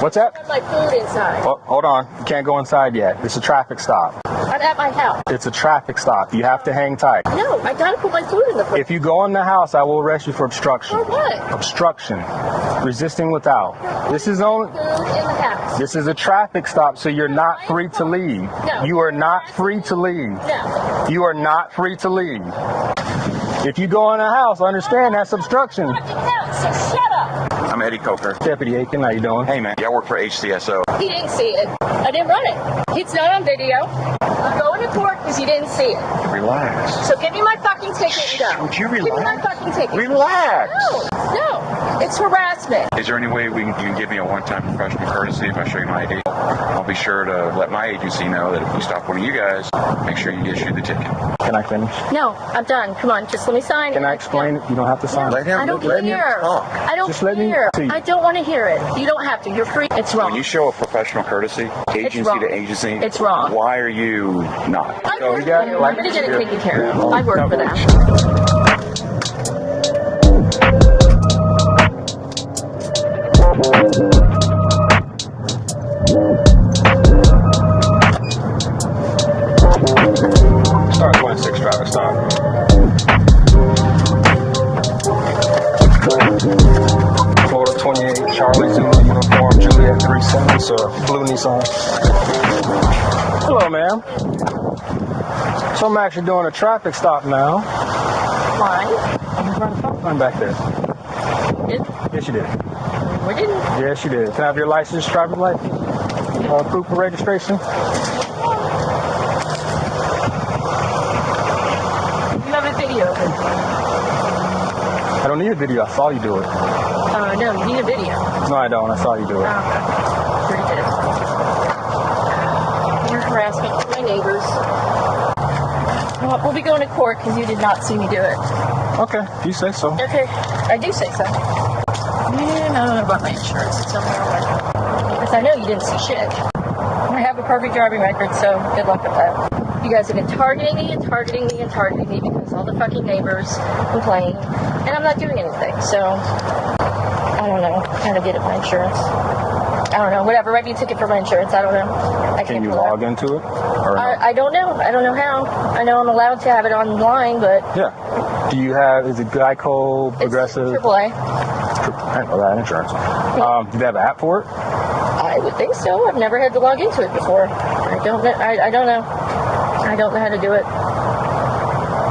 What's that? I have my food inside. Oh, hold on. You can't go inside yet. It's a traffic stop. I'm at my house. It's a traffic stop. You have to hang tight. No, I gotta put my food in the fridge. If you go in the house, I will arrest you for obstruction. For what? Obstruction. Resisting without. This is only. Food in the house. This is a traffic stop, so you're not free to leave. No. You are not free to leave. No. You are not free to leave. If you go in the house, understand that's obstruction. Fucking house, so shut up. I'm Eddie Coker. Deputy Aiken, how you doing? Hey, man. Yeah, I work for HCSO. He didn't see it. I didn't run it. It's not on video. I'm going to court because you didn't see it. Relax. So give me my fucking ticket and go. Would you Give me my relax? fucking ticket. Relax. No. It's harassment. Is there any way you can give me a one-time professional courtesy if I show you my ID? I'll be sure to let my agency know that if we stop one of you guys, make sure you get issued the ticket. Can I finish? No, I'm done. Come on, just let me sign. Can I explain it? You don't have to sign. Let him. I don't let him care. talk. I don't Just let me care. see. I don't want to hear it. You don't have to. You're free. It's wrong. When you show a professional courtesy, agency wrong. to agency, It's wrong. Why are you not? I So work you got for you. like- I'm going to get it taken care of. I work for them. Start 26 traffic stop. Florida 28, Charlie Zulu uniform, Juliet 37, so blue Nissan. Hello, ma'am. So I'm actually doing a traffic stop now. Why? I'm trying to stop sign back there. Did- Yes, you did. We didn't. Yes, you did. Can I have your license, driver's license, proof of registration? You have a video. I don't need a video. I saw you do it. No, you need a video. No, I don't. I saw you do it. Pretty good. You're harassment to my neighbors. Well, we'll be going to court because you did not see me do it. Okay, you say so. Okay, I do say so. And I don't know about my insurance. It's somewhere away. Because I know you didn't see shit. I have a perfect driving record, so good luck with that. You guys have been targeting me and targeting me and targeting me because all the fucking neighbors complain, and I'm not doing anything. So I don't know how to get at my insurance. I don't know. Whatever. Write me a ticket for my insurance. I don't know. I Can can't you pull it log up. into it? Or no? I don't know. I don't know how. I know I'm allowed to have it online, but Yeah. Do you have, is it Geico, Progressive? it's AAA. I didn't know that insurance. Do they have an app for it? I would think so. I've never had to log into it before. I don't know. I don't know. I don't know how to do it.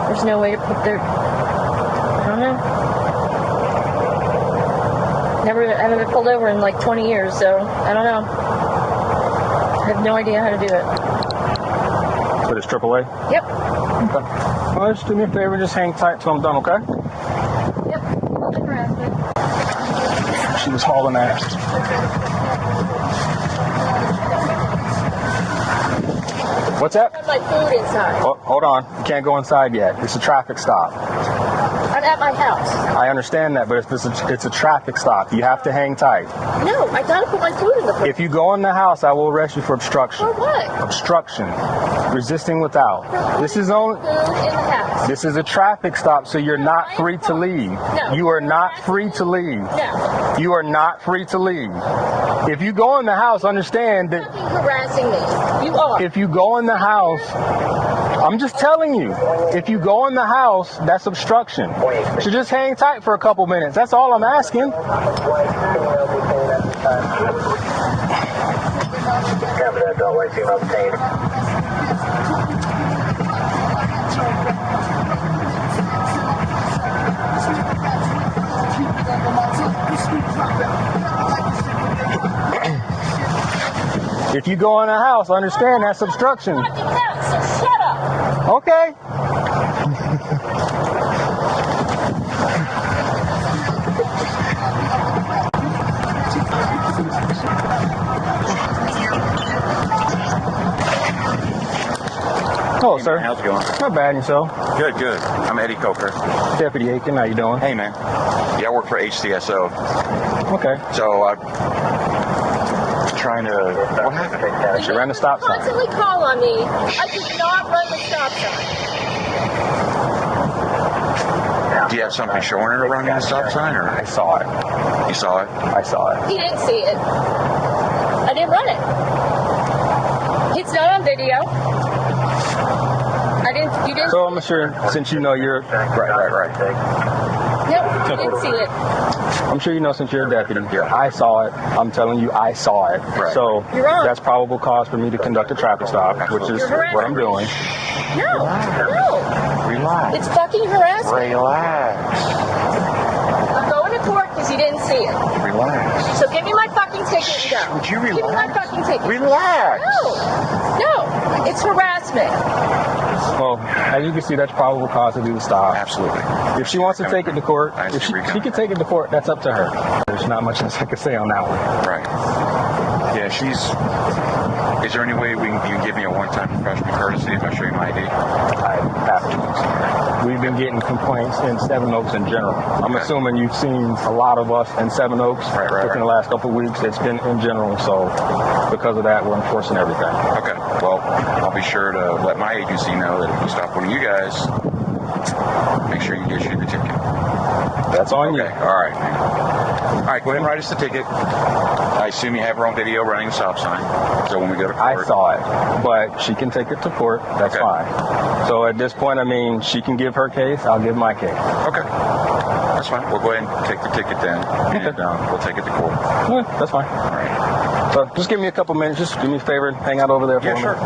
There's no way to put their. I don't know. I haven't been pulled over in like 20 years, so I don't know. I have no idea how to do it. But it's AAA? Yep. Okay. Well, just do me a favor, just hang tight till I'm done, okay? Yep. Public harassment. She was hauling ass. What's I that? have my food inside. Oh, hold on. You can't go inside yet. It's a traffic stop. I'm at my house. I understand that, but it's a traffic stop. You have to hang tight. No, I gotta put my food in the fridge. If you go in the house, I will arrest you for obstruction. For what? Obstruction. Resisting without. This is only. Food in the house. This is a traffic stop, so you're not free to leave. No. You are not free to leave. No. You are not free to leave. If you go in the house, understand that You're harassing me. You are. if you go in the house, I'm just telling you, if you go in the house, that's obstruction. So just hang tight for a couple minutes. That's all I'm asking. If you go in the house, understand that's obstruction. Fucking house, so shut up. Okay. Hello, sir. How's it going? Not bad, yourself. Good, good. I'm Eddie Coker. Deputy Aiken, how you doing? Hey, man. Yeah, I work for HCSO. Okay. So I'm trying to. What happened? She ran the stop sign. Constantly call on me. I did not run the stop sign. Do you have something showing her running the stop sign, or I saw it. you saw it? I saw it. He didn't see it. run it. It's not on video. You didn't. So I'm sure, since you know you're right. No, you didn't see it. I'm sure you know, since you're a deputy. I saw it. I'm telling you, I saw it. Right. So You're wrong. that's probable cause for me to conduct a traffic stop, which is what I'm doing. No. Relax. It's fucking harassment. Relax. I'm going to court because you didn't see it. Relax. So give me my fucking ticket and go. Would you Give me my relax? fucking ticket. Relax. No, it's harassment. Well, as you can see, that's probable cause to do the stop. Absolutely. If she wants to take it to court, if she can take it to court, that's up to her. There's not much else I can say on that one. Right. Yeah, is there any way you can give me a one-time professional courtesy if I show you my ID? I have to. We've been getting complaints in Seven Oaks in general. I'm assuming you've seen a lot of us in Seven Oaks within the last couple of weeks. It's been in general, so because of that, we're enforcing everything. Okay. Well, I'll be sure to let my agency know that if we stop one of you guys, make sure you get issued the ticket. That's on you. Okay. All right. All right. Go ahead and write us the ticket. I assume you have her on video running a stop sign. So when we go to court, I saw it, but she can take it to court. That's fine. So at this point, I mean, she can give her case. I'll give my case. Okay. That's fine. We'll go ahead and take the ticket then, and we'll take it to court. Yeah, that's fine. All right. So just give me a couple minutes. Just do me a favor and hang out over there for me. Sure.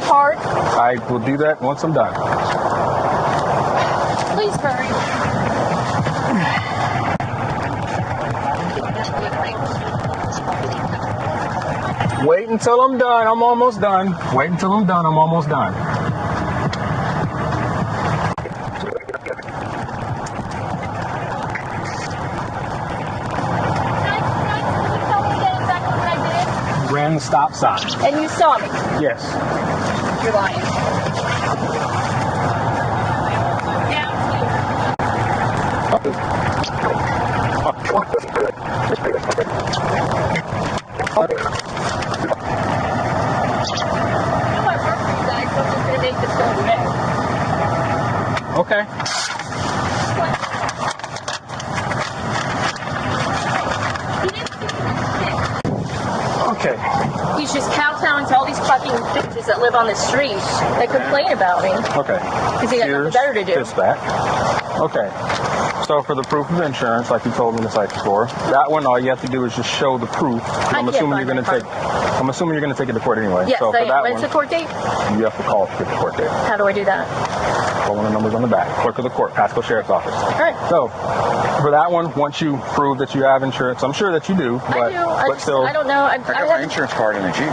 Card. I will do that once I'm done. Please hurry. Wait until I'm done. I'm almost done. Wait until I'm done. I'm almost done. Ran the stop sign. And you saw me. Yes. You're lying. Okay. Okay. He's just kowtowing to all these fucking bitches that live on the street that complain about me. Okay. Because he got nothing better to do. This back. Okay. So for the proof of insurance, like you told me the site before, that one all you have to do is just show the proof. I'm assuming you're going to take. I'm assuming you're going to take it to court anyway. Yes, so for that when's the court date? You have to call to get the court date. How do I do that? Call one of the numbers on the back. Clerk of the court, Pasco Sheriff's Office. All right. So for that one, once you prove that you have insurance, I'm sure that you do. But, I do. Still, I don't know. I got my insurance card in the Jeep.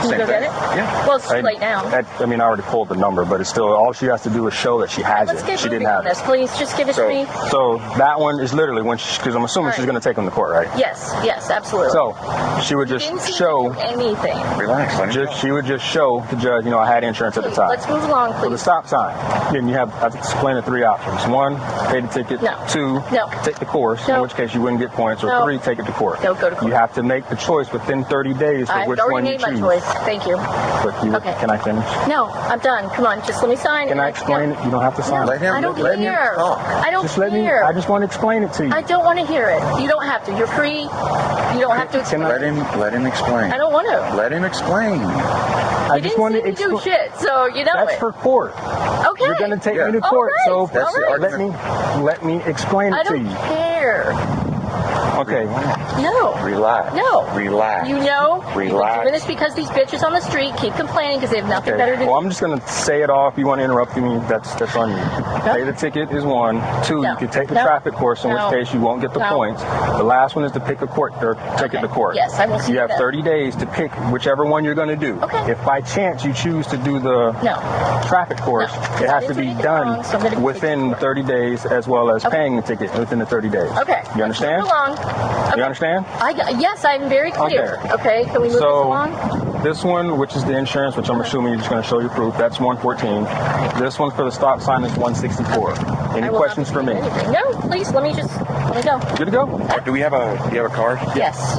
Can you go get it? Yeah. Well, it's too late now. I mean, I already pulled the number, but it's still, all she has to do is show that she has Let's it. get She didn't moving have on this, please. Just give it to me. So that one is literally when because I'm assuming she's going to take him to court, right? Yes, absolutely. So she would just Didn't see show anything. Relax. she would just show the judge, I had insurance at the time. Let's move along, For the please. stop sign, then you have, I have to explain the three options. One, pay the ticket. No. Two, No. take the course, No. in which case you wouldn't get points. Or No. three, take it to court. No, go to court. You have to make the choice within 30 days for I've which already one you made my choose. choice. Thank you. But Okay. Can I finish? No, I'm done. Come on, just let me sign. Can I explain it? You don't have to sign. No, Let him- I don't let him care. talk. I don't Just let me. care. I just want to explain it to you. I don't want to hear it. You don't have to. You're free. You don't have to explain. Let him explain. I don't want to. Let him explain. I You just didn't want see to me do explain. shit, so you know That's it. for court. Okay. You're going to take Yeah. me to All court, right. so That's the argument. let me explain I it to don't you. care. Okay. No. Relax. No. Relax. You know, you've been Relax. doing this because these bitches on the street keep complaining because they have nothing better to Okay. do. Well, I'm just gonna say it off. You want to interrupt me? That's on you. Pay the ticket is one. Two, No. you can take the No. traffic course, in No. which case you won't get the No. points. The last one is to pick a court or take it Okay. to court. Yes, I will see You have that. 30 days to pick whichever one you're going to do. Okay. If by chance you choose to do the No. traffic course, No. it I has to didn't do be anything done wrong, so I'm gonna take within the court. 30 days, as well as Okay. paying the ticket within the 30 days. Okay. You understand? Let's move along. You Okay. understand? Yes, I'm very clear. Okay, can we move this So along? this one, which is the insurance, which I'm assuming you're just going to show your proof, that's 114. This one for the stop sign is 164. Any I will questions not for be me? doing anything. No, please, let me go. Good to go? Do you have a card? Yes.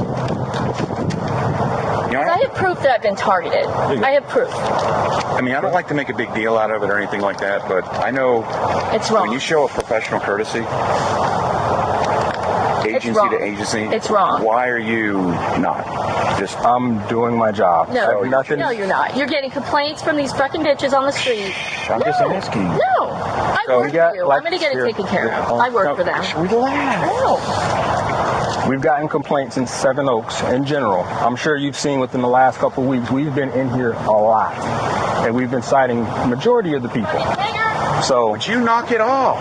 You Because I have proof that I've been targeted. I have proof. I mean, I don't like to make a big deal out of it or anything like that, but I know it's wrong. When you show a professional courtesy, agency to agency, it's wrong. Why are you not? I'm doing my job. No, nothing. No, you're not. You're getting complaints from these fucking bitches on the street. I'm just asking. No, I work for you. I'm going to get it taken care of. I work for them. Relax. No. We've gotten complaints in Seven Oaks in general. I'm sure you've seen within the last couple of weeks, we've been in here a lot. And we've been citing the majority of the people. So, would you knock it off?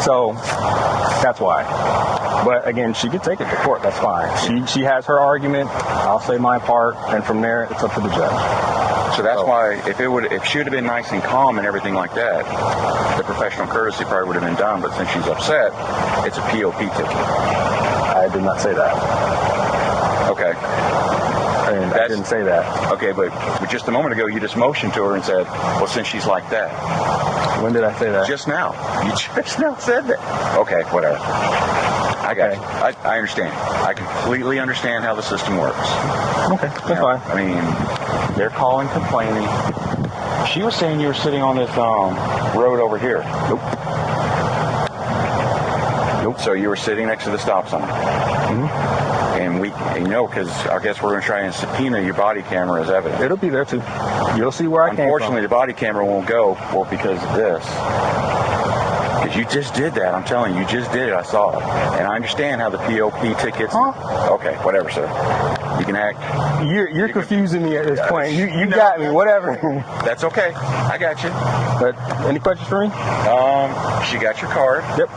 So, that's why. But again, she could take it to court. That's fine. She has her argument. I'll say my part, and from there, it's up to the judge. So that's why, if she would have been nice and calm and everything like that, the professional courtesy probably would have been done. But since she's upset, it's a POP ticket. I did not say that. Okay. And I didn't say that. Okay, but just a moment ago, you just motioned to her and said, well, since she's like that. When did I say that? Just now. You just now said that. Okay, whatever. I got you. I understand. I completely understand how the system works. Okay, that's fine. I mean, they're calling, complaining. She was saying you were sitting on this road over here. Nope. So you were sitting next to the stop sign. Mm-hmm. And because I guess we're going to try and subpoena your body camera as evidence. It'll be there too. You'll see where I came from. Unfortunately, the body camera won't go because of this. Because you just did that. I'm telling you, you just did it. I saw it. And I understand how the POP tickets... Huh? Okay, whatever, sir. You can act... You're confusing me at this point. You got me, whatever. That's okay. I got you. But any questions for me? She got your card. Yep.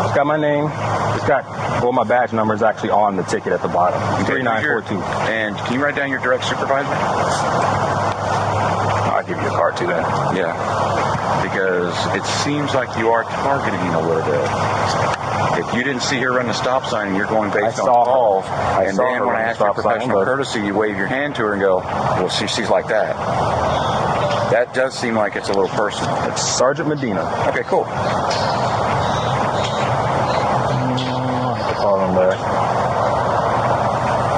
It's got my name. My badge number is actually on the ticket at the bottom. 3942. And can you write down your direct supervisor? I'll give you a card too then. Yeah. Because it seems like you are targeting a little bit. If you didn't see her run the stop sign and you're going based on calls, and then when I ask for professional courtesy, you wave your hand to her and go, well, she's like that. That does seem like it's a little personal. It's Sergeant Medina. Okay, cool. Call him there.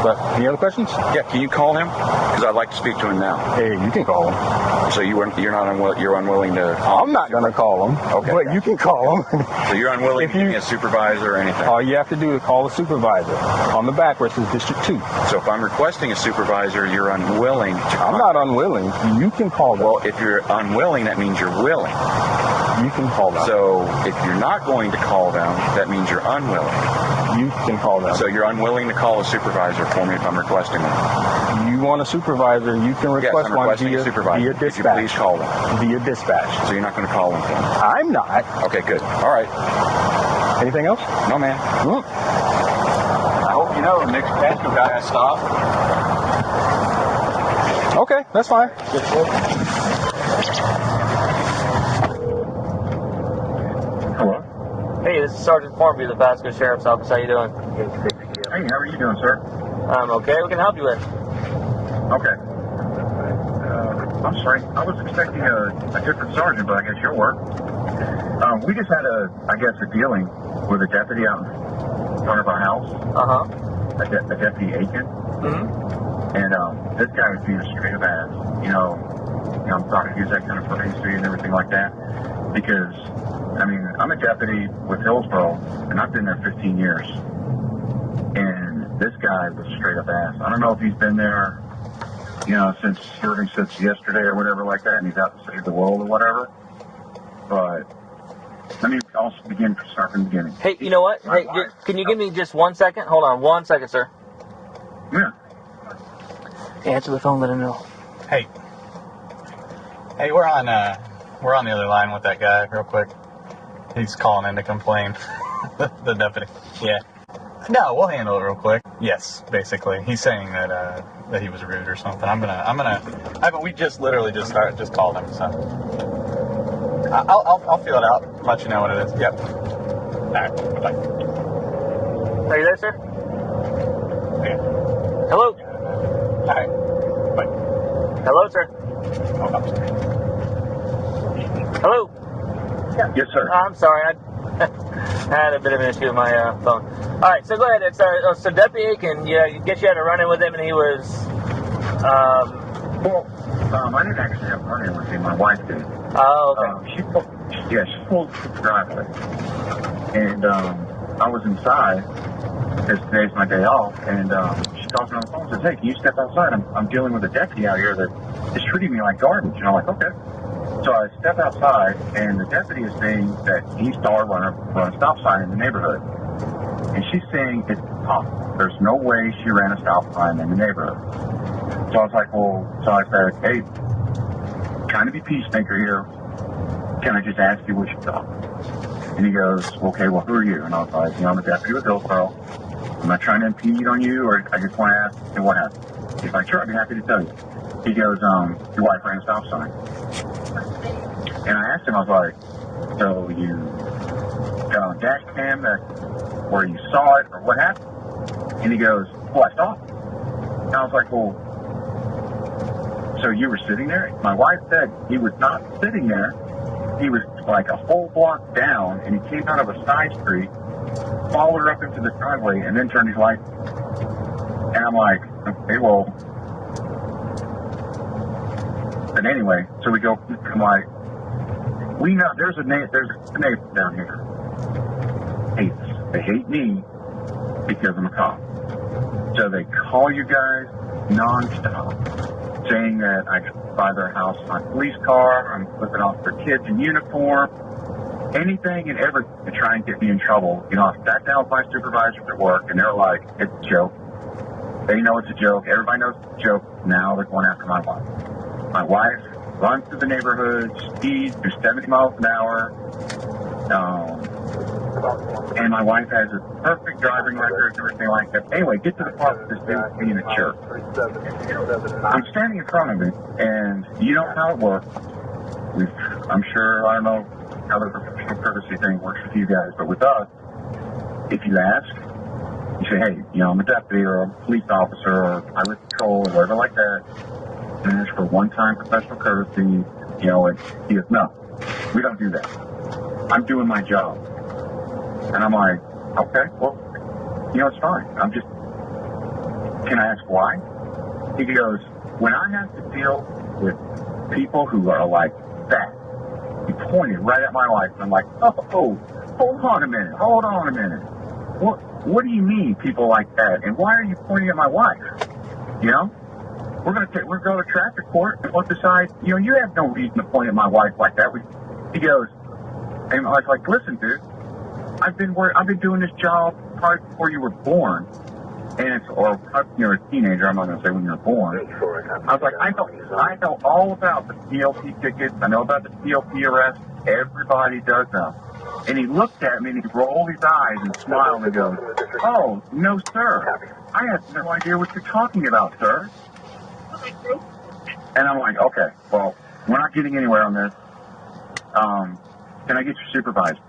But any other questions? Yeah, can you call him? Because I'd like to speak to him now. Hey, you can call him. So you're unwilling to... I'm not going to call him. Okay. But you can call him. So you're unwilling to give me a supervisor or anything? All you have to do is call the supervisor. On the back where it says District 2. So if I'm requesting a supervisor, you're unwilling to... I'm not unwilling. You can call them. Well, if you're unwilling, that means you're willing. You can call them. So if you're not going to call them, that means you're unwilling. You can call them. So you're unwilling to call a supervisor for me if I'm requesting one? You want a supervisor, you can request one via supervisor. dispatch. Could you please call them? Via dispatch. So you're not going to call them for me? I'm not. Okay, good. All right. Anything else? No, man. I hope you know the next Pasco guy has stopped. Okay, that's fine. Hello? Hey, this is Sergeant Formby of the Pasco Sheriff's Office. How you doing? Hey, how are you doing, sir? I'm okay. What can I help you with? Okay. I'm sorry. I was expecting a different sergeant, but I guess you'll work. We just had a dealing with a deputy out in front of our house. Uh-huh. A deputy Aiken. Mm-hmm. And this guy was being a straight up ass. I'm sorry to use that kind of phrase to you and everything like that. Because, I'm a deputy with Hillsborough, and I've been there 15 years. And this guy was straight up ass. I don't know if he's been there, since yesterday or whatever like that, and he's out to save the world or whatever. But let me also start from the beginning. Hey, you know what? Hey, can you give me just 1 second? Hold on 1 second, sir. Yeah. Answer the phone, let him know. Hey, we're on the other line with that guy real quick. He's calling in to complain. The deputy. Yeah. No, we'll handle it real quick. Yes, basically. He's saying that he was rude or something. We just literally just called him, so I'll feel it out. Let you know what it is. Yep. All right. Bye. Are you there, sir? Yeah. Hello? All right. Bye. Hello, sir? Oh, I'm sorry. Hello? Yes, sir. I'm sorry. had a bit of an issue with my phone. All right, so go ahead. So Deputy Aiken, you guess you had a run-in with him, and he was. I didn't actually have a run-in with him. My wife did. Oh, okay. She pulled to the driveway, and I was inside because today's my day off, and she calls me on the phone and says, "Hey, can you step outside? I'm dealing with a deputy out here that is treating me like garbage." And I'm like, "Okay." So I step outside, and the deputy is saying that he saw her run a stop sign in the neighborhood. And she's saying it's impossible. There's no way she ran a stop sign in the neighborhood. So I was like, so I said, "Hey, trying to be peacemaker here. Can I just ask you what you saw?" And he goes, "Okay, well, who are you?" And I was like, "I'm a deputy with Hillsborough. I'm not trying to impede on you, or I just want to ask you what happened." He's like, "Sure, I'd be happy to tell you." He goes, "Your wife ran a stop sign." And I asked him, I was like, "So you got on a dash cam where you saw it, or what happened?" And he goes, "Well, I saw it." And I was like, "Well, so you were sitting there?" My wife said he was not sitting there. He was like a whole block down, and he came out of a side street, followed her up into the driveway, and then turned his light. And I'm like, "Okay, well." But anyway, so we go, I'm like, we know there's a neighbor down here. They hate me because I'm a cop. So they call you guys nonstop, saying that I can buy their house in my police car, I'm flipping off their kids in uniform, anything and everything to try and get me in trouble. You know, I sat down with my supervisors at work, and they're like, "It's a joke." They know it's a joke. Everybody knows it's a joke. Now they're going after my wife. My wife runs through the neighborhood, speeds through 70 miles an hour, and my wife has a perfect driving record and everything like that. Anyway, get to the part with this dude being a jerk. I'm standing in front of him, and you know how it works. I'm sure, I don't know how the professional courtesy thing works with you guys, but with us, if you ask, you say, "Hey, I'm a deputy or a police officer or I was patrol or whatever like that, and it's for one-time professional courtesy," and he goes, "No, we don't do that. I'm doing my job." And I'm like, "Okay, well, it's fine. Can I ask why?" He goes, "When I have to deal with people who are like that," he pointed right at my wife, and I'm like, "Oh, hold on a minute. What do you mean, people like that? And why are you pointing at my wife? We're going to go to traffic court and we'll decide, you have no reason to point at my wife like that." He goes, and I was like, "Listen, dude, I've been doing this job probably before you were born, or you're a teenager. I'm not going to say when you were born." I was like, I know all about the PLP tickets. I know about the PLP arrest. Everybody does know." And he looked at me and he rolled his eyes and smiled and goes, "Oh, no, sir. I have no idea what you're talking about, sir." And I'm like, "Okay, well, we're not getting anywhere on this. Can I get your supervisor?"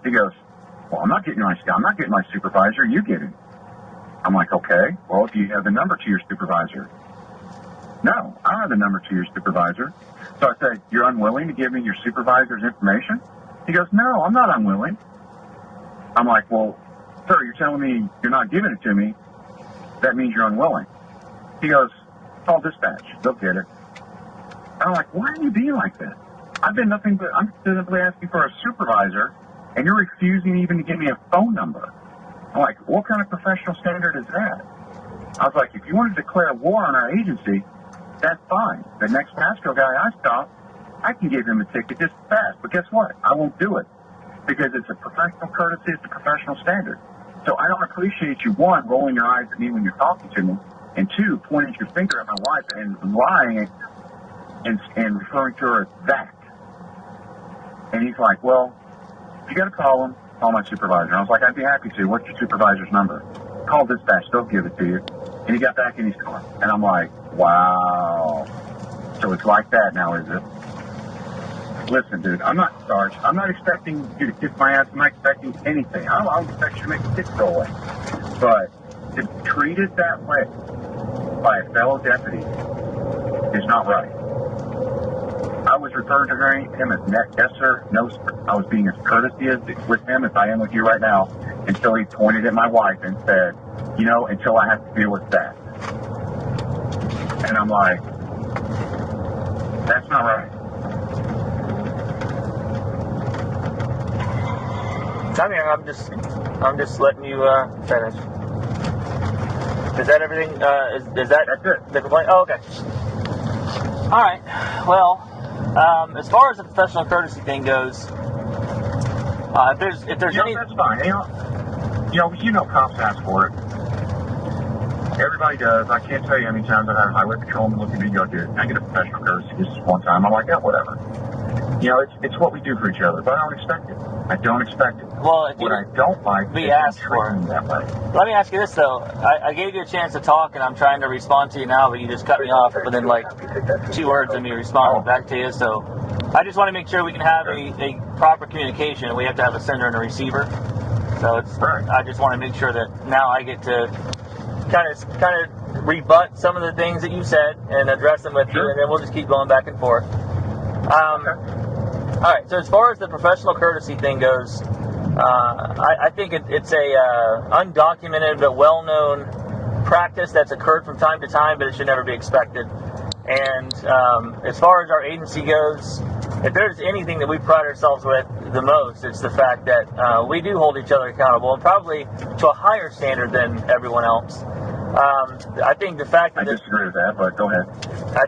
He goes, "Well, I'm not getting my supervisor. You get him." I'm like, "Okay, well, do you have the number to your supervisor?" "No, I don't have the number to your supervisor." So I said, "You're unwilling to give me your supervisor's information?" He goes, "No, I'm not unwilling." I'm like, "Well, sir, you're telling me you're not giving it to me. That means you're unwilling." He goes, "Call dispatch. They'll get it." I'm like, "Why are you being like that? I'm simply asking for a supervisor, and you're refusing even to give me a phone number." I'm like, "What kind of professional standard is that?" I was like, "If you want to declare war on our agency, that's fine. The next Pasco guy I stop, I can give him a ticket just fast. But guess what? I won't do it because it's a professional courtesy. It's a professional standard. So I don't appreciate you, one, rolling your eyes at me when you're talking to me, and two, pointing your finger at my wife and lying and referring to her as that." And he's like, "Well, if you got to call him, call my supervisor." And I was like, "I'd be happy to. What's your supervisor's number?" "Call dispatch. They'll give it to you." And he got back in his car. And I'm like, wow. So it's like that now, is it? Listen, dude, I'm not Sarge. I'm not expecting you to kiss my ass. I'm not expecting anything. I'll expect you to make the kids go away. But to be treated that way by a fellow deputy is not right. I was referred to him as yes, sir. No, sir. I was being as courteous with him as I am with you right now until he pointed at my wife and said, you know, until I have to deal with that. And I'm like, that's not right. I mean, I'm just letting you finish. Is that everything? Is that That's it. the complaint? Oh, okay. All right. Well, as far as the professional courtesy thing goes, if there's any, that's fine. You know, cops ask for it. Everybody does. I can't tell you how many times I've had a highway patrolman look at me and go, dude, I get a professional courtesy just one time. I'm like, yeah, whatever. You know, it's what we do for each other, but I don't expect it. I don't expect it. well, if What you I don't like be is asked them for. treating me that way. Let me ask you this though. I gave you a chance to talk, and I'm trying to respond to you now, but you just cut me off within like 2 words of me responding back to you. So I just want to make sure we can have a proper communication. We have to have a sender and a receiver. So it's. Right. I just want to make sure that now I get to kind of rebut some of the things that you said and address them with you, and then we'll just keep going back and forth. All right. So as far as the professional courtesy thing goes. I think it's a undocumented but well-known practice that's occurred from time to time, but it should never be expected. And as far as our agency goes, if there's anything that we pride ourselves with the most, it's the fact that we do hold each other accountable, and probably to a higher standard than everyone else. I think the fact that I disagree with that, but go ahead. I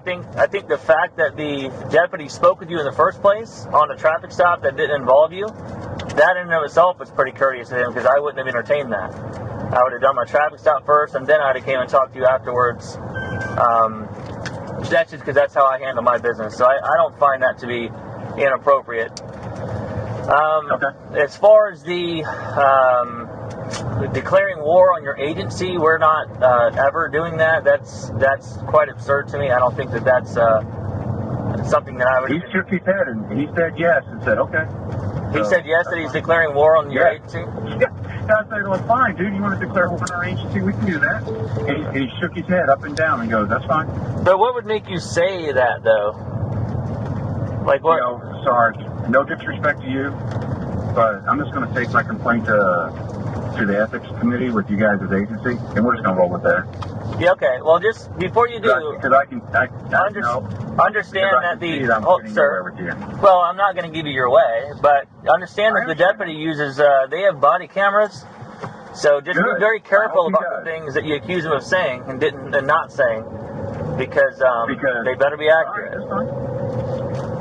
think the fact that the deputy spoke with you in the first place on a traffic stop that didn't involve you, that in and of itself was pretty courteous of him, because I wouldn't have entertained that. I would have done my traffic stop first, and then I'd have came and talked to you afterwards. That's just because that's how I handle my business. So I don't find that to be inappropriate. Okay. As far as the declaring war on your agency, we're not ever doing that. That's quite absurd to me. I don't think that that's something that I would. He shook his head and he said yes and said okay. He said yes, that he's declaring war on your agency? Yeah. I said, well, fine, dude. You want to declare war on our agency? We can do that. And he shook his head up and down and goes, that's fine. But what would make you say that, though? Like what? You know, Sarge, no disrespect to you, but I'm just going to take my complaint to the ethics committee with you guys as agency, and we're just going to roll with that. Yeah, okay. Well, just before you do, Because I understand that the... Oh, sir. Well, I'm not going to give you your way, but understand that the deputy uses... they have body cameras, so just be very careful about the things that you accuse him of saying and not saying, because they better be accurate.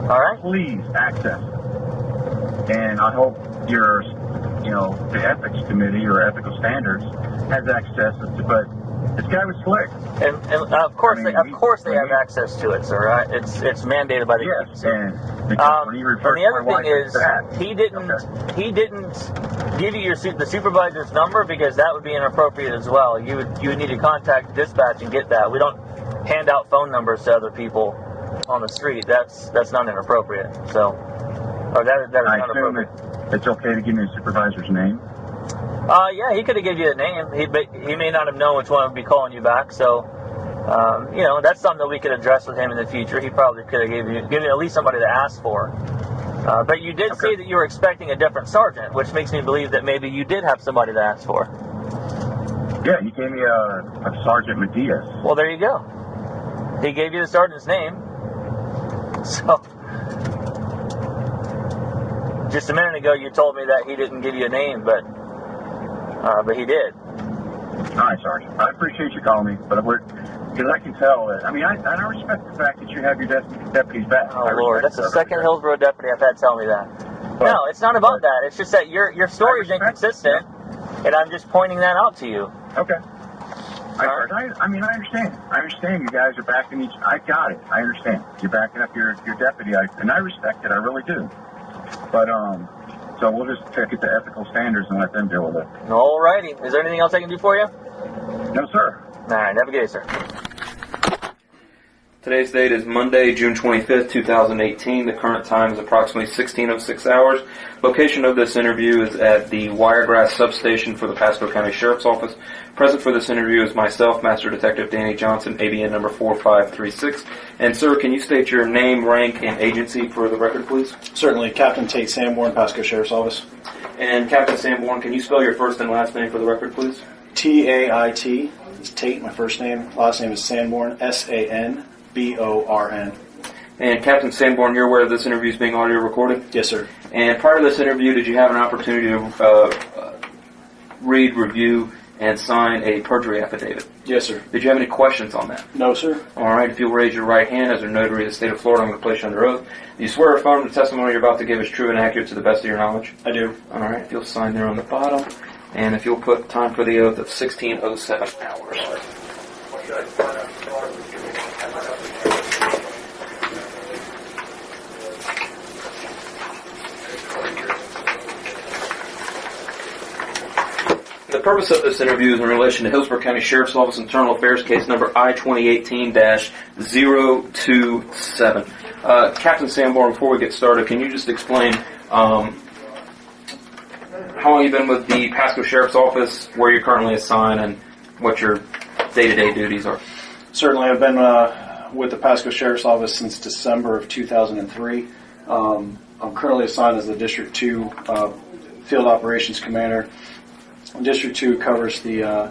All right? Please access. And I hope the ethics committee or ethical standards has access to, but this guy was slick. And of course, they have access to it, sir. It's mandated by the agency. And the other thing is, he didn't give you the supervisor's number, because that would be inappropriate as well. You would need to contact dispatch and get that. We don't hand out phone numbers to other people on the street. That's not inappropriate. So, that is not appropriate. It's okay to give me a supervisor's name. Yeah, he could have given you a name. He may not have known which one would be calling you back. So, that's something that we could address with him in the future. He probably could have given you at least somebody to ask for. But you did say that you were expecting a different sergeant, which makes me believe that maybe you did have somebody to ask for. Yeah, he gave me a Sergeant Matias. Well, there you go. He gave you the sergeant's name. So, just a minute ago you told me that he didn't give you a name, but he did. All right, Sergeant. I appreciate you calling me, but because I can tell that. I mean, I respect the fact that you have your deputies back. Oh Lord, that's the second Hillsborough deputy I've had tell me that. But, no, it's not about that. It's just that your story is inconsistent, and I'm just pointing that out to you. Okay. I understand. I understand you guys are backing each. I got it. I understand. You're backing up your deputy, and I respect it. I really do. But so we'll just take it to ethical standards and let them deal with it. All righty. Is there anything else I can do for you? No, sir. All right. Have a good day, sir. Today's date is Monday, June 25th, 2018. The current time is approximately 16:06 hours. Location of this interview is at the Wiregrass substation for the Pasco County Sheriff's Office. Present for this interview is myself, Master Detective Danny Johnson, ABN number 4536. And sir, can you state your name, rank, and agency for the record, please? Certainly. Captain Tate Sanborn, Pasco Sheriff's Office. And Captain Sanborn, can you spell your first and last name for the record, please? T-A-I-T. It's Tate, my first name. Last name is Sanborn, S-A-N-B-O-R-N. And Captain Sanborn, you're aware this interview is being audio recorded? Yes, sir. And prior to this interview, did you have an opportunity to read, review, and sign a perjury affidavit? Yes, sir. Did you have any questions on that? No, sir. All right. If you'll raise your right hand as a notary of the state of Florida, I'm going to place you under oath. Do you swear or affirm the testimony you're about to give is true and accurate to the best of your knowledge? I do. All right. If you'll sign there on the bottom, and if you'll put time for the oath of 16:07 hours. The purpose of this interview is in relation to Hillsborough County Sheriff's Office Internal Affairs case number I-2018-027. Captain Sanborn, before we get started, can you just explain how long you've been with the Pasco Sheriff's Office, where you're currently assigned, and what your day-to-day duties are? Certainly. I've been with the Pasco Sheriff's Office since December of 2003. I'm currently assigned as the District 2 Field Operations Commander. District 2 covers the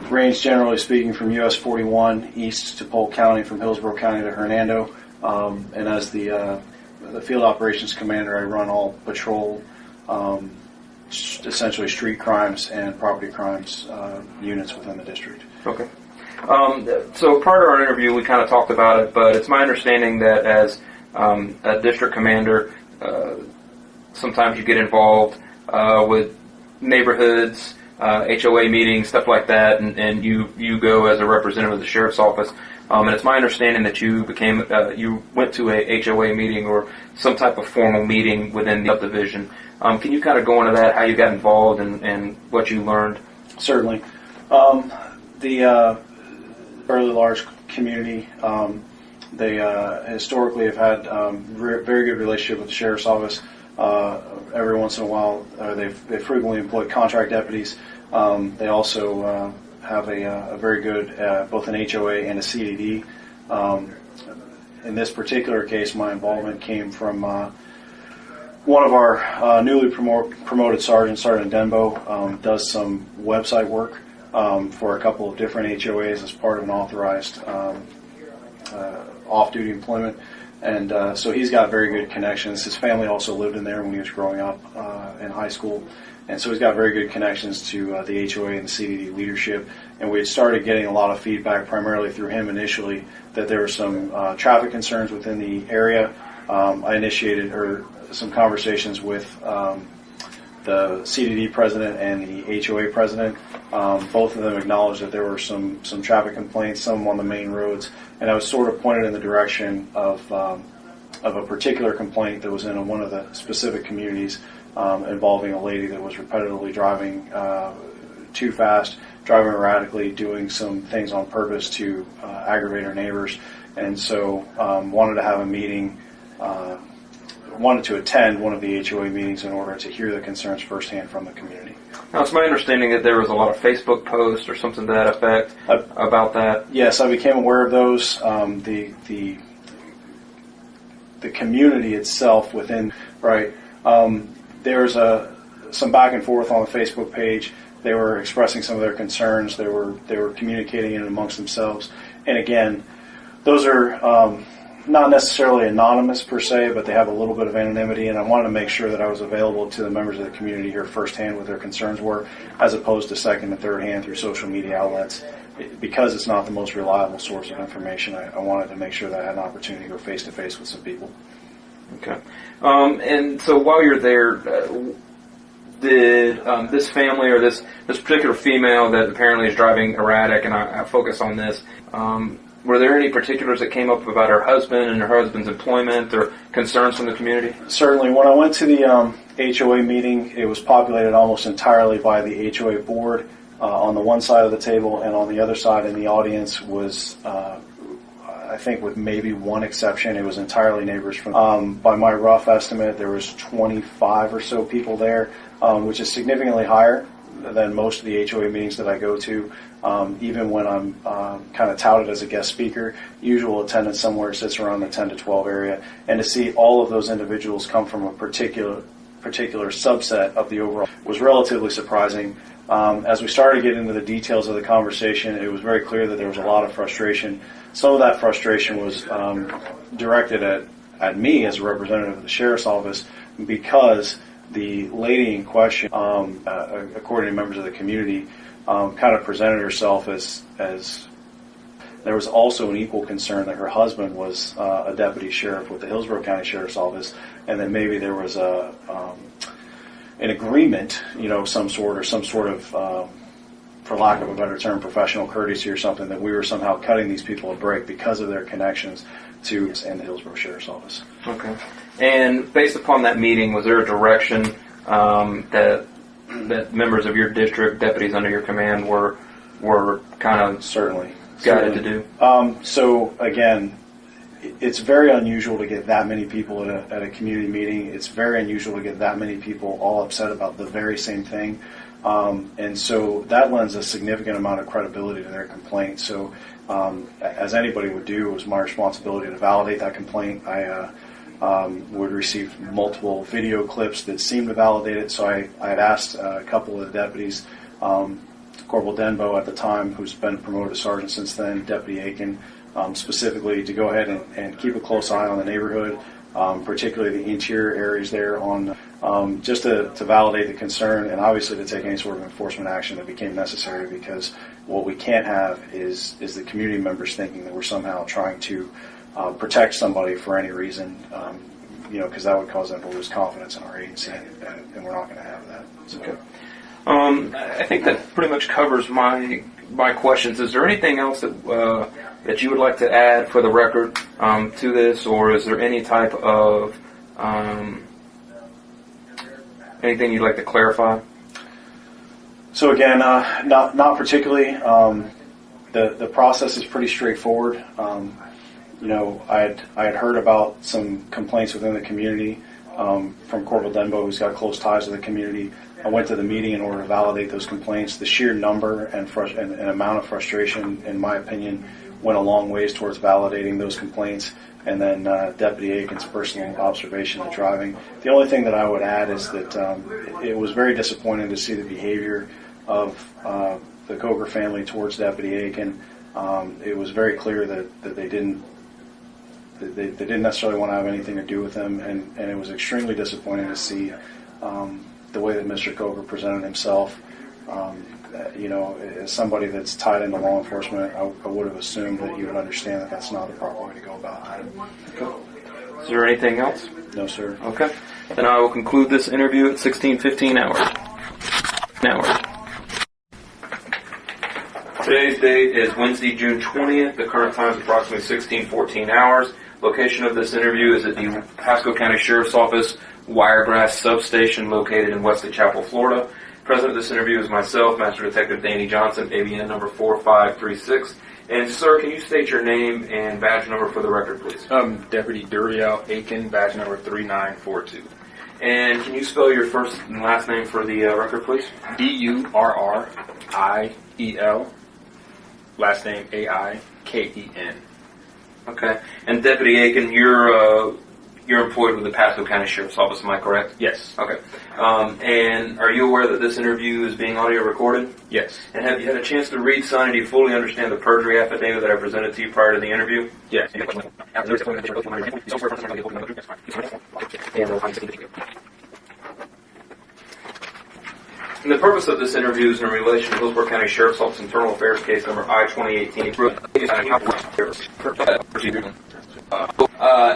range, generally speaking, from US 41 east to Polk County, from Hillsborough County to Hernando. And as the Field Operations Commander, I run all patrol, essentially street crimes and property crimes units within the district. Okay. So prior to our interview, we kind of talked about it, but it's my understanding that as a district commander, sometimes you get involved with neighborhoods, HOA meetings, stuff like that, and you go as a representative of the sheriff's office. And it's my understanding that you you went to a HOA meeting or some type of formal meeting within the subdivision. Can you kind of go into that, how you got involved and what you learned? Certainly. The fairly large community, they historically have had very good relationship with the sheriff's office. Every once in a while, they frequently employ contract deputies. They also have a very good both an HOA and a CDD. In this particular case, my involvement came from one of our newly promoted sergeants, Sergeant Denbo, does some website work for a couple of different HOAs as part of an authorized off-duty employment. And so he's got very good connections. His family also lived in there when he was growing up in high school. And so he's got very good connections to the HOA and the CDD leadership. And we had started getting a lot of feedback, primarily through him initially, that there were some traffic concerns within the area. I initiated some conversations with the CDD president and the HOA president. Both of them acknowledged that there were some traffic complaints, some on the main roads, and I was sort of pointed in the direction of a particular complaint that was in one of the specific communities involving a lady that was repetitively driving too fast, driving erratically, doing some things on purpose to aggravate her neighbors, and so wanted to have a meeting. Wanted to attend one of the HOA meetings in order to hear the concerns firsthand from the community. Now, it's my understanding that there was a lot of Facebook posts or something to that effect about that. Yes, I became aware of those. The community itself within, right, there was some back and forth on the Facebook page. They were expressing some of their concerns. They were communicating it amongst themselves. And again, those are not necessarily anonymous per se, but they have a little bit of anonymity, and I wanted to make sure that I was available to the members of the community here firsthand what their concerns were, as opposed to second and third hand through social media outlets. Because it's not the most reliable source of information, I wanted to make sure that I had an opportunity to go face-to-face with some people. Okay. And so while you're there, did this family or this particular female that apparently is driving erratic, and I focus on this, were there any particulars that came up about her husband and her husband's employment or concerns from the community? Certainly. When I went to the HOA meeting, it was populated almost entirely by the HOA board on the one side of the table, and on the other side in the audience was, I I think with maybe one exception, it was entirely neighbors from. By my rough estimate, there was 25 or so people there, which is significantly higher than most of the HOA meetings that I go to. Even when I'm kind of touted as a guest speaker, usual attendance somewhere sits around the 10 to 12 area. And to see all of those individuals come from a particular subset of the overall was relatively surprising. As we started to get into the details of the conversation, it was very clear that there was a lot of frustration. Some of that frustration was directed at me as a representative of the sheriff's office, because the lady in question, according to members of the community, kind of presented herself as there was also an equal concern that her husband was a deputy sheriff with the Hillsborough County Sheriff's Office, and that maybe there was an agreement, some sort of, for lack of a better term, professional courtesy or something, that we were somehow cutting these people a break because of their connections to and the Hillsborough Sheriff's Office. Okay. And based upon that meeting, was there a direction that members of your district, deputies under your command, were kind of certainly guided to do? So again, it's very unusual to get that many people at a community meeting. It's very unusual to get that many people all upset about the very same thing. And so that lends a significant amount of credibility to their complaint. So as anybody would do, it was my responsibility to validate that complaint. I would receive multiple video clips that seemed to validate it. So I had asked a couple of the deputies, Corporal Denbo at the time, who's been promoted to sergeant since then, Deputy Aiken, specifically to go ahead and keep a close eye on the neighborhood, particularly the interior areas there, on just to validate the concern, and obviously to take any sort of enforcement action that became necessary, because what we can't have is the community members thinking that we're somehow trying to protect somebody for any reason, because that would cause them to lose confidence in our agency, and we're not going to have that. So. Okay. I think that pretty much covers my questions. Is there anything else that you would like to add for the record to this, or is there any type of anything you'd like to clarify? So again, not particularly. The process is pretty straightforward. I had heard about some complaints within the community from Corporal Denbo, who's got close ties to the community. I went to the meeting in order to validate those complaints. The sheer number and amount of frustration, in my opinion, went a long ways towards validating those complaints. And then Deputy Aiken's personal observation of driving. The only thing that I would add is that it was very disappointing to see the behavior of the Coker family towards Deputy Aiken. It was very clear that they didn't necessarily want to have anything to do with him, and it was extremely disappointing to see the way that Mr. Coker presented himself. As somebody that's tied into law enforcement, I would have assumed that you would understand that that's not the proper way to go about it. Okay. Is there anything else? No, sir. Okay. Then I will conclude this interview at 16:15 hours. Today's date is Wednesday, June 20th. The current time is approximately 16:14 hours. Location of this interview is at the Pasco County Sheriff's Office, Wiregrass Substation, located in Wesley Chapel, Florida. Present at this interview is myself, Master Detective Danny Johnson, ABN number 4536. And sir, can you state your name and badge number for the record, please? Deputy Duriel Aiken, badge number 3942. And can you spell your first and last name for the record, please? Durriel, last name Aikaken. Okay. And Deputy Aiken, you're employed with the Pasco County Sheriff's Office, am I correct? Yes. Okay. And are you aware that this interview is being audio recorded? Yes. And have you had a chance to read, sign, and do you fully understand the perjury affidavit that I presented to you prior to the interview? Yes. And the purpose of this interview is in relation to Hillsborough County Sheriff's Office Internal Affairs Case number I-2018.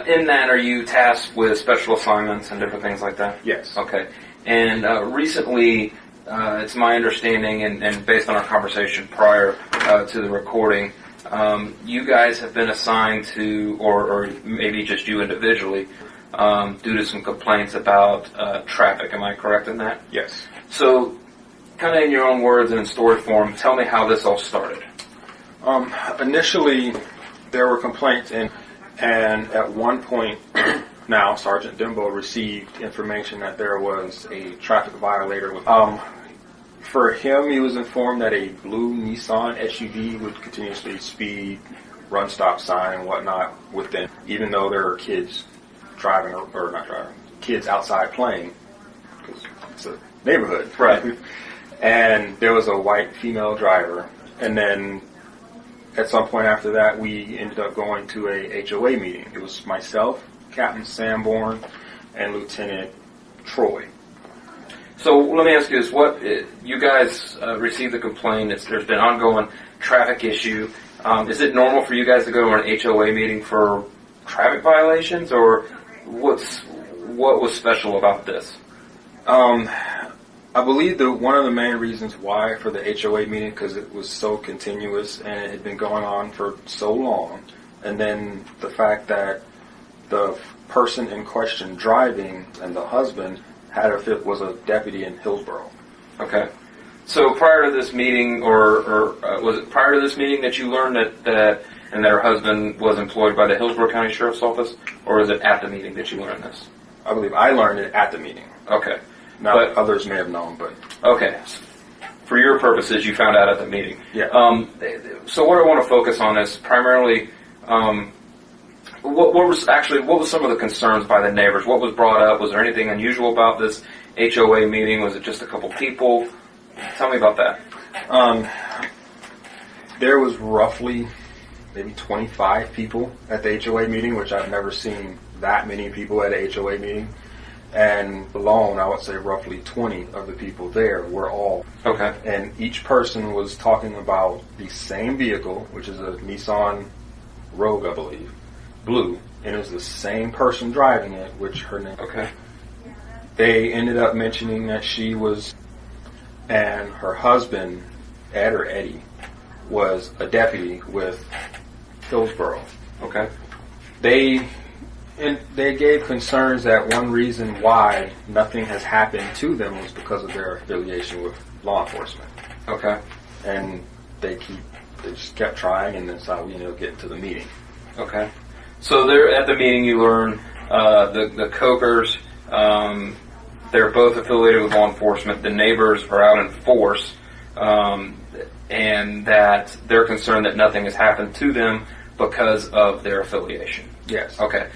In that, are you tasked with special assignments and different things like that? Yes. Okay. And recently, it's my understanding, and based on our conversation prior to the recording, you guys have been assigned to, or maybe just you individually, due to some complaints about traffic. Am I correct in that? Yes. So, kind of in your own words and in story form, tell me how this all started. Initially, There were complaints, and at one point, now Sergeant Dimbo received information that there was a traffic violator. For him, he was informed that a blue Nissan SUV would continuously speed, run stop sign and whatnot within, even though there are kids driving or not driving, kids outside playing, because it's a neighborhood, Right. And there was a white female driver, and then at some point after that, we ended up going to a HOA meeting. It was myself, Captain Sanborn, and Lieutenant Troy. So let me ask you this: what you guys received the complaint? There's been ongoing traffic issue. Is it normal for you guys to go to an HOA meeting for traffic violations, or what was special about this? I believe that one of the main reasons why for the HOA meeting, because it was so continuous and it had been going on for so long, and then the fact that the person in question driving and the husband was a deputy in Hillsborough. Okay. So prior to this meeting, or was it prior to this meeting that you learned that her husband was employed by the Hillsborough County Sheriff's Office, or is it at the meeting that you learned this? I believe I learned it at the meeting. Okay. Now, others may have known, but... Okay. For your purposes, you found out at the meeting. Yeah. So what I want to focus on is primarily, what was some of the concerns by the neighbors? What was brought up? Was there anything unusual about this HOA meeting? Was it just a couple people? Tell me about that. There was roughly maybe 25 people at the HOA meeting, which I've never seen that many people at a HOA meeting. And alone, I would say roughly 20 of the people there were all. Okay. And each person was talking about the same vehicle, which is a Nissan Rogue, I believe, blue. And it was the same person driving it, which her name. Okay. They ended up mentioning that she was, and her husband, Ed or Eddie, was a deputy with Hillsborough. Okay. They gave concerns that one reason why nothing has happened to them was because of their affiliation with law enforcement. Okay. And they just kept trying, and that's how we ended up getting to the meeting. Okay. So there at the meeting, you learn the Cokers. They're both affiliated with law enforcement. The neighbors are out in force, and that they're concerned that nothing has happened to them because of their affiliation. Yes. Okay.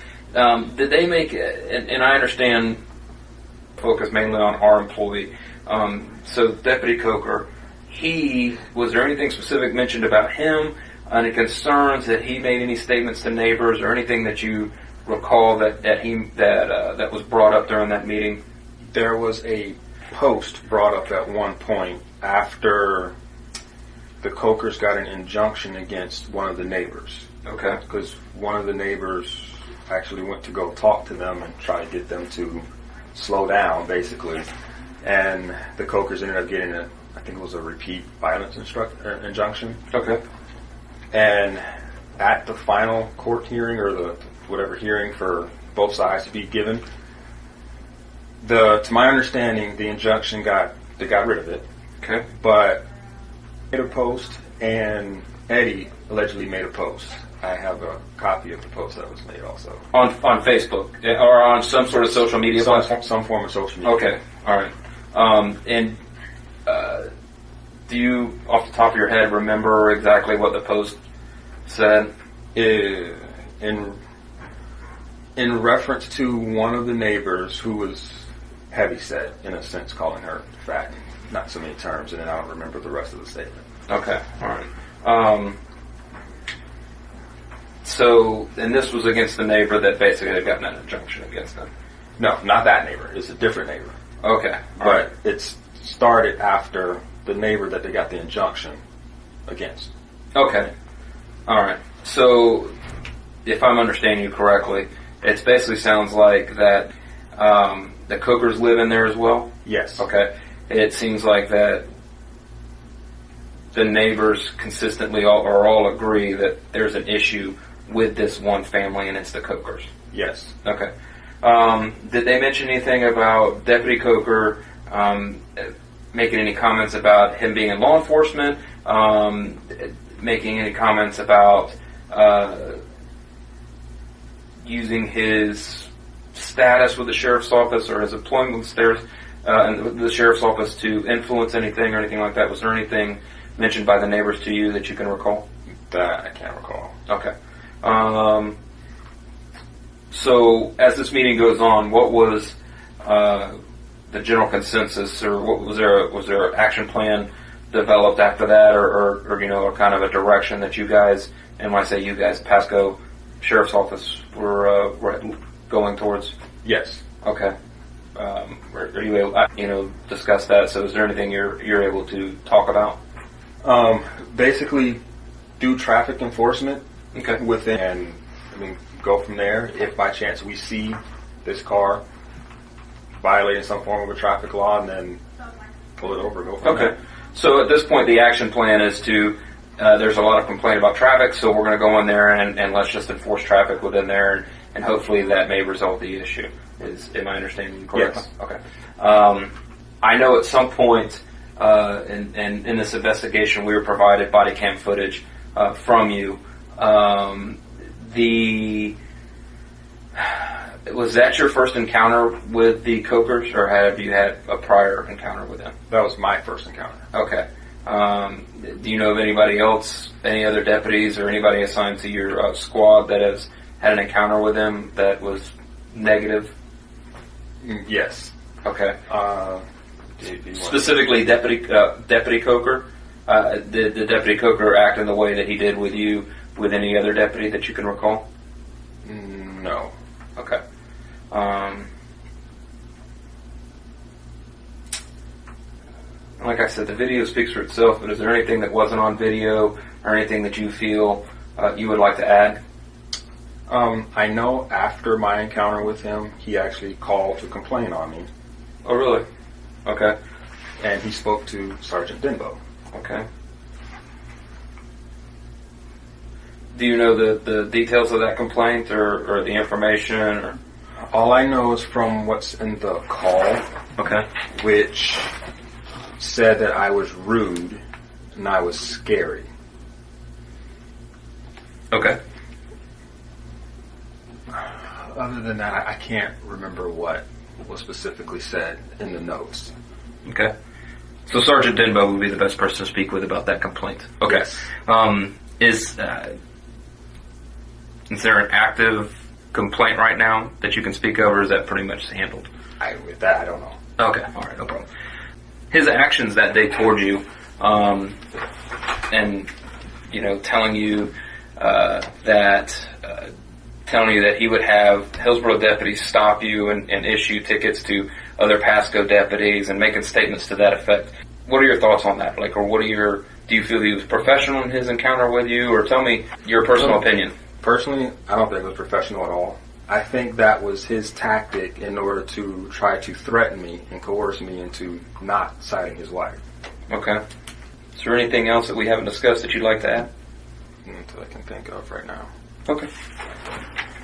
Did they make, and I understand, focus mainly on our employee. So Deputy Coker, was there anything specific mentioned about him? Any concerns that he made any statements to neighbors, or anything that you recall that was brought up during that meeting? There was a post brought up at one point after the Cokers got an injunction against one of the neighbors. Okay. Because one of the neighbors actually went to go talk to them and try to get them to slow down, basically. And the Cokers ended up getting I think it was a repeat violence injunction. Okay. And at the final court hearing, or the whatever hearing for both sides to be given, to my understanding, the injunction they got rid of it. Okay. But made a post, and Eddie allegedly made a post. I have a copy of the post that was made also. On Facebook, or on some sort of social media platform? Some form of social media. Okay, all right. And do you, off the top of your head, remember exactly what the post said? In reference to one of the neighbors who was heavyset, in a sense, calling her fat, not so many terms, and then I don't remember the rest of the statement. Okay, all right. So, and this was against the neighbor that basically had gotten an injunction against them? No, not that neighbor. It's a different neighbor. Okay. But it started after the neighbor that they got the injunction against. Okay. All right. So, if I'm understanding you correctly, it basically sounds like that the Cookers live in there as well? Yes. Okay. It seems like that the neighbors consistently all agree that there's an issue with this one family, and it's the Cokers. Yes. Okay. Did they mention anything about Deputy Coker making any comments about him being in law enforcement? Making any comments about using his status with the sheriff's office or his employment with the sheriff's office to influence anything or anything like that? Was there anything mentioned by the neighbors to you that you can recall? That I can't recall. Okay. So as this meeting goes on, what was the general consensus, or what was there an action plan developed after that, or you know, or kind of a direction that you guys, and when I say you guys, Pasco Sheriff's Office were going towards? Yes. Okay. Are you able, discuss that? So is there anything you're able to talk about? Basically, do traffic enforcement within, and go from there. If by chance we see this car violating some form of a traffic law, and then pull it over and go from there. So at this point, the action plan is to, there's a lot of complaint about traffic, so we're going to go in there and let's just enforce traffic within there, and hopefully that may resolve the issue. Am I understanding you correctly? Yes. Okay. I know at some point in this investigation we were provided body cam footage from you. Was that your first encounter with the Cokers, or have you had a prior encounter with them? That was my first encounter. Okay. Do you know of anybody else, any other deputies or anybody assigned to your squad that has had an encounter with them that was negative? Yes. Okay. Specifically, Deputy Coker. Did the Deputy Coker act in the way that he did with you, with any other deputy that you can recall? No. Okay. Like I said, the video speaks for itself, but is there anything that wasn't on video or anything that you feel you would like to add? I know after my encounter with him, he actually called to complain on me. Oh, really? Okay. And he spoke to Sergeant Denbo. Okay. Do you know the details of that complaint or the information? Or? All I know is from what's in the call, which said that I was rude and I was scary. Okay. Other than that, I can't remember what was specifically said in the notes. Okay. So Sergeant Denbo would be the best person to speak with about that complaint. Okay. Yes. Is there an active complaint right now that you can speak of, or is that pretty much handled? With that, I don't know. Okay. All right. No problem. His actions that day toward you, and telling you that he would have Hillsborough deputies stop you and issue tickets to other Pasco deputies and making statements to that effect. What are your thoughts on that? Do you feel he was professional in his encounter with you, or tell me your personal opinion? Personally, I don't think it was professional at all. I think that was his tactic in order to try to threaten me and coerce me into not citing his wife. Okay. Is there anything else that we haven't discussed that you'd like to add? Until I can think of right now. Okay.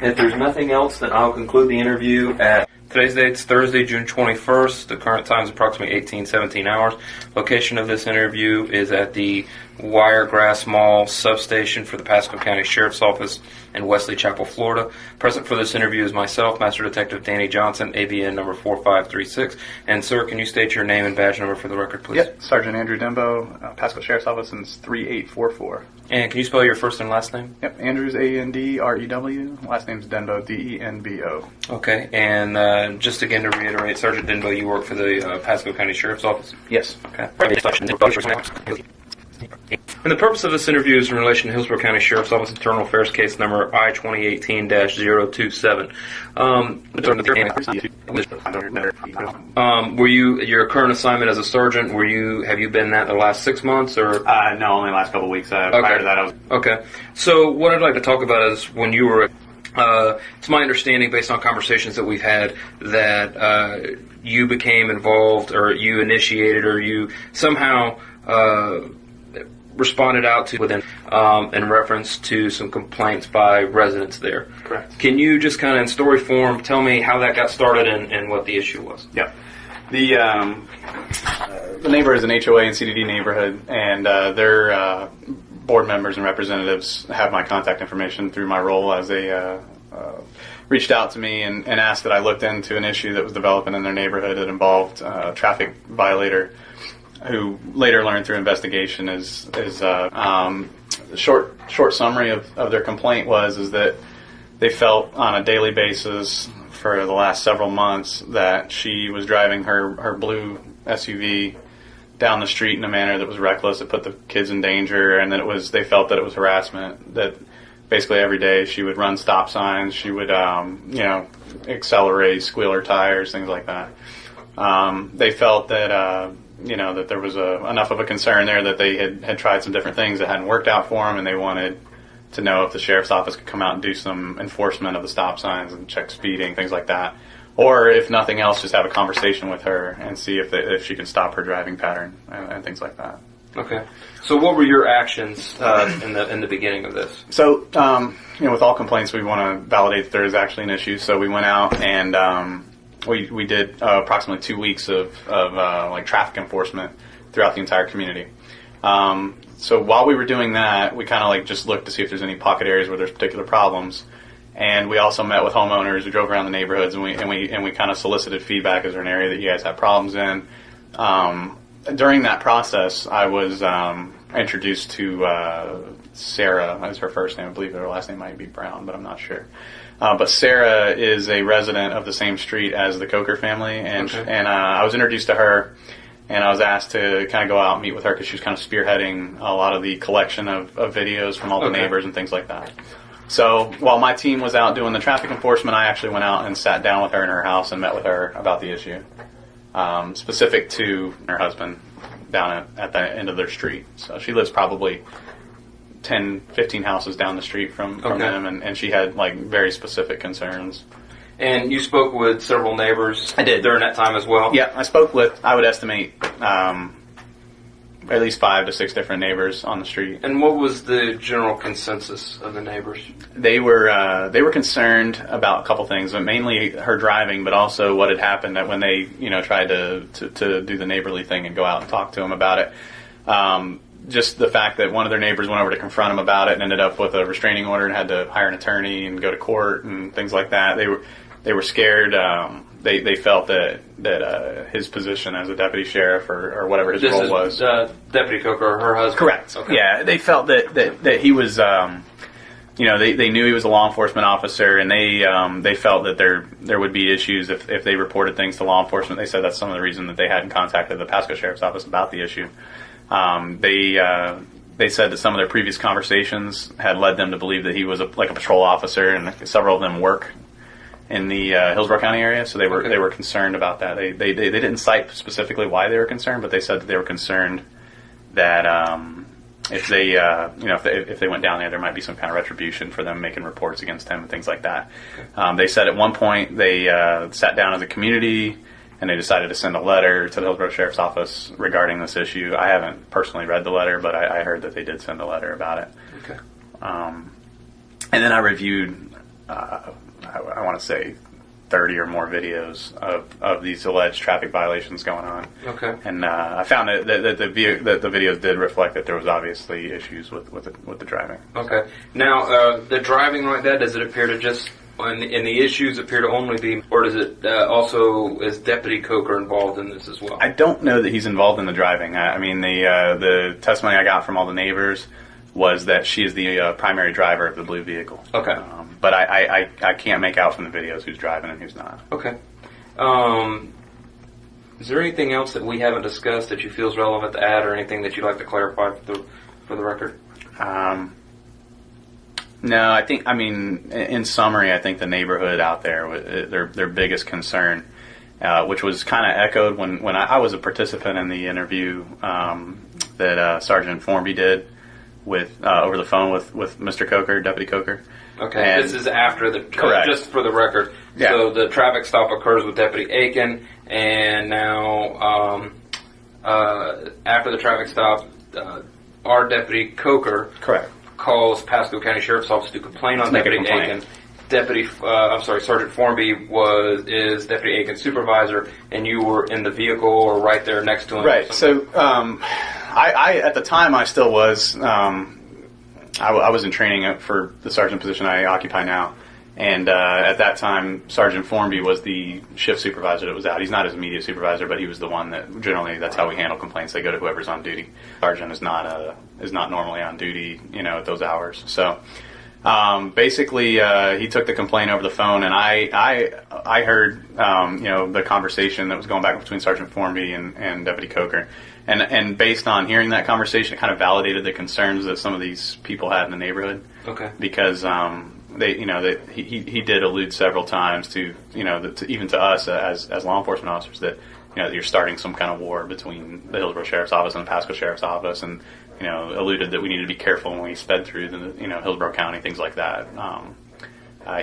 If there's nothing else, then I'll conclude the interview at today's date's Thursday, June 21st. The current time is approximately 17 hours. Location of this interview is at the Wiregrass Mall substation for the Pasco County Sheriff's Office in Wesley Chapel, Florida. Present for this interview is myself, Master Detective Danny Johnson, ABN number 4536. And sir, can you state your name and badge number for the record, please? Yep, Sergeant Andrew Denbo, Pasco Sheriff's Office since 3844. And can you spell your first and last name? Yep, Andrew's A-N-D-R-E-W. Last name's Denbo, D-E-N-B-O. Okay, and just again to reiterate, Sergeant Denbo, you work for the Pasco County Sheriff's Office? Yes. Okay. And the purpose of this interview is in relation to Hillsborough County Sheriff's Office Internal Affairs Case Number I-2018-027. Were you your current assignment as a sergeant? Have you been that the last 6 months or? No, only the last couple of weeks. Prior to that, I was. Okay. So what I'd like to talk about is when you were. It's my understanding, based on conversations that we've had, that you became involved, or you initiated, or you somehow responded out to within in reference to some complaints by residents there. Correct. Can you just kind of in story form tell me how that got started and what the issue was? Yeah. The neighbor is an HOA and CDD neighborhood, and they're board members and representatives have my contact information through my role as a reached out to me and asked that I looked into an issue that was developing in their neighborhood that involved a traffic violator who later learned through investigation is short summary of their complaint is that they felt on a daily basis for the last several months that she was driving her blue SUV down the street in a manner that was reckless, that put the kids in danger, and that they felt that it was harassment, that basically every day she would run stop signs, she would accelerate, squeal her tires, things like that. They felt that that there was enough of a concern there that they had tried some different things that hadn't worked out for them, and they wanted to know if the sheriff's office could come out and do some enforcement of the stop signs and check speeding, things like that. Or if nothing else, just have a conversation with her and see if she can stop her driving pattern and things like that. Okay. So what were your actions in the beginning of this? So, with all complaints, we want to validate that there is actually an issue. So we went out and we did approximately 2 weeks of traffic enforcement throughout the entire community. So while we were doing that, we kind of just looked to see if there's any pocket areas where there's particular problems. And we also met with homeowners. We drove around the neighborhoods and we kind of solicited feedback. Is there an area that you guys have problems in? During that process, I was introduced to Sarah, as her first name. I believe her last name might be Brown, but I'm not sure. But Sarah is a resident of the same street as the Coker family, and I was introduced to her, and I was asked to kind of go out and meet with her because she was kind of spearheading a lot of the collection of videos from all the neighbors and things like that. So while my team was out doing the traffic enforcement, I actually went out and sat down with her in her house and met with her about the issue. Specific to her husband down at the end of their street. So she lives probably 10, 15 houses down the street from them, and she had very specific concerns. And you spoke with several neighbors. I did during that time as well. Yeah, I spoke with, I would estimate, at least 5 to 6 different neighbors on the street. And what was the general consensus of the neighbors? They were concerned about a couple things, but mainly her driving, but also what had happened when they tried to do the neighborly thing and go out and talk to them about it. Just the fact that one of their neighbors went over to confront them about it and ended up with a restraining order and had to hire an attorney and go to court and things like that. They were scared. They felt that his position as a deputy sheriff or whatever his role was. Deputy Coker, her husband. Correct. Okay. Yeah, they felt that he was. They knew he was a law enforcement officer, and they felt that there would be issues if they reported things to law enforcement. They said that's some of the reason that they hadn't contacted the Pasco Sheriff's Office about the issue. They said that some of their previous conversations had led them to believe that he was a patrol officer, and several of them work in the Hillsborough County area, so they were concerned about that. They didn't cite specifically why they were concerned, but they said that they were concerned that if they went down there might be some kind of retribution for them making reports against him and things like that. They said at one point they sat down as a community and they decided to send a letter to the Hillsborough Sheriff's Office regarding this issue. I haven't personally read the letter, but I heard that they did send a letter about it. Okay. And then I reviewed, I want to say, 30 or more videos of these alleged traffic violations going on. Okay. And I found that the videos did reflect that there was obviously issues with the driving. Okay. Now, the driving like that, does it appear to just, and the issues appear to only be, or does it also, is Deputy Coker involved in this as well? I don't know that he's involved in the driving. I mean, the testimony I got from all the neighbors was that she is the primary driver of the blue vehicle. Okay. But I can't make out from the videos who's driving and who's not. Okay. Is there anything else that we haven't discussed that you feel is relevant to add, or anything that you'd like to clarify for the record? No, in summary, I think the neighborhood out there, their biggest concern, which was kind of echoed when I was a participant in the interview that Sergeant Formby did with over the phone with Mr. Coker, Deputy Coker. Okay, and this is after the... correct. Just for the record. Yeah. So the traffic stop occurs with Deputy Aiken, and now after the traffic stop, our Deputy Coker... correct. calls Pasco County Sheriff's Office to complain on make a Deputy complaint. Aiken. Sergeant Formby is Deputy Aiken's supervisor, and you were in the vehicle or right there next to him. Right. So, I at the time I still was I was in training for the sergeant position I occupy now. And at that time, Sergeant Formby was the shift supervisor that was out. He's not his immediate supervisor, but he was the one that generally that's how we handle complaints. They go to whoever's on duty. Sergeant is not normally on duty, at those hours. So basically, he took the complaint over the phone, and I heard the conversation that was going back between Sergeant Formby and Deputy Coker. And based on hearing that conversation, it kind of validated the concerns that some of these people had in the neighborhood. Okay. Because he did allude several times to even to us as law enforcement officers that you're starting some kind of war between the Hillsborough Sheriff's Office and the Pasco Sheriff's Office, and alluded that we need to be careful when we sped through the Hillsborough County, things like that.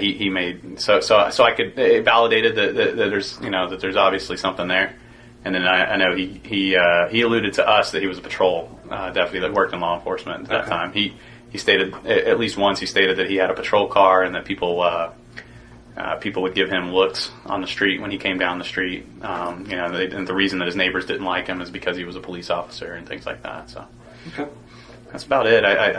He made so I could it validated that there's that there's obviously something there. And then I know he alluded to us that he was a patrol deputy that worked in law enforcement at that time. He stated at least once he stated that he had a patrol car and that people would give him looks on the street when he came down the street. And the reason that his neighbors didn't like him is because he was a police officer and things like that. So that's about it. I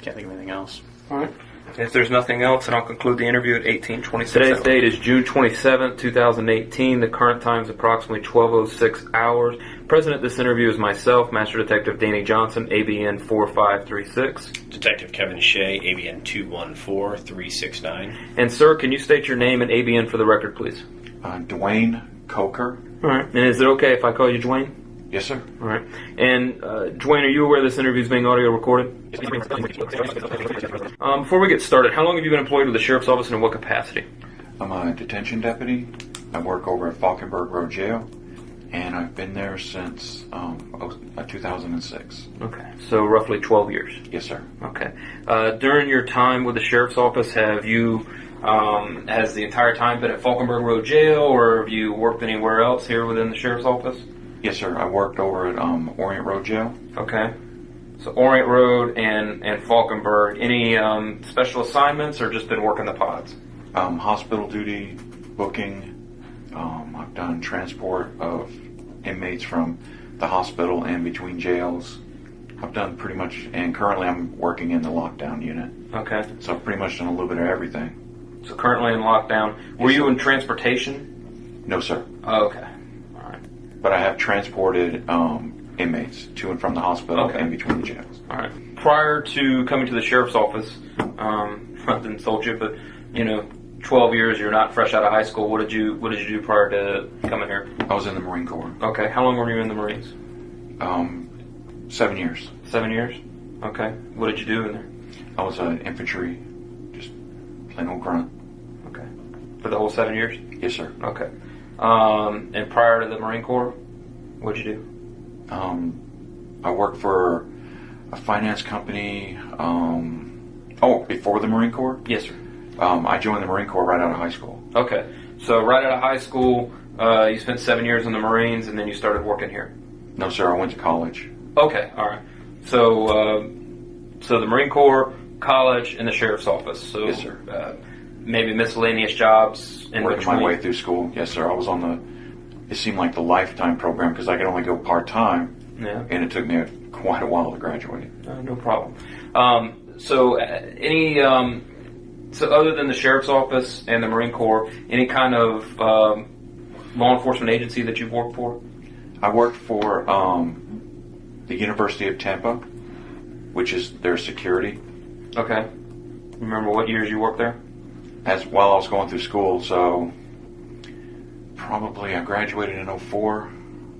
can't think of anything else. All right. If there's nothing else, then I'll conclude the interview at 18:26. Today's date is June 27th, 2018. The current time is approximately 12:06 hours. Present at this interview is myself, Master Detective Danny Johnson, ABN 4536. Detective Kevin Shea, ABN 214369. And sir, can you state your name and ABN for the record, please? Dewayne Coker. All right. And is it okay if I call you Dewayne? Yes, sir. All right. And Dewayne, are you aware this interview is being audio recorded? Before we get started, how long have you been employed with the Sheriff's Office and in what capacity? I'm a detention deputy. I work over at Falkenberg Road Jail, and I've been there since 2006. Okay. So roughly 12 years. Yes, sir. Okay. During your time with the Sheriff's Office, have you, has the entire time been at Falkenberg Road Jail, or have you worked anywhere else here within the Sheriff's Office? Yes, sir. I worked over at Orient Road Jail. Okay. So Orient Road and Falkenberg. Any special assignments, or just been working the pods? Hospital duty, booking. I've done transport of inmates from the hospital and between jails. I've done pretty much, and currently I'm working in the lockdown unit. Okay. So I've pretty much done a little bit of everything. So currently in lockdown. Were you in transportation? No, sir. Oh, okay. But I have transported inmates to and from the hospital and between the jails. All right. Prior to coming to the Sheriff's Office, not to insult you, but 12 years, you're not fresh out of high school. What did you do prior to coming here? I was in the Marine Corps. Okay. How long were you in the Marines? 7 years. 7 years? Okay. What did you do in there? I was an infantry, just plain old grunt. Okay. For the whole 7 years? Yes, sir. Okay. And prior to the Marine Corps, what'd you do? I worked for a finance company. Before the Marine Corps? Yes, sir. I joined the Marine Corps right out of high school. Okay. So right out of high school, you spent 7 years in the Marines, and then you started working here? No, sir. I went to college. Okay. All right. So, so the Marine Corps, college, and the Sheriff's Office. So, yes, sir. Maybe miscellaneous jobs in working between. My way through school. Yes, sir. I was on it seemed like the lifetime program because I could only go part-time. Yeah. And it took me quite a while to graduate. No problem. So other than the Sheriff's Office and the Marine Corps, any kind of law enforcement agency that you've worked for? I worked for the University of Tampa, which is their security. Okay. Remember what years you worked there? While I was going through school, so probably I graduated in 04,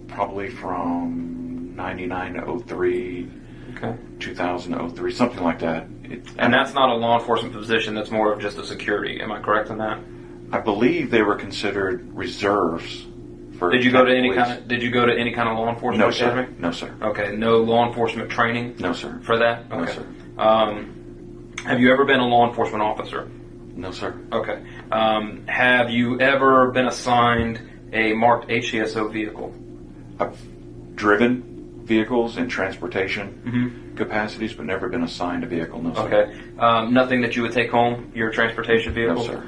probably from 99 to 03, okay. 2000 to 03, something like that. And that's not a law enforcement position, that's more of just a security. Am I correct in that? I believe they were considered reserves for Did you go to any police. kind of law enforcement No, academy? sir. No, sir. Okay, no law enforcement training? No, sir. For that? Okay. No, sir. Have you ever been a law enforcement officer? No, sir. Okay. Have you ever been assigned a marked HCSO vehicle? I've driven vehicles in transportation capacities, but never been assigned a vehicle. No, sir. Okay. Nothing that you would take home, your transportation vehicle? No, sir.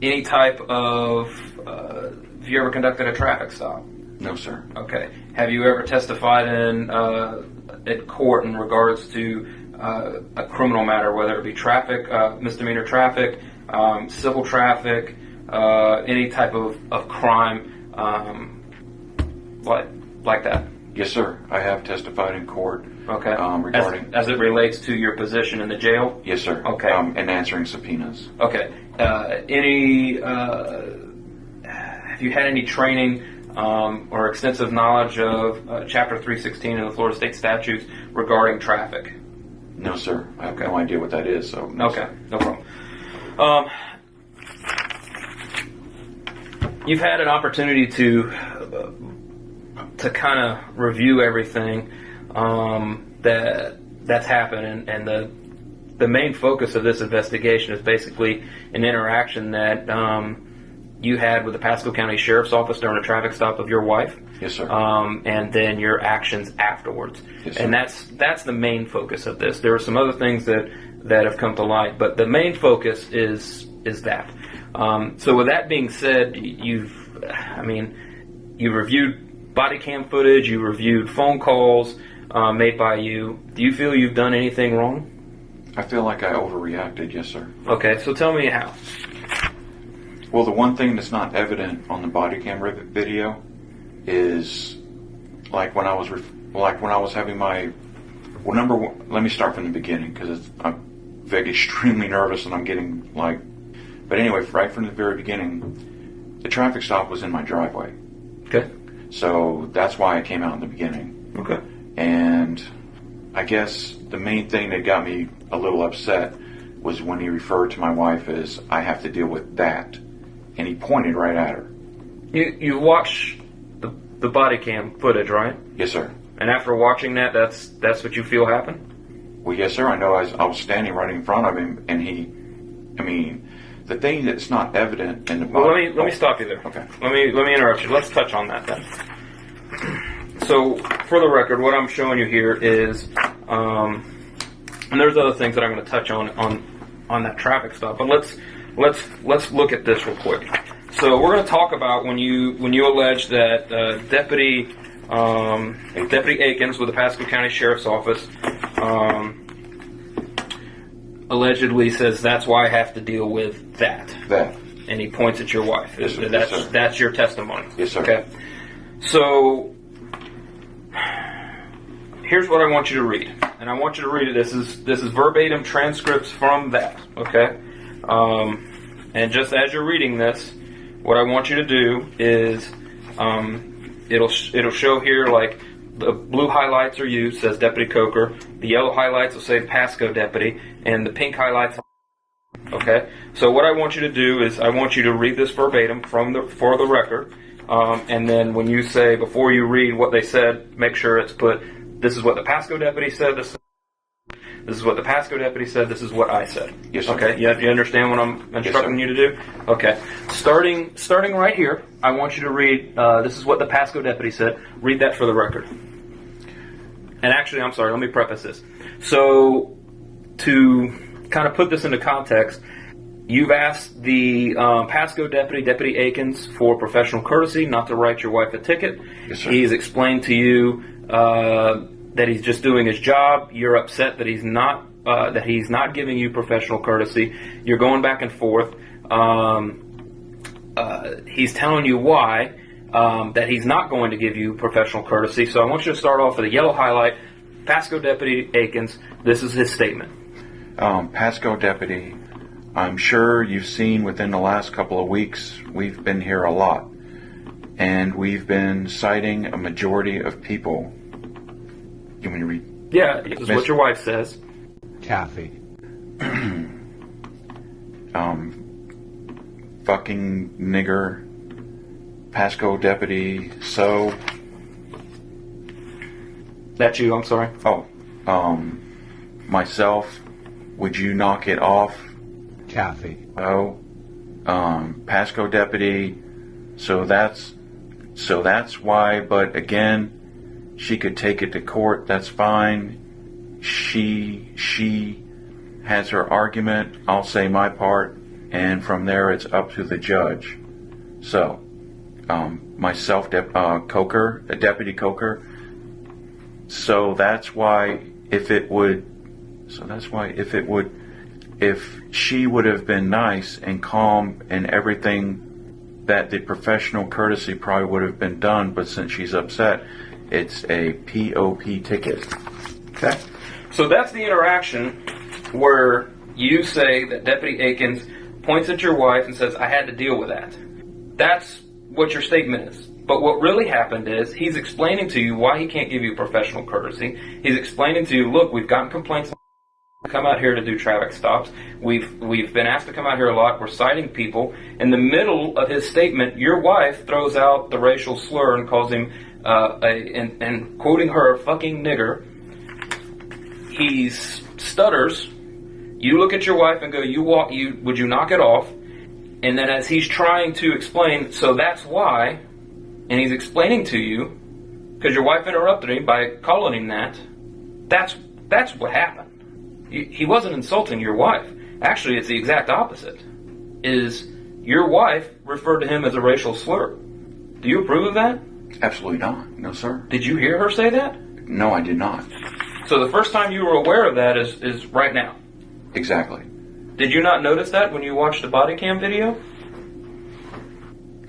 Any type of, have you ever conducted a traffic stop? No, sir. Okay. Have you ever testified in court in regards to a criminal matter, whether it be traffic, misdemeanor traffic, civil traffic, any type of crime like that? Yes, sir. I have testified in court. Okay. Regarding as it relates to your position in the jail? Yes, sir. Okay. And answering subpoenas. Okay. Have you had any training or extensive knowledge of Chapter 316 of the Florida State Statutes regarding traffic? No, sir. I have no idea what that is. So. No, okay. Sir. No problem. You've had an opportunity to kind of review everything that's happened, and the main focus of this investigation is basically an interaction that you had with the Pasco County Sheriff's Office during a traffic stop of your wife. Yes, sir. And then your actions afterwards. Yes, sir. And that's the main focus of this. There are some other things that have come to light, but the main focus is that. So with that being said, you reviewed body cam footage, you reviewed phone calls made by you. Do you feel you've done anything wrong? I feel like I overreacted, yes, sir. Okay, so tell me how. Well, the one thing that's not evident on the body cam video is like when I was having my number one. Let me start from the beginning because I'm extremely nervous and I'm getting like. But anyway, right from the very beginning, the traffic stop was in my driveway. Okay. So that's why I came out in the beginning. Okay. And I guess the main thing that got me a little upset was when he referred to my wife as, I have to deal with that. And he pointed right at her. You watched the body cam footage, right? Yes, sir. And after watching that, that's what you feel happened? Well, yes, sir. I know I was standing right in front of him, and the thing that's not evident in the body... Well, let me stop you there. Okay. Let me interrupt you. Let's touch on that then. So, for the record, what I'm showing you here is, and there's other things that I'm going to touch on that traffic stop, but let's look at this real quick. So we're going to talk about when you allege that Deputy Akins with the Pasco County Sheriff's Office allegedly says that's why I have to deal with that. That. And he points at your wife. Yes, sir. That's your testimony. Yes, sir. Okay. So here's what I want you to read, and I want you to read it. This is verbatim transcripts from that. Okay. And just as you're reading this, what I want you to do is, it'll show here like the blue highlights are you, says Deputy Coker. The yellow highlights will say Pasco Deputy, and the pink highlights. Okay. So what I want you to do is I want you to read this verbatim for the record, and then when you say before you read what they said, make sure it's put. This is what the Pasco Deputy said. This is what the Pasco Deputy said. This is what I said. Yes, sir. Okay. You understand what I'm instructing you to do? Okay. Starting right here, I want you to read. This is what the Pasco Deputy said. Read that for the record. And actually, I'm sorry. Let me preface this. So, to kind of put this into context, you've asked the Pasco Deputy Akins, for professional courtesy, not to write your wife a ticket. Yes, sir. He's explained to you that he's just doing his job. You're upset that he's not giving you professional courtesy. You're going back and forth. He's telling you why that he's not going to give you professional courtesy. So I want you to start off with a yellow highlight. Pasco Deputy Akins. This is his statement. Pasco Deputy, I'm sure you've seen within the last couple of weeks, we've been here a lot. And we've been citing a majority of people. You want me to read? Yeah, this is what your wife says. Kathy. Fucking nigger. Pasco Deputy, so... That's you, I'm sorry. Oh, myself, would you knock it off? Kathy. Oh, Pasco Deputy, so that's why, but again, she could take it to court, that's fine. She has her argument, I'll say my part, and from there it's up to the judge. So, myself, Deputy Coker, so that's why if it would So that's why if she would have been nice and calm and everything, that the professional courtesy probably would have been done, but since she's upset, it's a POP ticket. Okay? So that's the interaction where you say that Deputy Akins points at your wife and says, I had to deal with that. That's what your statement is. But what really happened is he's explaining to you why he can't give you professional courtesy. He's explaining to you, look, we've gotten complaints come out here to do traffic stops. We've been asked to come out here a lot. We're citing people. In the middle of his statement, your wife throws out the racial slur and calls him, and quoting her, a fucking nigger. He stutters. You look at your wife and go, would you knock it off? And then as he's trying to explain, so that's why, and he's explaining to you, because your wife interrupted him by calling him that, that's what happened. He wasn't insulting your wife. Actually, it's the exact opposite. Is your wife referred to him as a racial slur. Do you approve of that? Absolutely not. No, sir. Did you hear her say that? No, I did not. So the first time you were aware of that is right now? Exactly. Did you not notice that when you watched the body cam video?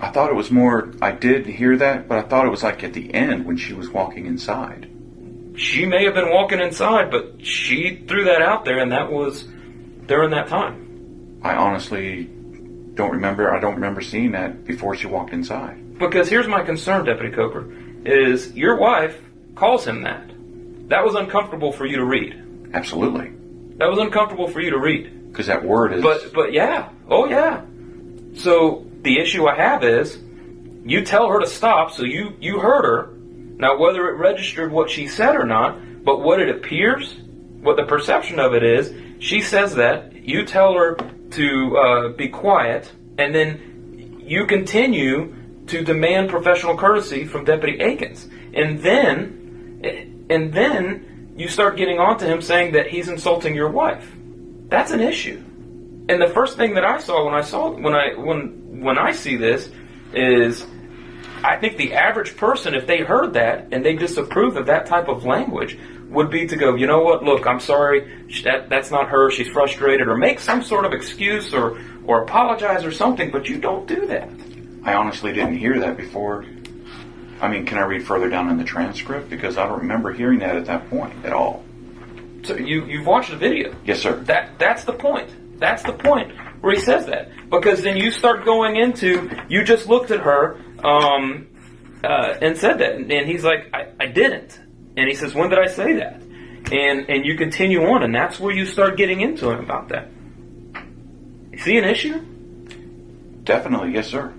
I thought it was more, I did hear that, but I thought it was like at the end when she was walking inside. She may have been walking inside, but she threw that out there, and that was during that time. I honestly don't remember. I don't remember seeing that before she walked inside. Because here's my concern, Deputy Coker, is your wife calls him that. That was uncomfortable for you to read. Absolutely. That was uncomfortable for you to read. Because that word is... But yeah. Oh, yeah. So the issue I have is, you tell her to stop, so you heard her. Now, whether it registered what she said or not, but what it appears, what the perception of it is, she says that, you tell her to be quiet, and then you continue to demand professional courtesy from Deputy Akins. And then you start getting onto him saying that he's insulting your wife. That's an issue. And the first thing that I saw when I see this is, I think the average person, if they heard that and they disapproved of that type of language, would be to go, you know what, look, I'm sorry, that's not her, she's frustrated, or make some sort of excuse or apologize or something, but you don't do that. I honestly didn't hear that before. I mean, can I read further down in the transcript? Because I don't remember hearing that at that point at all. So you've watched the video? Yes, sir. That's the point. That's the point where he says that. Because then you start going into, you just looked at her and said that. And he's like, I didn't. And he says, when did I say that? And you continue on, and that's where you start getting into him about that. You see an issue? Definitely, yes, sir.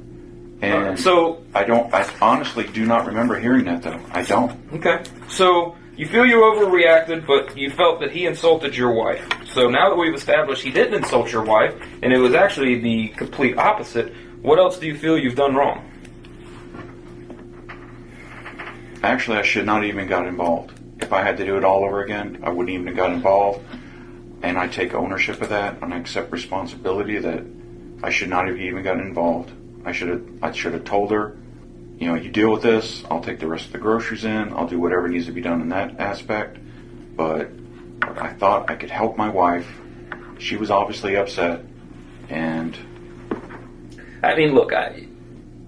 And so I honestly do not remember hearing that, though. I don't. Okay. So you feel you overreacted, but you felt that he insulted your wife. So now that we've established he didn't insult your wife, and it was actually the complete opposite, what else do you feel you've done wrong? Actually, I should not even got involved. If I had to do it all over again, I wouldn't even have got involved. And I take ownership of that, and I accept responsibility that I should not have even gotten involved. I should have told her, you know, you deal with this, I'll take the rest of the groceries in, I'll do whatever needs to be done in that aspect. But I thought I could help my wife. She was obviously upset, and... I mean, look,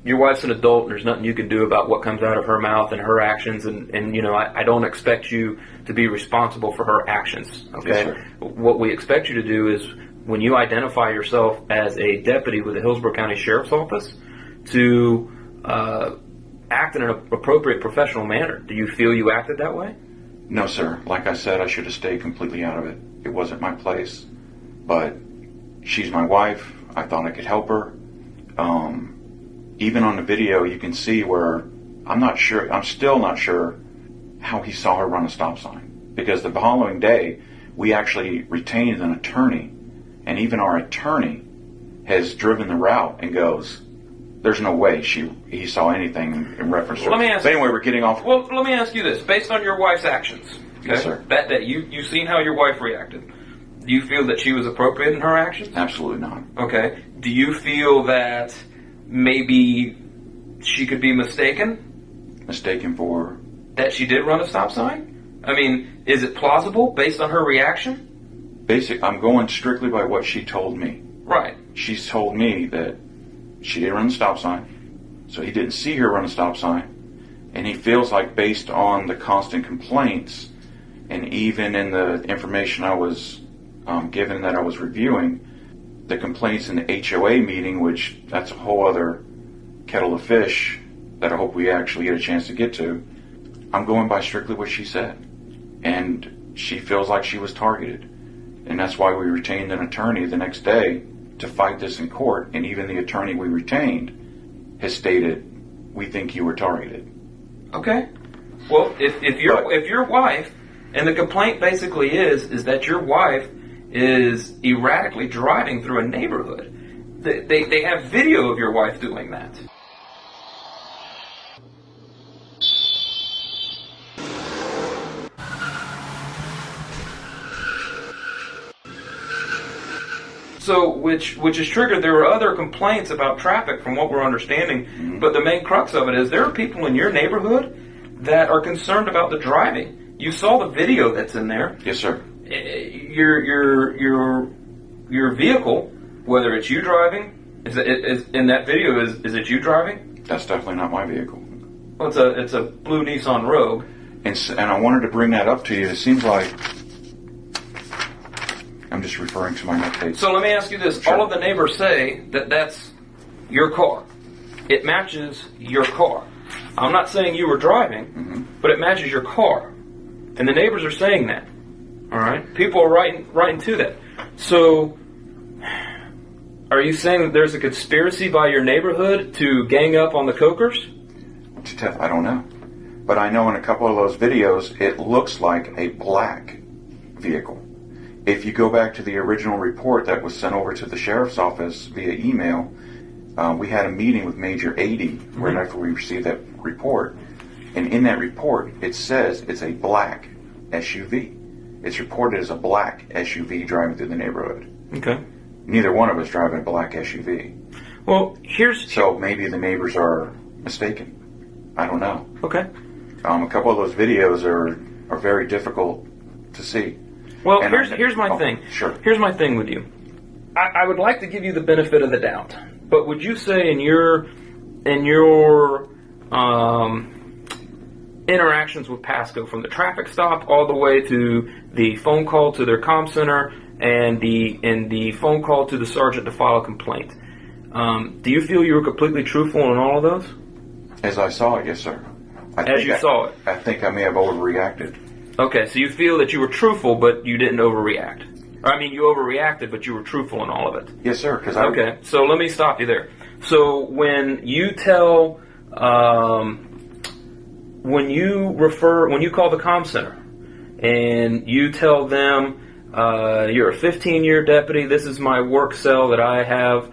your wife's an adult, and there's nothing you can do about what comes out of her mouth and her actions, and you know, I don't expect you to be responsible for her actions, okay? Yes, sir. What we expect you to do is, when you identify yourself as a deputy with the Hillsborough County Sheriff's Office, to act in an appropriate professional manner. Do you feel you acted that way? No, sir. Like I said, I should have stayed completely out of it. It wasn't my place. But she's my wife. I thought I could help her. Even on the video, you can see where I'm still not sure how he saw her run a stop sign. Because the following day, we actually retained an attorney. And even our attorney has driven the route and goes, there's no way he saw anything in reference to it. But anyway, we're getting off. Well, let me ask you this. Based on your wife's actions, okay, yes, sir. That you've seen how your wife reacted. Do you feel that she was appropriate in her actions? Absolutely not. Okay. Do you feel that maybe she could be mistaken? Mistaken for? That she did run a stop sign? I mean, is it plausible based on her reaction? I'm going strictly by what she told me. Right. She's told me that she didn't run the stop sign, so he didn't see her run a stop sign, and he feels like based on the constant complaints, and even in the information I was given that I was reviewing, the complaints in the HOA meeting, which that's a whole other kettle of fish that I hope we actually get a chance to get to, I'm going by strictly what she said. And she feels like she was targeted. And that's why we retained an attorney the next day to fight this in court. And even the attorney we retained has stated, we think you were targeted. Okay. Well, if your wife, and the complaint basically is that your wife is erratically driving through a neighborhood. They have video of your wife doing that. So, which is triggered. There were other complaints about traffic, from what we're understanding. Mm-hmm. But the main crux of it is there are people in your neighborhood that are concerned about the driving. You saw the video that's in there. Yes, sir. Your vehicle, whether it's you driving, is in that video, is it you driving? That's definitely not my vehicle. Well, it's a blue Nissan Rogue. And I wanted to bring that up to you. It seems like I'm just referring to my update. So let me ask you this. Sure. All of the neighbors say that that's your car. It matches your car. I'm not saying you were driving, mm-hmm. but it matches your car. And the neighbors are saying that. All right? People are writing to that. So are you saying that there's a conspiracy by your neighborhood to gang up on the Cokers? I don't know. But I know in a couple of those videos, it looks like a black vehicle. If you go back to the original report that was sent over to the sheriff's office via email, we had a meeting with Major 80 mm-hmm. right after we received that report. And in that report, it says it's a black SUV. It's reported as a black SUV driving through the neighborhood. Okay. Neither one of us driving a black SUV. Well, So maybe the neighbors are mistaken. I don't know. Okay. A couple of those videos are very difficult to see. Well, here's my thing. Sure. Here's my thing with you. I would like to give you the benefit of the doubt, but would you say in your interactions with Pasco, from the traffic stop all the way to the phone call to their comm center and the phone call to the sergeant to file a complaint, do you feel you were completely truthful in all of those? As I saw it, yes, sir. Saw it. I think I may have overreacted. Okay, so you feel that you were truthful, but you didn't overreact. I mean, you overreacted, but you were truthful in all of it. Yes, sir. Okay, so let me stop you there. So when you tell, when you call the comm center, and you tell them, you're a 15-year deputy, this is my work cell that I have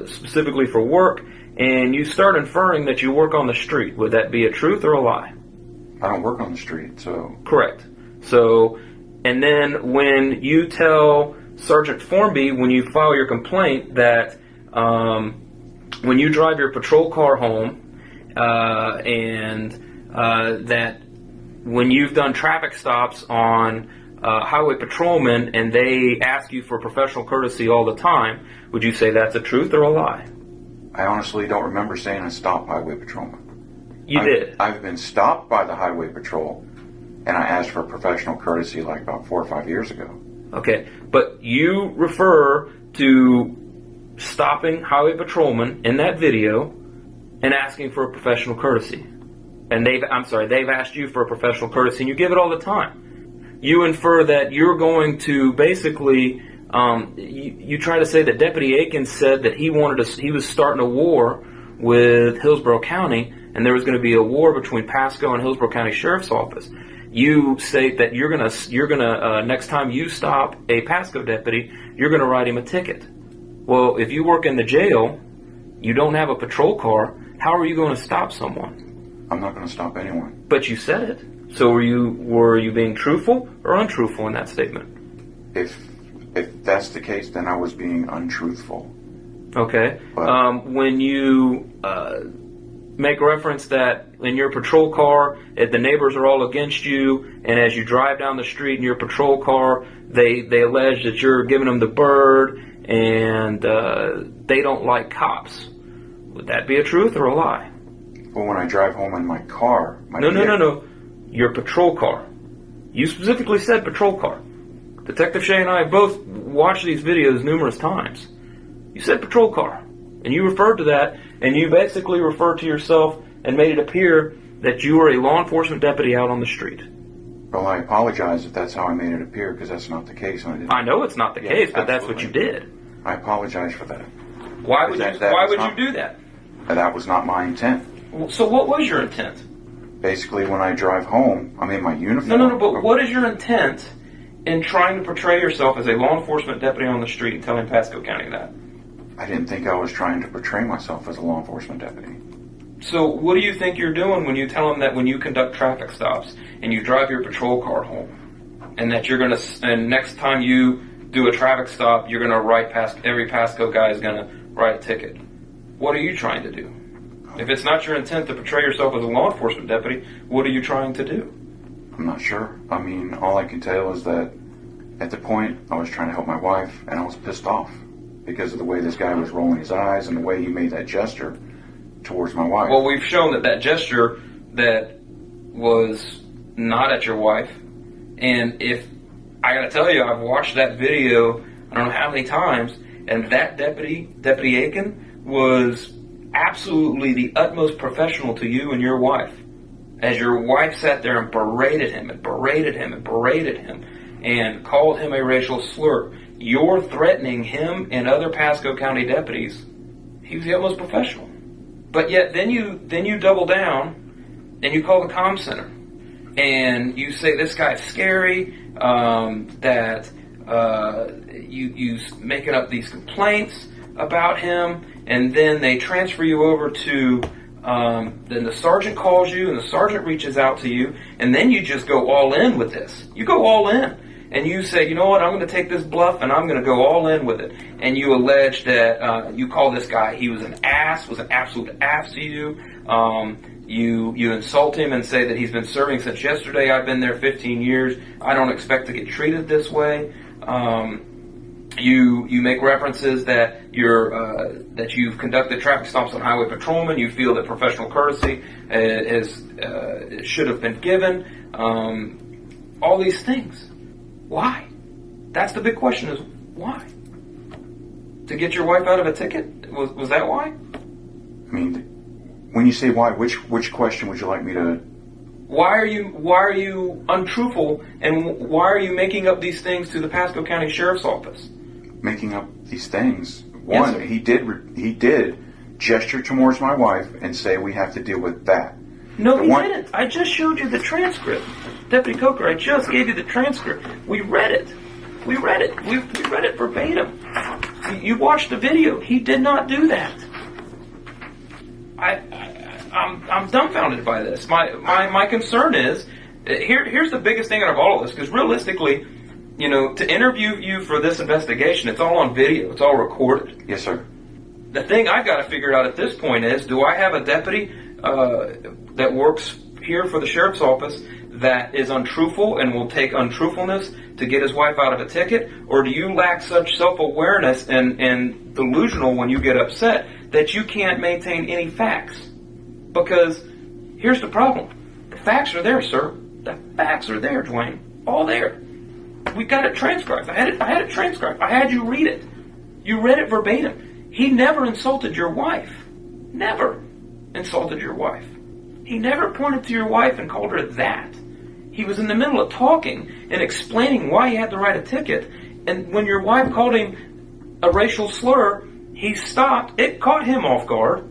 specifically for work, and you start inferring that you work on the street, would that be a truth or a lie? I don't work on the street, so... Correct. So, and then when you tell Sergeant Formby, when you file your complaint, that when you drive your patrol car home, and that when you've done traffic stops on highway patrolmen and they ask you for professional courtesy all the time, would you say that's a truth or a lie? I honestly don't remember saying I stopped highway patrolman. You did? I've been stopped by the highway patrol, and I asked for professional courtesy like about 4 or 5 years ago. Okay, but you refer to stopping highway patrolmen in that video and asking for a professional courtesy. And they've asked you for a professional courtesy, and you give it all the time. You infer that you're going to basically, you try to say that Deputy Akins said that he was starting a war with Hillsborough County, and there was going to be a war between Pasco and Hillsborough County Sheriff's Office. You state that you're gonna next time you stop a Pasco deputy, you're gonna write him a ticket. Well, if you work in the jail, you don't have a patrol car. How are you going to stop someone? I'm not going to stop anyone. But you said it. So were you being truthful or untruthful in that statement? If that's the case, then I was being untruthful. Okay. But, when you make reference that in your patrol car, the neighbors are all against you, and as you drive down the street in your patrol car, they allege that you're giving them the bird, and they don't like cops. Would that be a truth or a lie? Well, when I drive home in my car... No. Your patrol car. You specifically said patrol car. Detective Shea and I have both watched these videos numerous times. You said patrol car. And you referred to that, and you basically referred to yourself and made it appear that you were a law enforcement deputy out on the street. Well, I apologize if that's how I made it appear, because that's not the case. I know it's not the case, but that's what you did. I apologize for that. Why would you do that? That was not my intent. So what was your intent? Basically, when I drive home, I'm in my uniform. No, but what is your intent in trying to portray yourself as a law enforcement deputy on the street and telling Pasco County that? I didn't think I was trying to portray myself as a law enforcement deputy. So what do you think you're doing when you tell them that when you conduct traffic stops and you drive your patrol car home, and that you're and next time you do a traffic stop, you're gonna write every Pasco guy is gonna write a ticket? What are you trying to do? If it's not your intent to portray yourself as a law enforcement deputy, what are you trying to do? I'm not sure. I mean, all I can tell is that at the point I was trying to help my wife, and I was pissed off because of the way this guy was rolling his eyes and the way he made that gesture towards my wife. Well, we've shown that gesture that was not at your wife, and if I gotta tell you, I've watched that video I don't know how many times, and that Deputy Aiken, was absolutely the utmost professional to you and your wife. As your wife sat there and berated him and berated him and berated him and called him a racial slur, you're threatening him and other Pasco County deputies. He was the utmost professional. But yet then you double down and you call the comm center and you say this guy's scary, that you making up these complaints about him, and then they transfer you over to then the sergeant calls you and the sergeant reaches out to you, and then you just go all in with this. You go all in and you say, you know what, I'm going to take this bluff and I'm going to go all in with it. And you allege that you call this guy, he was an ass, was an absolute ass to you. You insult him and say that he's been serving since yesterday. I've been there 15 years. I don't expect to get treated this way. You make references that that you've conducted traffic stops on highway patrolmen. You feel that professional courtesy should have been given. All these things. Why? That's the big question: is why? To get your wife out of a ticket? Was that why? I mean, when you say why, which question would you like me to? Why are you untruthful, and why are you making up these things to the Pasco County Sheriff's Office? Making up these things. Yes, One, he did gesture towards my wife and say we have to deal with that. No, he didn't. I just showed you the transcript. Deputy Coker, I just gave you the transcript. We read it. We read it verbatim. You watched the video. He did not do that. I'm dumbfounded by this. My concern is, here's the biggest thing out of all of this, because realistically, to interview you for this investigation, it's all on video. It's all recorded. Yes, sir. The thing I've got to figure out at this point is, do I have a deputy that works here for the sheriff's office that is untruthful and will take untruthfulness to get his wife out of a ticket? Or do you lack such self-awareness and delusional when you get upset that you can't maintain any facts? Because here's the problem. The facts are there, sir. The facts are there, Dewayne. All there. We got it transcribed. I had it transcribed. I had you read it. You read it verbatim. He never insulted your wife. Never insulted your wife. He never pointed to your wife and called her that. He was in the middle of talking and explaining why he had to write a ticket, and when your wife called him a racial slur, he stopped. It caught him off guard.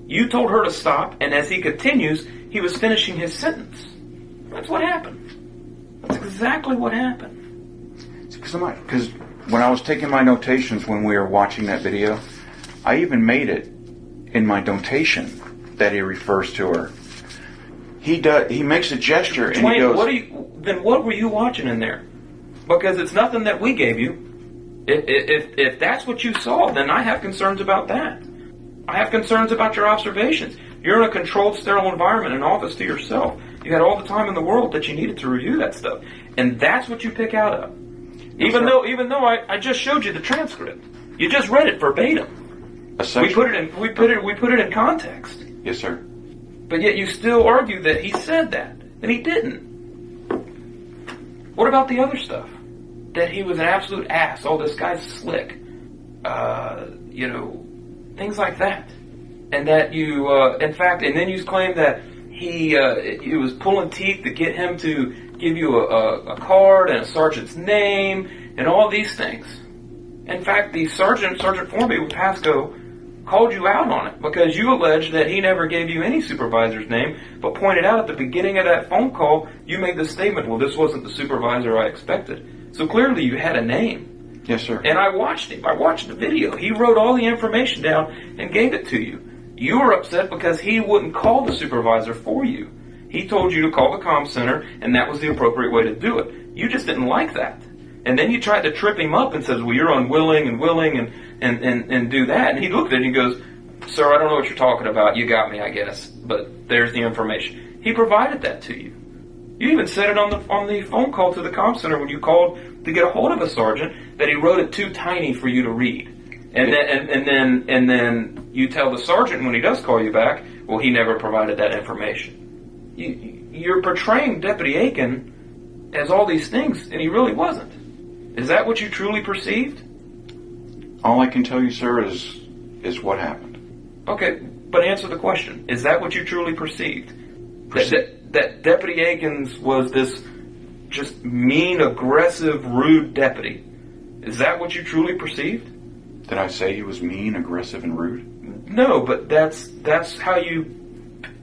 You told her to stop, and as he continues, he was finishing his sentence. That's what happened. That's exactly what happened. Because when I was taking my notations when we were watching that video, I even made it in my notation that he refers to her. He makes a gesture and he goes... what were you watching in there? Because it's nothing that we gave you. If that's what you saw, then I have concerns about that. I have concerns about your observations. You're in a controlled, sterile environment, an office to yourself. You had all the time in the world that you needed to review that stuff. And that's what you pick out of. Even though I just showed you the transcript. You just read it verbatim. We put it in context. Yes, sir. But yet you still argue that he said that, and he didn't. What about the other stuff? That he was an absolute ass. Oh, this guy's slick. Things like that. And that you, in fact, and then you claim that he was pulling teeth to get him to give you a card and a sergeant's name and all these things. In fact, the Sergeant Formby with Pasco, called you out on it because you alleged that he never gave you any supervisor's name, but pointed out at the beginning of that phone call, you made the statement, well, this wasn't the supervisor I expected. So clearly you had a name. Yes, sir. And I watched him. I watched the video. He wrote all the information down and gave it to you. You were upset because he wouldn't call the supervisor for you. He told you to call the comm center, and that was the appropriate way to do it. You just didn't like that. And then you tried to trip him up and says, well, you're unwilling and willing and do that. And he looked at it and he goes, sir, I don't know what you're talking about. You got me, I guess. But there's the information. He provided that to you. You even said it on the phone call to the comm center when you called to get a hold of a sergeant that he wrote it too tiny for you to read. And then you tell the sergeant when he does call you back, well, he never provided that information. You're portraying Deputy Aiken as all these things, and he really wasn't. Is that what you truly perceived? All I can tell you, sir, is what happened. Okay, but answer the question. Is that what you truly perceived? That Deputy Aikens was this just mean, aggressive, rude deputy. Is that what you truly perceived? Did I say he was mean, aggressive, and rude? No, but that's how you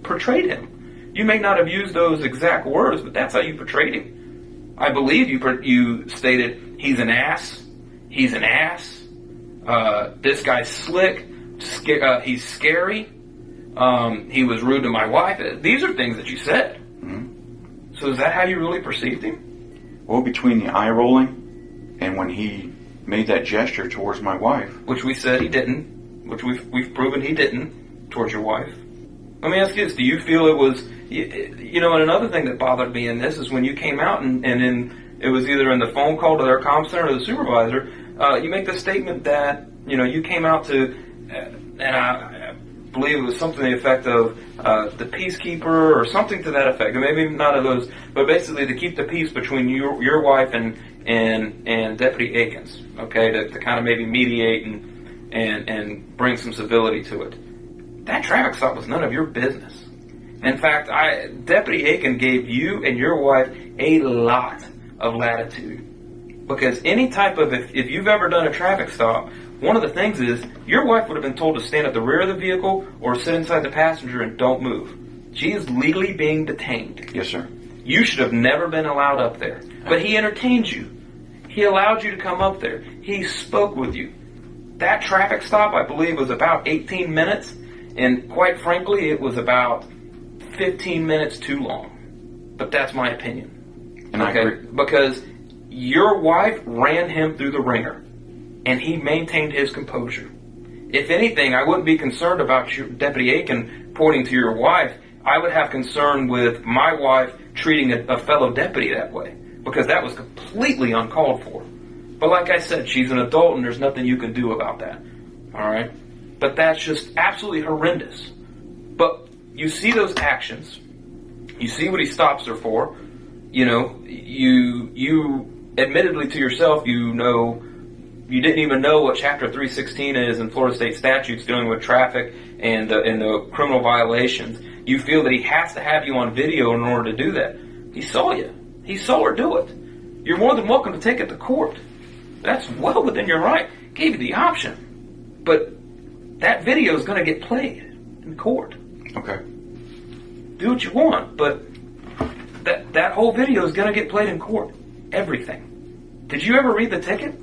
portrayed him. You may not have used those exact words, but that's how you portrayed him. I believe you stated, he's an ass, this guy's slick, he's scary, he was rude to my wife. These are things that you said. Mm-hmm. So is that how you really perceived him? Well, between the eye rolling and when he made that gesture towards my wife. Which we said he didn't, which we've proven he didn't towards your wife. Let me ask you this, do you feel it was, and another thing that bothered me in this is when you came out and it was either in the phone call to their comm center or the supervisor, you make the statement that, you came out to, and I believe it was something to the effect of the peacekeeper or something to that effect. Maybe not of those, but basically to keep the peace between your wife and Deputy Aikens, okay, to kind of maybe mediate and bring some civility to it. That traffic stop was none of your business. In fact, Deputy Aiken gave you and your wife a lot of latitude. Because any type of, if you've ever done a traffic stop, one of the things is your wife would have been told to stand at the rear of the vehicle or sit inside the passenger and don't move. She is legally being detained. Yes, sir. You should have never been allowed up there. But he entertained you. He allowed you to come up there. He spoke with you. That traffic stop, I believe, was about 18 minutes. And quite frankly, it was about 15 minutes too long. But that's my opinion. And I agree. Because your wife ran him through the ringer. And he maintained his composure. If anything, I wouldn't be concerned about your Deputy Aiken pointing to your wife. I would have concern with my wife treating a fellow deputy that way. Because that was completely uncalled for. But like I said, she's an adult and there's nothing you can do about that. Alright? But that's just absolutely horrendous. But you see those actions. You see what he stops her for. You admittedly to yourself, you didn't even know what Chapter 316 is in Florida State statutes dealing with traffic and the criminal violations. You feel that he has to have you on video in order to do that. He saw you. He saw her do it. You're more than welcome to take it to court. That's well within your right. Gave you the option. But that video is going to get played in court. Okay. Do what you want, but that whole video is going to get played in court. Everything. Did you ever read the ticket?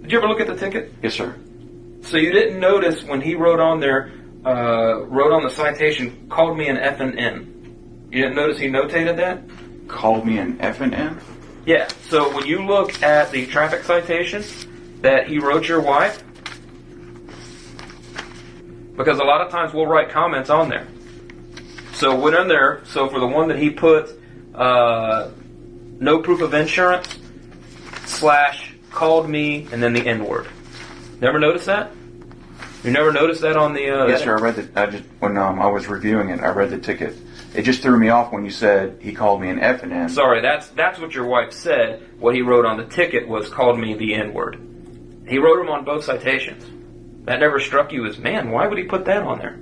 Did you ever look at the ticket? Yes, sir. So you didn't notice when he wrote on there, wrote on the citation, called me an F and N. You didn't notice he notated that? Called me an F and N? Yeah. So when you look at the traffic citation that he wrote your wife, because a lot of times we'll write comments on there. So went in there. So for the one that he put, no proof of insurance / called me and then the N word. Never noticed that? You never noticed that on the? Yes, sir. I read it. When I was reviewing it, I read the ticket. It just threw me off when you said he called me an F and N. Sorry, that's what your wife said. What he wrote on the ticket was called me the N word. He wrote them on both citations. That never struck you as, man, why would he put that on there?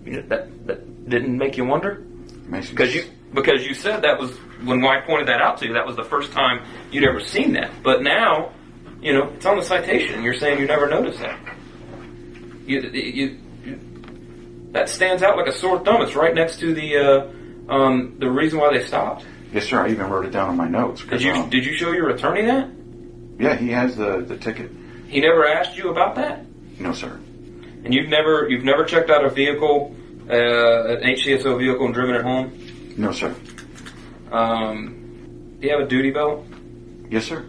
You know, that didn't make you wonder? Because you said that was, when I pointed that out to you, that was the first time you'd ever seen that. But now, you know, it's on the citation, and you're saying you never noticed that. That stands out like a sore thumb. It's right next to the reason why they stopped. Yes, sir. I even wrote it down on my notes. Did you show your attorney that? Yeah, he has the ticket. He never asked you about that? No, sir. And you've never checked out a vehicle, an HCSO vehicle, and driven it home? No, sir. Do you have a duty belt? Yes, sir.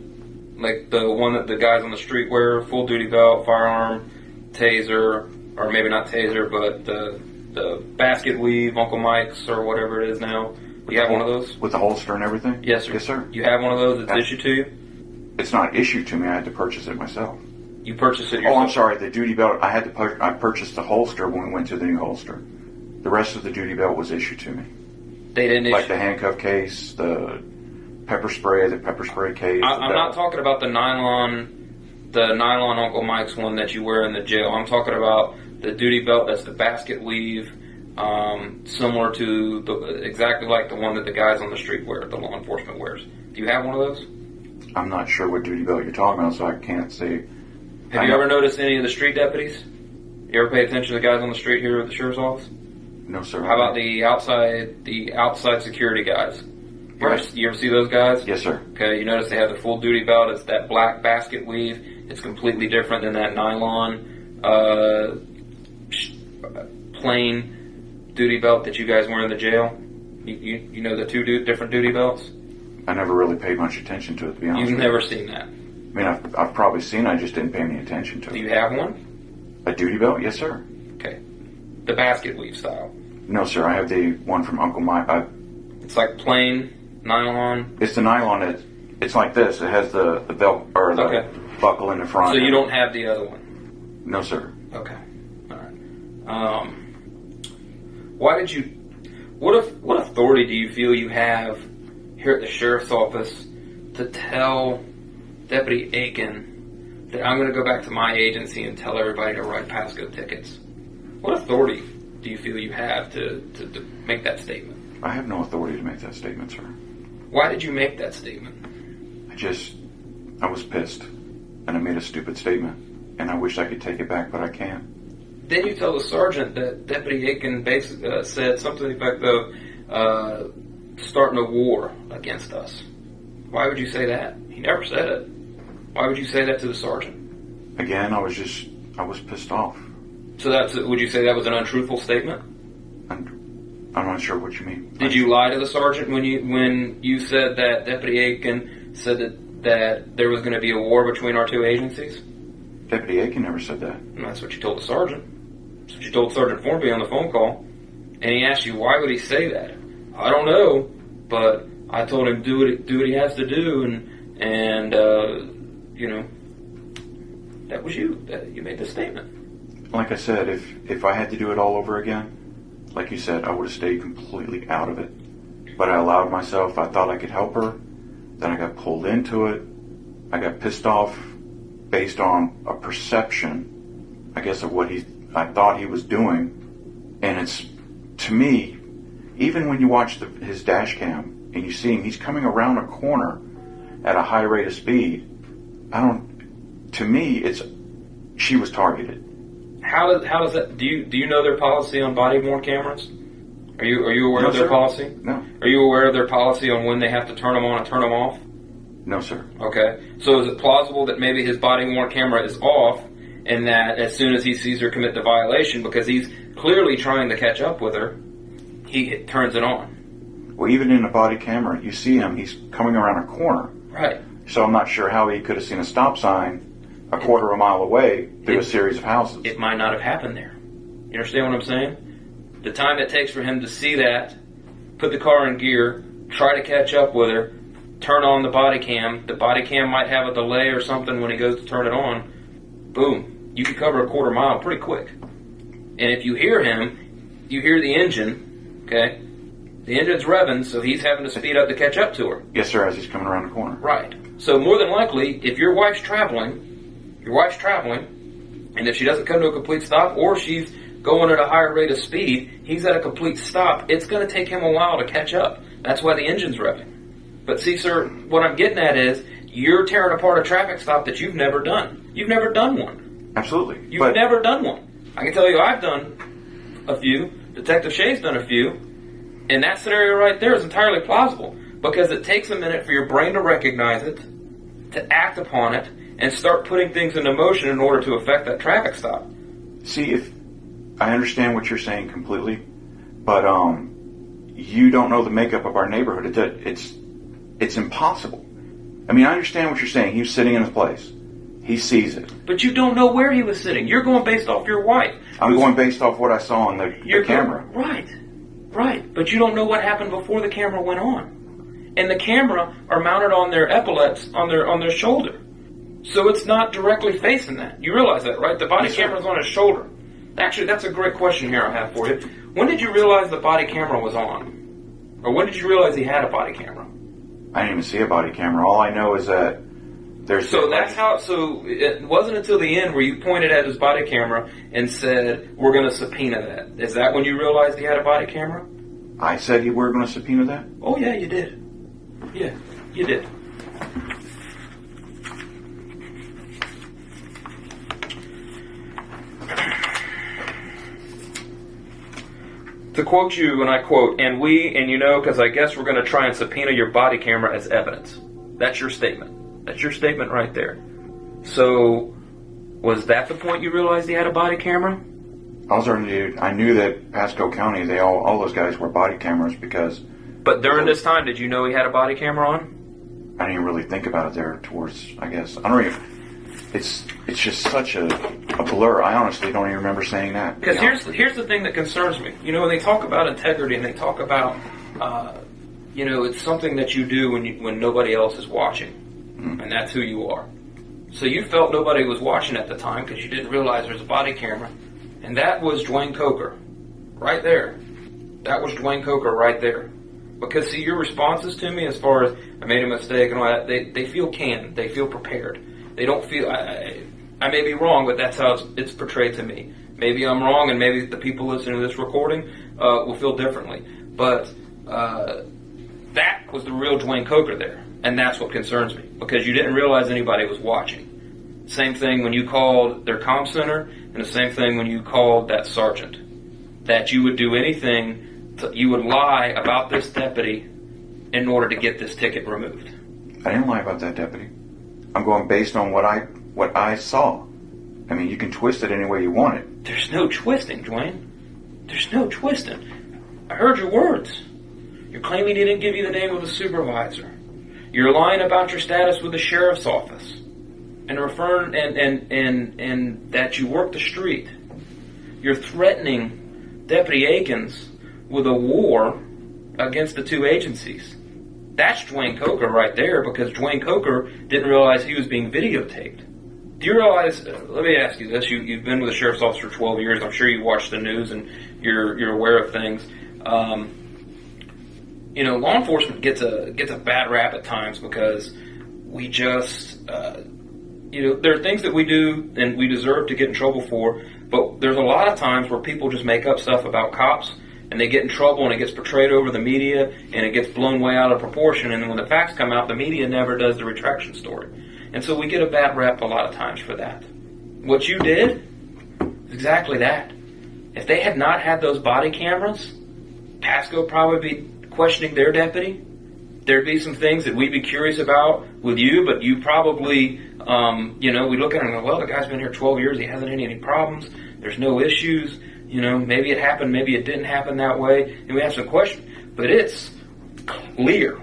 Like the one that the guys on the street wear, full duty belt, firearm, taser, or maybe not taser, but the basket weave, Uncle Mike's, or whatever it is now. Do you have one of those? With the holster and everything? Yes, sir. Yes, sir. You have one of those that's issued to you? It's not issued to me. I had to purchase it myself. You purchased it yourself? Oh, I'm sorry. The duty belt, I purchased the holster when we went to the new holster. The rest of the duty belt was issued to me. They didn't issue? Like the handcuff case, the pepper spray case. I'm not talking about the nylon Uncle Mike's one that you wear in the jail. I'm talking about the duty belt that's the basket weave, similar to exactly like the one that the guys on the street wear, the law enforcement wears. Do you have one of those? I'm not sure what duty belt you're talking about, so I can't say. Have you ever noticed any of the street deputies? You ever pay attention to the guys on the street here at the sheriff's office? No, sir. How about the outside security guys? You ever see those guys? Yes, sir. Okay, you notice they have the full duty belt. It's that black basket weave. It's completely different than that nylon plain duty belt that you guys wear in the jail. You know the two different duty belts? I never really paid much attention to it, to be honest. You've never seen that? I mean, I've probably seen it, I just didn't pay any attention to it. Do you have one? A duty belt? Yes, sir. Okay. The basket weave style? No, sir. I have the one from Uncle Mike. It's like plain nylon? It's the nylon. It's like this. It has the belt or the buckle in the front. So you don't have the other one? No, sir. Okay. All right. Why did you... What authority do you feel you have here at the sheriff's office to tell Deputy Aiken that I'm going to go back to my agency and tell everybody to write passcode tickets? What authority do you feel you have to make that statement? I have no authority to make that statement, sir. Why did you make that statement? I was pissed, and I made a stupid statement, and I wish I could take it back, but I can't. Then you tell the sergeant that Deputy Aiken basically said something to the effect of starting a war against us. Why would you say that? He never said it. Why would you say that to the sergeant? Again, I was pissed off. So would you say that was an untruthful statement? I'm not sure what you mean. Did you lie to the sergeant when you said that Deputy Aiken said that there was going to be a war between our two agencies? Deputy Aiken never said that. And that's what you told the sergeant. That's what you told Sergeant Formby on the phone call. And he asked you, why would he say that? I don't know, but I told him do what he has to do, and you know, that was you. That you made the statement. Like I said, if I had to do it all over again, like you said, I would have stayed completely out of it. But I allowed myself. I thought I could help her. Then I got pulled into it. I got pissed off based on a perception, I guess, of what I thought he was doing. And it's, to me, even when you watch his dash cam and you see him, he's coming around a corner at a high rate of speed. To me, she was targeted. How does that? Do you know their policy on body worn cameras? Are you aware of their policy? No. Are you aware of their policy on when they have to turn them on and turn them off? No, sir. Okay. So is it plausible that maybe his body worn camera is off, and that as soon as he sees her commit the violation, because he's clearly trying to catch up with her, he turns it on? Well, even in a body camera, you see him. He's coming around a corner. Right. So I'm not sure how he could have seen a stop sign a quarter of a mile away through a series of houses. It might not have happened there. You understand what I'm saying? The time it takes for him to see that, put the car in gear, try to catch up with her, turn on the body cam. The body cam might have a delay or something when he goes to turn it on. Boom. You can cover a quarter mile pretty quick. And if you hear him, you hear the engine, okay? The engine's revving, so he's having to speed up to catch up to her. Yes, sir, as he's coming around the corner. Right. So more than likely, if your wife's traveling, and if she doesn't come to a complete stop, or she's going at a higher rate of speed, he's at a complete stop, it's going to take him a while to catch up. That's why the engine's revving. But see, sir, what I'm getting at is, you're tearing apart a traffic stop that you've never done. You've never done one. Absolutely. You've never done one. I can tell you I've done a few. Detective Shea's done a few. And that scenario right there is entirely plausible, because it takes a minute for your brain to recognize it, to act upon it, and start putting things into motion in order to affect that traffic stop. See, if I understand what you're saying completely, but you don't know the makeup of our neighborhood. It's impossible. I mean, I understand what you're saying. He was sitting in his place. He sees it. But you don't know where he was sitting. You're going based off your wife. I'm going based off what I saw on the camera. Right. But you don't know what happened before the camera went on. And the camera are mounted on their epaulets, on their shoulder. So it's not directly facing that. You realize that, right? The body camera's on his shoulder. Actually, that's a great question here I have for you. When did you realize the body camera was on? Or when did you realize he had a body camera? I didn't even see a body camera. All I know is that there's... So it wasn't until the end where you pointed at his body camera and said, we're going to subpoena that. Is that when you realized he had a body camera? I said you were going to subpoena that? Oh, yeah, you did. Yeah, you did. To quote you, and I quote, and you know, because I guess we're going to try and subpoena your body camera as evidence. That's your statement. That's your statement right there. So, was that the point you realized he had a body camera? I knew that Pasco County, all those guys wear body cameras because... But during this time, did you know he had a body camera on? I didn't even really think about it there towards, I guess. I don't even... It's just such a blur. I honestly don't even remember saying that. Because here's the thing that concerns me. You know, when they talk about integrity and they talk about, it's something that you do when nobody else is watching. Mm-hmm. And that's who you are. So you felt nobody was watching at the time because you didn't realize there's a body camera. And that was Dewayne Coker. Right there. That was Dewayne Coker right there. Because, see, your responses to me as far as I made a mistake and all that, they feel canned. They feel prepared. They don't feel... I may be wrong, but that's how it's portrayed to me. Maybe I'm wrong, and maybe the people listening to this recording will feel differently. But that was the real Dewayne Coker there. And that's what concerns me. Because you didn't realize anybody was watching. Same thing when you called their comm center, and the same thing when you called that sergeant. That you would do anything, you would lie about this deputy in order to get this ticket removed. I didn't lie about that deputy. I'm going based on what I saw. I mean, you can twist it any way you want it. There's no twisting, Dewayne. There's no twisting. I heard your words. You're claiming he didn't give you the name of the supervisor. You're lying about your status with the sheriff's office, and referring and that you work the street. You're threatening Deputy Akins with a war against the two agencies. That's Dewayne Coker right there, because Dewayne Coker didn't realize he was being videotaped. Do you realize, let me ask you this, you've been with the sheriff's office for 12 years, I'm sure you watch the news and you're aware of things. Law enforcement gets a bad rap at times because we just, there are things that we do and we deserve to get in trouble for, but there's a lot of times where people just make up stuff about cops, and they get in trouble, and it gets portrayed over the media, and it gets blown way out of proportion, and then when the facts come out, the media never does the retraction story. And so we get a bad rep a lot of times for that. What you did is exactly that. If they had not had those body cameras, Pasco would probably be questioning their deputy. There'd be some things that we'd be curious about with you, but you probably, we look at it and go, well, the guy's been here 12 years, he hasn't had any problems, there's no issues. Maybe it happened, maybe it didn't happen that way, and we have some questions. But it's clear,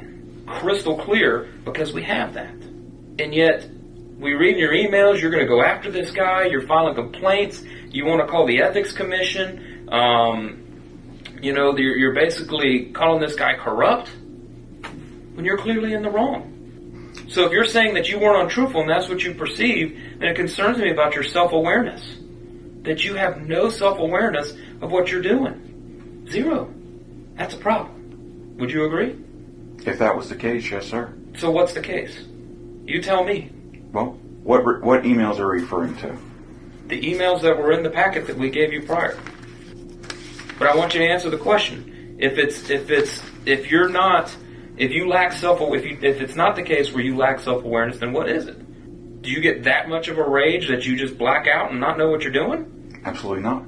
crystal clear, because we have that. And yet, we read in your emails, you're going to go after this guy, you're filing complaints, You want to call the ethics commission. You're basically calling this guy corrupt when you're clearly in the wrong. So if you're saying that you weren't untruthful and that's what you perceive, then it concerns me about your self-awareness. That you have no self-awareness of what you're doing. Zero. That's a problem. Would you agree? If that was the case, yes, sir. So what's the case? You tell me. Well, what emails are you referring to? The emails that were in the packet that we gave you prior. But I want you to answer the question. If it's not the case where you lack self-awareness, then what is it? Do you get that much of a rage that you just black out and not know what you're doing? Absolutely not.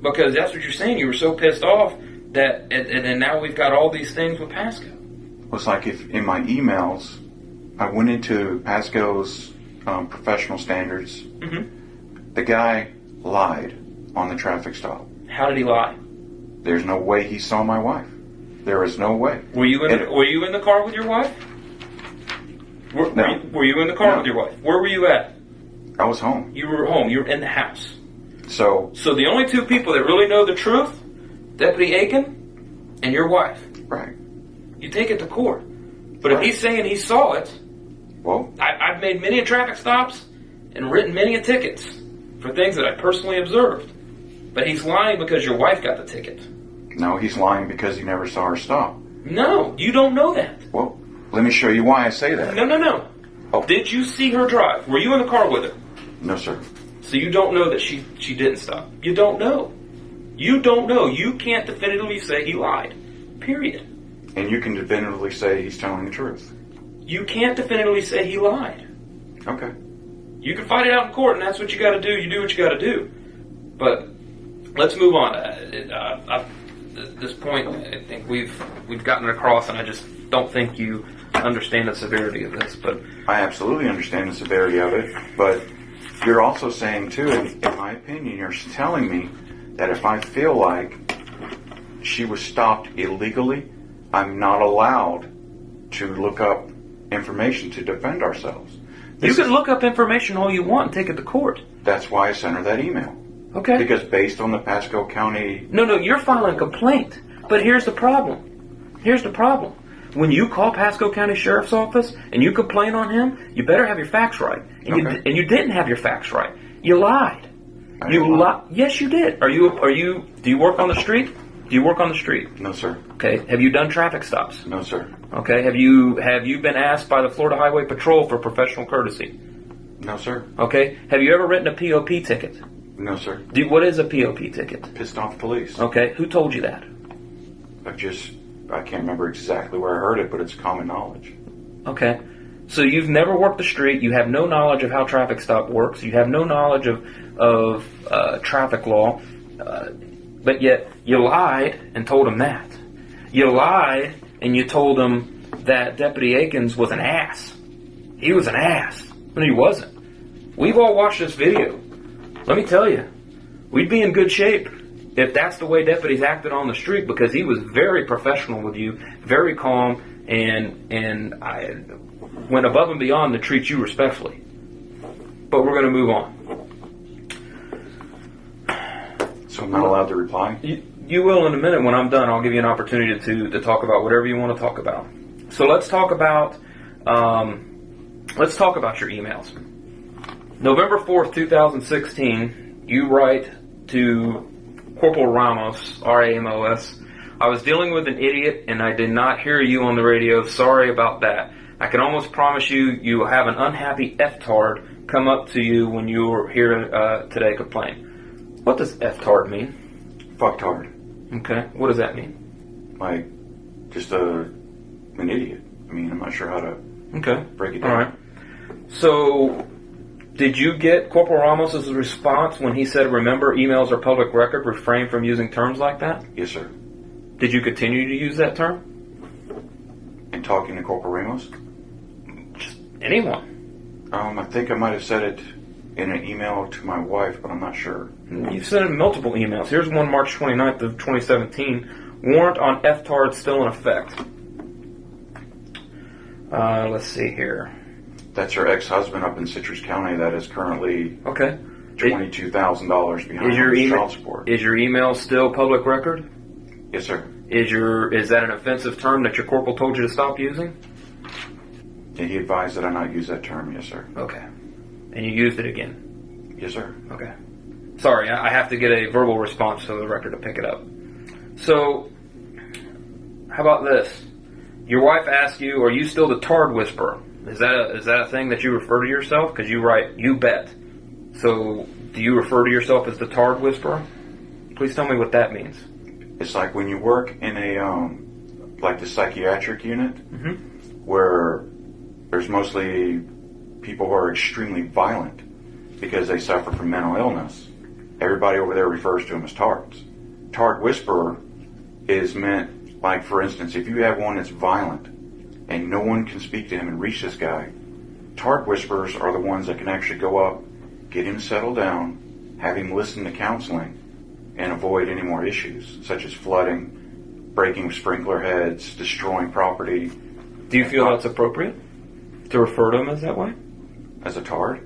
Because that's what you're saying. You were so pissed off that, and now we've got all these things with Pasco. Well, it's like if in my emails, I went into Pasco's professional standards. Mm-hmm. The guy lied on the traffic stop. How did he lie? There's no way he saw my wife. There is no way. Were you in the car with your wife? No. Were you in the car with your wife? Where were you at? I was home. You were home. You were in the house. So the only two people that really know the truth, Deputy Aiken and your wife. Right. You take it to court. But if he's saying he saw it, well, I've made many traffic stops and written many tickets for things that I personally observed. But he's lying because your wife got the ticket. No, he's lying because he never saw her stop. No, you don't know that. Well, let me show you why I say that. No. Oh. Did you see her drive? Were you in the car with her? No, sir. So you don't know that she didn't stop. You don't know. You don't know. You can't definitively say he lied. Period. And you can definitively say he's telling the truth. You can't definitively say he lied. Okay. You can fight it out in court, and that's what you got to do. You do what you got to do. But let's move on. At this point, I think we've gotten across, and I just don't think you understand the severity of this. But I absolutely understand the severity of it. But you're also saying too, in my opinion, you're telling me that if I feel like she was stopped illegally, I'm not allowed to look up information to defend ourselves. You can look up information all you want and take it to court. That's why I sent her that email. Okay. Because based on the Pasco County... No, you're filing a complaint. But here's the problem. When you call Pasco County Sheriff's Office and you complain on him, you better have your facts right. And you didn't have your facts right. You lied. Yes, you did. Do you work on the street? Do you work on the street? No, sir. Okay. Have you done traffic stops? No, sir. Okay. Have you been asked by the Florida Highway Patrol for professional courtesy? No, sur. Okay. Have you ever written a POP ticket? No, sir. What is a POP ticket? Pissed off police. Okay. Who told you that? I can't remember exactly where I heard it, but it's common knowledge. Okay. So you've never worked the street. You have no knowledge of how traffic stop works. You have no knowledge of traffic law. But yet you lied and told him that. You lied and you told him that Deputy Akins was an ass. He was an ass. But he wasn't. We've all watched this video. Let me tell you, we'd be in good shape if that's the way deputies acted on the street, because he was very professional with you, very calm, and I went above and beyond to treat you respectfully. But we're going to move on. So I'm not allowed to reply? You will in a minute. When I'm done, I'll give you an opportunity to talk about whatever you want to talk about. So let's talk about your emails. November 4th, 2016, you write to Corporal Ramos, R-A-M-O-S. I was dealing with an idiot and I did not hear you on the radio. Sorry about that. I can almost promise you will have an unhappy F-tard come up to you when you are here today complain. What does F-tard mean? Fucktard. Okay. What does that mean? Like, just an idiot. I mean, I'm not sure how to break it down. All right. So, did you get Corporal Ramos' response when he said, remember, emails are public record, refrain from using terms like that? Yes, sir. Did you continue to use that term? In talking to Corporal Ramos? Just anyone. I think I might have said it in an email to my wife, but I'm not sure. You've sent in multiple emails. Here's one March 29th of 2017. Warrant on F-tard still in effect. Let's see here. That's her ex-husband up in Citrus County that is currently... Okay. $22,000 behind Is your on email child support. is your email still public record? Yes, sir. Is that an offensive term that your corporal told you to stop using? Yeah, he advised that I not use that term. Yes, sir. Okay. And you used it again? Yes, sir. Okay. Sorry, I have to get a verbal response to the record to pick it up. So, how about this? Your wife asked you, are you still the Tard Whisperer? Is that a thing that you refer to yourself? Because you write, you bet. So, do you refer to yourself as the Tard Whisperer? Please tell me what that means. It's like when you work in a, like the psychiatric unit, where there's mostly people who are extremely violent because they suffer from mental illness. Everybody over there refers to them as Tards. Tard Whisperer is meant, like for instance, if you have one that's violent and no one can speak to him and reach this guy, Tard Whisperers are the ones that can actually go up, get him settled down, have him listen to counseling, and avoid any more issues, such as flooding, breaking sprinkler heads, destroying property. Do you feel that's appropriate? To refer to him as that way? As a Tard?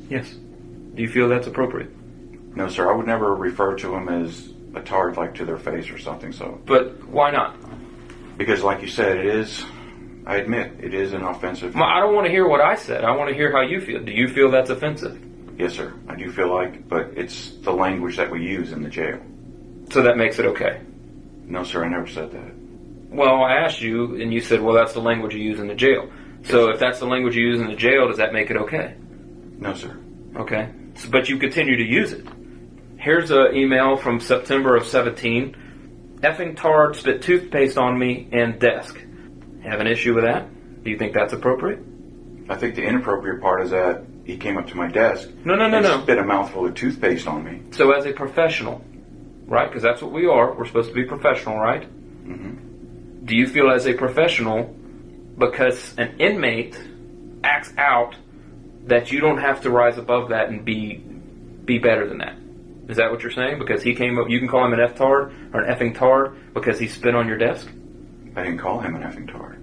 Yes. Do you feel that's appropriate? No, sir. I would never refer to him as a Tard, like to their face or something. So. But why not? Because, like you said, it is. I admit it is an offensive. I don't want to hear what I said. I want to hear how you feel. Do you feel that's offensive? Yes, sir. I do feel like, but it's the language that we use in the jail. So that makes it okay? No, sir. I never said that. Well, I asked you, and you said, well, that's the language you use in the jail. So if that's the language you use in the jail, does that make it okay? No, sir. Okay. So, but you continue to use it. Here's an email from September of 17. Effing Tard spit toothpaste on me and desk. Have an issue with that? Do you think that's appropriate? I think the inappropriate part is that he came up to my desk No. spit a mouthful of toothpaste on me. So as a professional, right? Because that's what we are. We're supposed to be professional, right? Mm-hmm. Do you feel as a professional, because an inmate acts out, that you don't have to rise above that and be better than that? Is that what you're saying? Because he came up, you can call him an F-tard or an effing tard because he spit on your desk? I didn't call him an effing tard.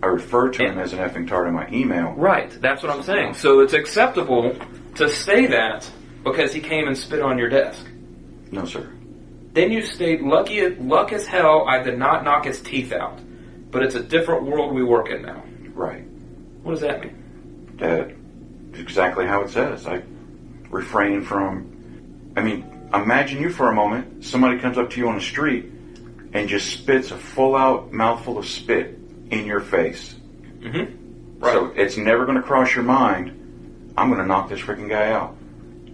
I referred to him as an effing tard in my email. Right, that's what I'm saying. So it's acceptable to say that because he came and spit on your desk. No, sir. Then you state, luck as hell I did not knock his teeth out. But it's a different world we work in now. Right. What does that mean? That's exactly how it says. I refrain from... I mean, imagine you for a moment. Somebody comes up to you on the street and just spits a full-out mouthful of spit in your face. Mm-hmm. Right. So it's never going to cross your mind, I'm going to knock this freaking guy out.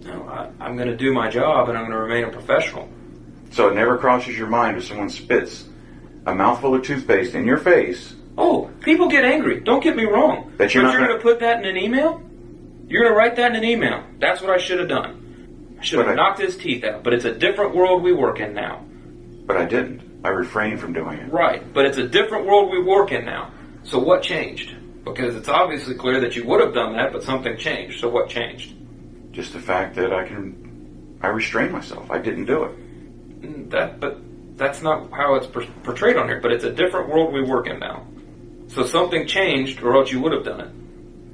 No, I'm going to do my job and I'm going to remain a professional. So it never crosses your mind if someone spits a mouthful of toothpaste in your face. Oh, people get angry. Don't get me wrong. But you're going to put that in an email? You're going to write that in an email. That's what I should have done. I should have knocked his teeth out. But it's a different world we work in now. But I didn't. I refrained from doing it. Right. But it's a different world we work in now. So what changed? Because it's obviously clear that you would have done that, but something changed. So what changed? Just the fact that I restrained myself. I didn't do it. But that's not how it's portrayed on here. But it's a different world we work in now. So something changed, or else you would have done it.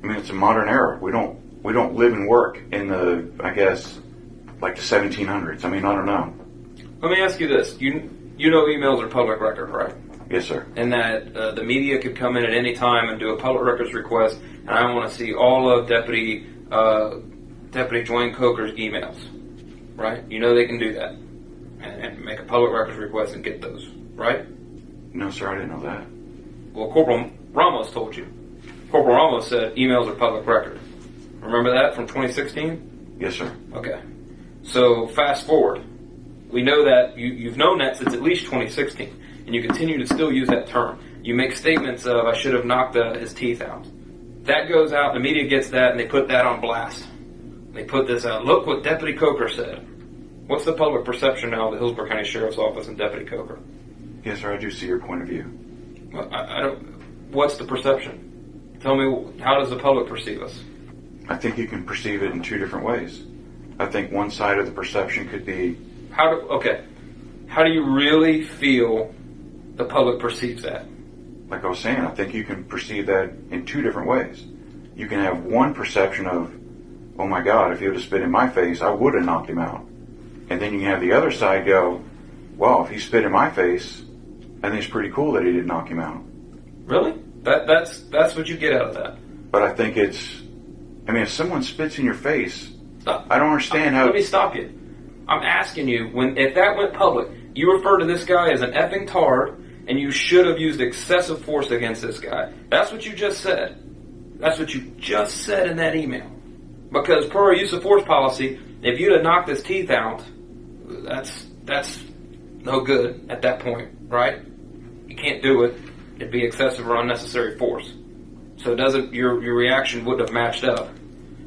I mean, it's a modern era. We don't live and work in the, I guess, like the 1700s. I mean, I don't know. Let me ask you this: you know emails are public record, right? Yes, sir. And that the media could come in at any time and do a public records request, and I want to see all of Deputy Dewayne Coker's emails, right? You know they can do that and make a public records request and get those, right? No, sir, I didn't know that. Well, Corporal Ramos told you. Corporal Ramos said emails are public record. Remember that from 2016? Yes, sir. Okay. So fast forward. We know that you've known that since at least 2016. And you continue to still use that term. You make statements of, I should have knocked his teeth out. That goes out, the media gets that, and they put that on blast. They put this out. Look what Deputy Coker said. What's the public perception now of the Hillsborough County Sheriff's Office and Deputy Coker? Yes, sir, I do see your point of view. Well, I don't. What's the perception? Tell me, how does the public perceive us? I think you can perceive it in two different ways. I think one side of the perception could be... How do you really feel the public perceives that? Like I was saying, I think you can perceive that in two different ways. You can have one perception of, oh my God, if he would have spit in my face, I would have knocked him out. And then you have the other side go, well, if he spit in my face, I think it's pretty cool that he didn't knock him out. Really? That's what you get out of that. But I think it's, I mean, if someone spits in your face, I don't understand how... Let me stop you. I'm asking you, if that went public, you refer to this guy as an effing tard, and you should have used excessive force against this guy. That's what you just said. That's what you just said in that email. Because per our use of force policy, if you'd have knocked his teeth out, that's no good at that point, right? You can't do it. It'd be excessive or unnecessary force. So your reaction wouldn't have matched up.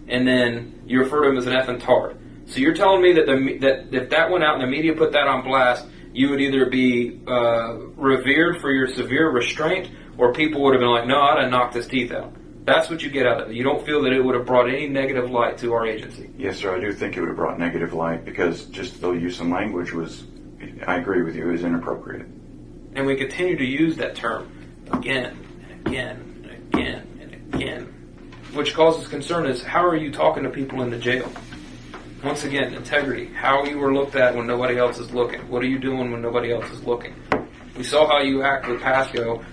And then you refer to him as an effing tard. So you're telling me that if that went out and the media put that on blast, you would either be revered for your severe restraint, or people would have been like, no, I'd have knocked his teeth out. That's what you get out of it. You don't feel that it would have brought any negative light to our agency. Yes, sir, I do think it would have brought negative light, because just the use of language was, I agree with you, is inappropriate. And we continue to use that term again and again and again and again. Which causes concern is, how are you talking to people in the jail? Once again, integrity. How you were looked at when nobody else is looking. What are you doing when nobody else is looking? We saw how you act with Pasco.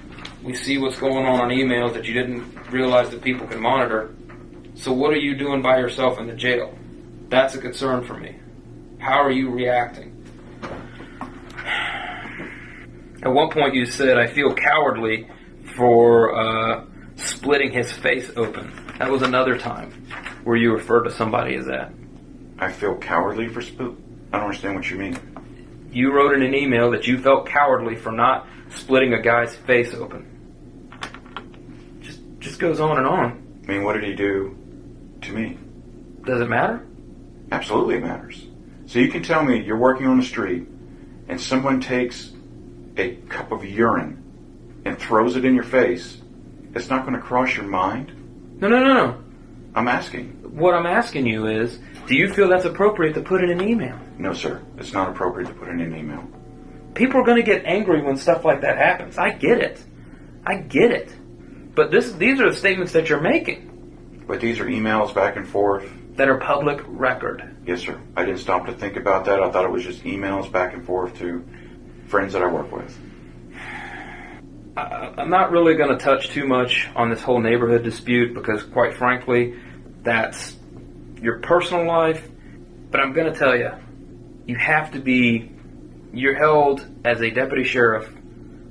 We see what's going on emails that you didn't realize that people can monitor. So what are you doing by yourself in the jail? That's a concern for me. How are you reacting? At one point you said, I feel cowardly for splitting his face open. That was another time where you referred to somebody as that. I feel cowardly for I don't understand what you mean. You wrote in an email that you felt cowardly for not splitting a guy's face open. Just goes on and on. I mean, what did he do to me? Does it matter? Absolutely it matters. So you can tell me you're working on the street and someone takes a cup of urine and throws it in your face. It's not going to cross your mind? No. I'm asking. What I'm asking you is, do you feel that's appropriate to put in an email? No, sir. It's not appropriate to put in an email. People are going to get angry when stuff like that happens. I get it. But these are the statements that you're making. But these are emails back and forth. That are public record. Yes, sir. I didn't stop to think about that. I thought it was just emails back and forth to friends that I work with. I'm not really going to touch too much on this whole neighborhood dispute because, quite frankly, that's your personal life. But I'm going to tell you, you're held as a deputy sheriff,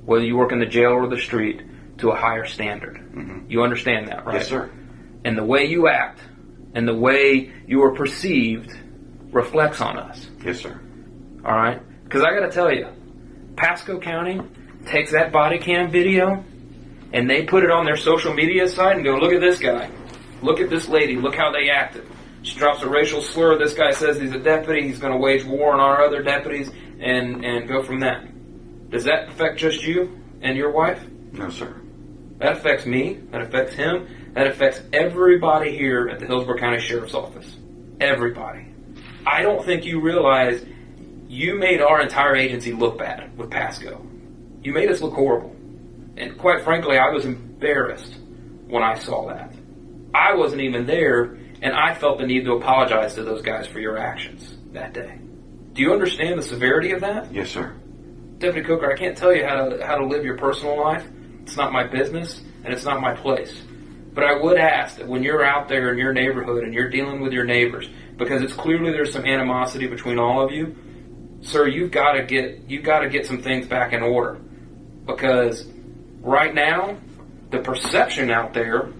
whether you work in the jail or the street, to a higher standard. Mm-hmm. You understand that, right? Yes, sir. And the way you act and the way you are perceived reflects on us. Yes, sir. All right? Because I got to tell you, Pasco County takes that body cam video and they put it on their social media site and go, look at this guy. Look at this lady. Look how they acted. She drops a racial slur. This guy says he's a deputy. He's going to wage war on our other deputies and go from that. Does that affect just you and your wife? No, sir. That affects me. That affects him. That affects everybody here at the Hillsborough County Sheriff's Office. Everybody. I don't think you realize you made our entire agency look bad with Pasco. You made us look horrible. And quite frankly, I was embarrassed when I saw that. I wasn't even there, and I felt the need to apologize to those guys for your actions that day. Do you understand the severity of that? Yes, sir. Deputy Coker, I can't tell you how to live your personal life. It's not my business, and it's not my place. But I would ask that when you're out there in your neighborhood and you're dealing with your neighbors, because it's clearly there's some animosity between all of you, sir, you've got to get some things back in order. Because right now, the perception out there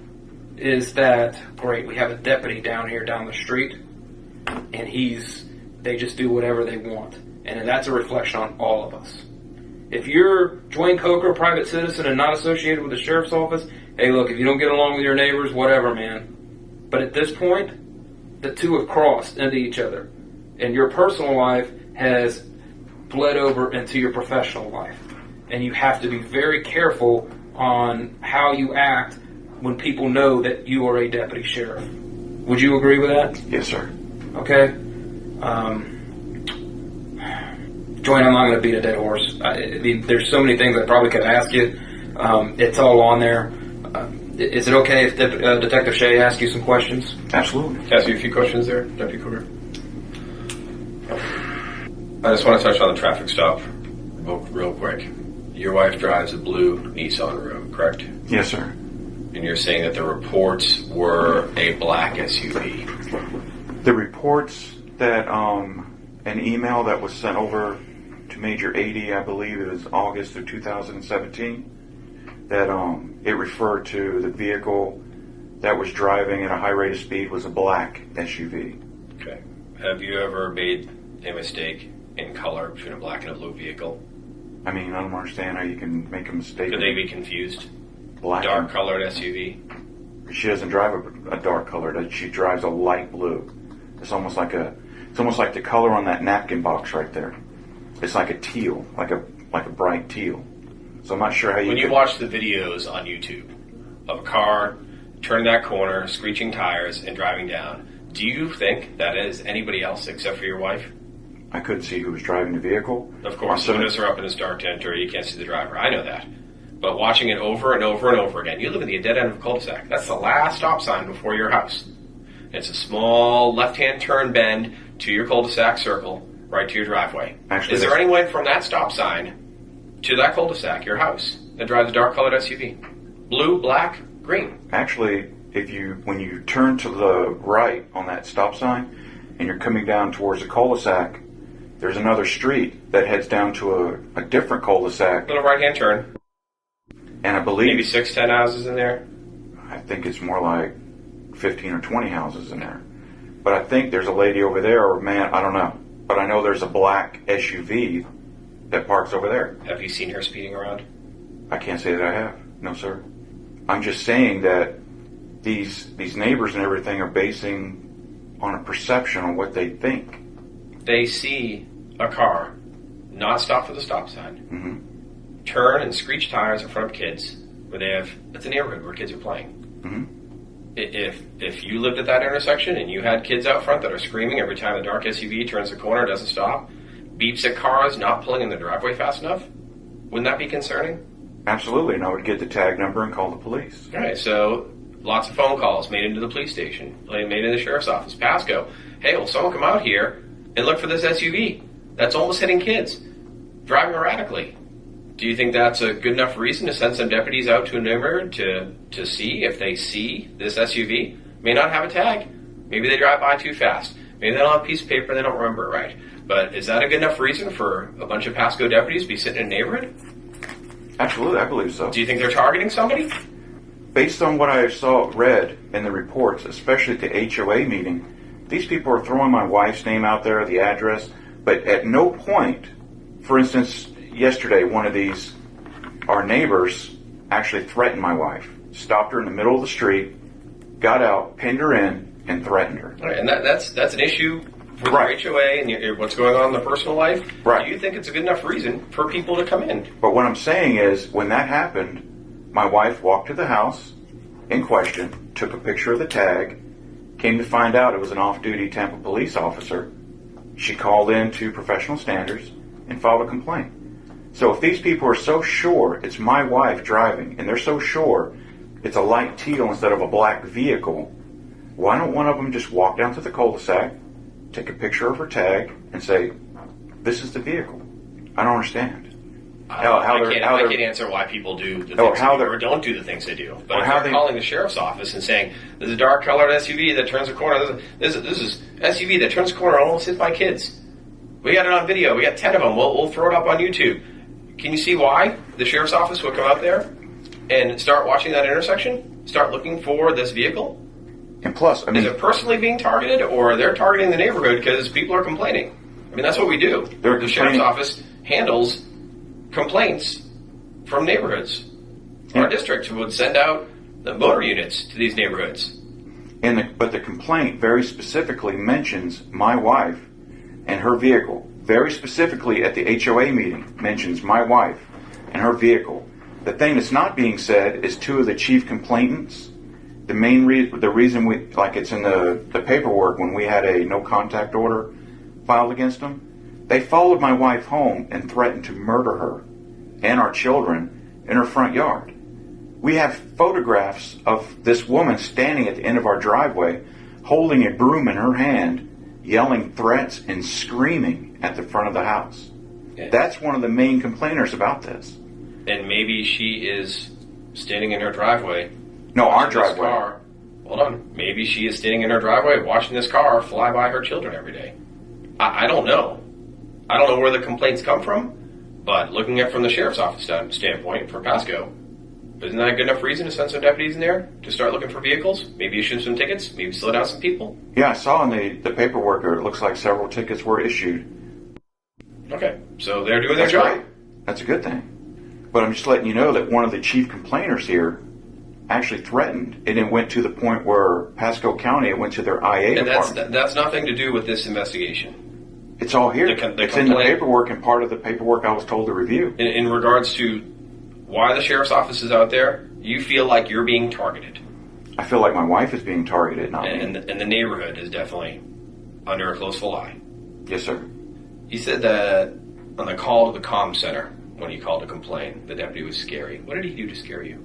is that, great, we have a deputy down the street, and they just do whatever they want. And that's a reflection on all of us. If you're Dewayne Coker, a private citizen and not associated with the sheriff's office, hey, look, if you don't get along with your neighbors, whatever, man. But at this point, the two have crossed into each other. And your personal life has bled over into your professional life. And you have to be very careful on how you act when people know that you are a deputy sheriff. Would you agree with that? Yes, sir. Okay. Dewayne, I'm not going to beat a dead horse. There's so many things I probably could ask you. It's all on there. Is it okay if Detective Shea asks you some questions? Absolutely. Can I ask you a few questions there, Deputy Cooper? I just want to touch on the traffic stop real quick. Your wife drives a blue Nissan Rogue, correct? Yes, sir. And you're saying that the reports were a black SUV. The reports that an email that was sent over to Major 80, I believe it was August of 2017, that it referred to the vehicle that was driving at a high rate of speed was a black SUV. Okay. Have you ever made a mistake in color between a black and a blue vehicle? I mean, I don't understand how you can make a mistake. Could they be confused? Black, dark colored SUV. She doesn't drive a dark colored. She drives a light blue. It's almost like the color on that napkin box right there. It's like a teal, like a bright teal. So I'm not sure how you. When you watch the videos on YouTube of a car turning that corner, screeching tires, and driving down, do you think that is anybody else except for your wife? I couldn't see who was driving the vehicle. Of course, the windows are up in this dark territory. You can't see the driver. I know that. But watching it over and over and over again, you live in the dead end of a cul-de-sac. That's the last stop sign before your house. It's a small left-hand turn bend to your cul-de-sac circle, right to your driveway. Actually, is there anyone from that stop sign to that cul-de-sac, your house, that drives a dark-colored SUV? Blue, black, green. Actually, when you turn to the right on that stop sign and you're coming down towards the cul-de-sac, there's another street that heads down to a different cul-de-sac. Little right-hand turn. And I believe maybe 6, 10 houses in there. I think it's more like 15 or 20 houses in there. But I think there's a lady over there, or man, I don't know. But I know there's a black SUV that parks over there. Have you seen her speeding around? I can't say that I have. No, sir. I'm just saying that these neighbors and everything are basing on a perception on what they think. They see a car not stop for the stop sign, turn and screech tires in front of kids where they have, it's a neighborhood where kids are playing. If you lived at that intersection and you had kids out front that are screaming every time the dark SUV turns the corner, doesn't stop, beeps at cars not pulling in the driveway fast enough, wouldn't that be concerning? Absolutely, and I would get the tag number and call the police. All right, so lots of phone calls made into the police station, made in the sheriff's office, Pasco. Hey, will someone come out here and look for this SUV that's almost hitting kids, driving erratically? Do you think that's a good enough reason to send some deputies out to a neighborhood to see if they see this SUV? May not have a tag. Maybe they drive by too fast. Maybe they don't have a piece of paper and they don't remember it right. But is that a good enough reason for a bunch of Pasco deputies to be sitting in a neighborhood? Absolutely, I believe so. Do you think they're targeting somebody? Based on what I read in the reports, especially at the HOA meeting, these people are throwing my wife's name out there, the address, but at no point, for instance, yesterday, one of our neighbors actually threatened my wife, stopped her in the middle of the street, got out, pinned her in, and threatened her. Right, and that's an issue with your HOA and what's going on in the personal life. Right. Do you think it's a good enough reason for people to come in? But what I'm saying is, when that happened, my wife walked to the house in question, took a picture of the tag, came to find out it was an off-duty Tampa police officer. She called in to professional standards and filed a complaint. So if these people are so sure it's my wife driving, and they're so sure it's a light teal instead of a black vehicle, why don't one of them just walk down to the cul-de-sac, take a picture of her tag, and say, this is the vehicle? I don't understand. I can't answer why people do the things they do or don't do the things they do. But if they're calling the sheriff's office and saying, there's a dark-colored SUV that turns a corner, this is SUV that turns a corner, almost hit by kids. We got it on video. We got 10 of them. We'll throw it up on YouTube. Can you see why the sheriff's office would come out there and start watching that intersection? Start looking for this vehicle? And plus, I mean, is it personally being targeted, or they're targeting the neighborhood because people are complaining? I mean, that's what we do. The sheriff's office handles complaints from neighborhoods. Our district would send out the motor units to these neighborhoods. But the complaint very specifically mentions my wife and her vehicle. Very specifically at the HOA meeting mentions my wife and her vehicle. The thing that's not being said is two of the chief complainants. The reason it's in the paperwork when we had a no contact order filed against them, they followed my wife home and threatened to murder her and our children in her front yard. We have photographs of this woman standing at the end of our driveway, holding a broom in her hand, yelling threats and screaming at the front of the house. Yeah. That's one of the main complainers about this. And maybe she is standing in her driveway. No, our watching this driveway. car. Hold on. Maybe she is standing in her driveway watching this car fly by her children every day. I don't know. I don't know where the complaints come from, but looking at it from the sheriff's office standpoint for Pasco, isn't that a good enough reason to send some deputies in there to start looking for vehicles? Maybe issue some tickets? Maybe slow down some people? Yeah, I saw in the paperwork it looks like several tickets were issued. Okay, so they're doing their That's job. great. That's a good thing. But I'm just letting you know that one of the chief complainers here actually threatened, and it went to the point where Pasco County, it went to their IA And department. that's nothing to do with this investigation. It's all here. The It's in the complaint- paperwork, and part of the paperwork I was told to review. In regards to why the sheriff's office is out there, you feel like you're being targeted. I feel like my wife is being targeted, not me. And the neighborhood is definitely under a closeful eye. Yes, sir. You said that on the call to the comm center, when you called to complain, the deputy was scary. What did he do to scare you?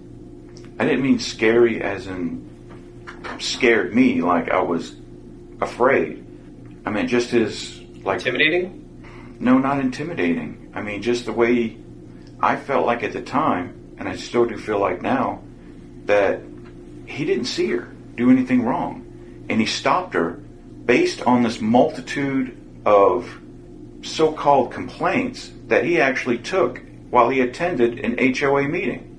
I didn't mean scary as in scared me, like I was afraid. I mean just as like Intimidating? No, not intimidating. I mean just the way I felt like at the time, and I still do feel like now, that he didn't see her do anything wrong. And he stopped her based on this multitude of so-called complaints that he actually took while he attended an HOA meeting.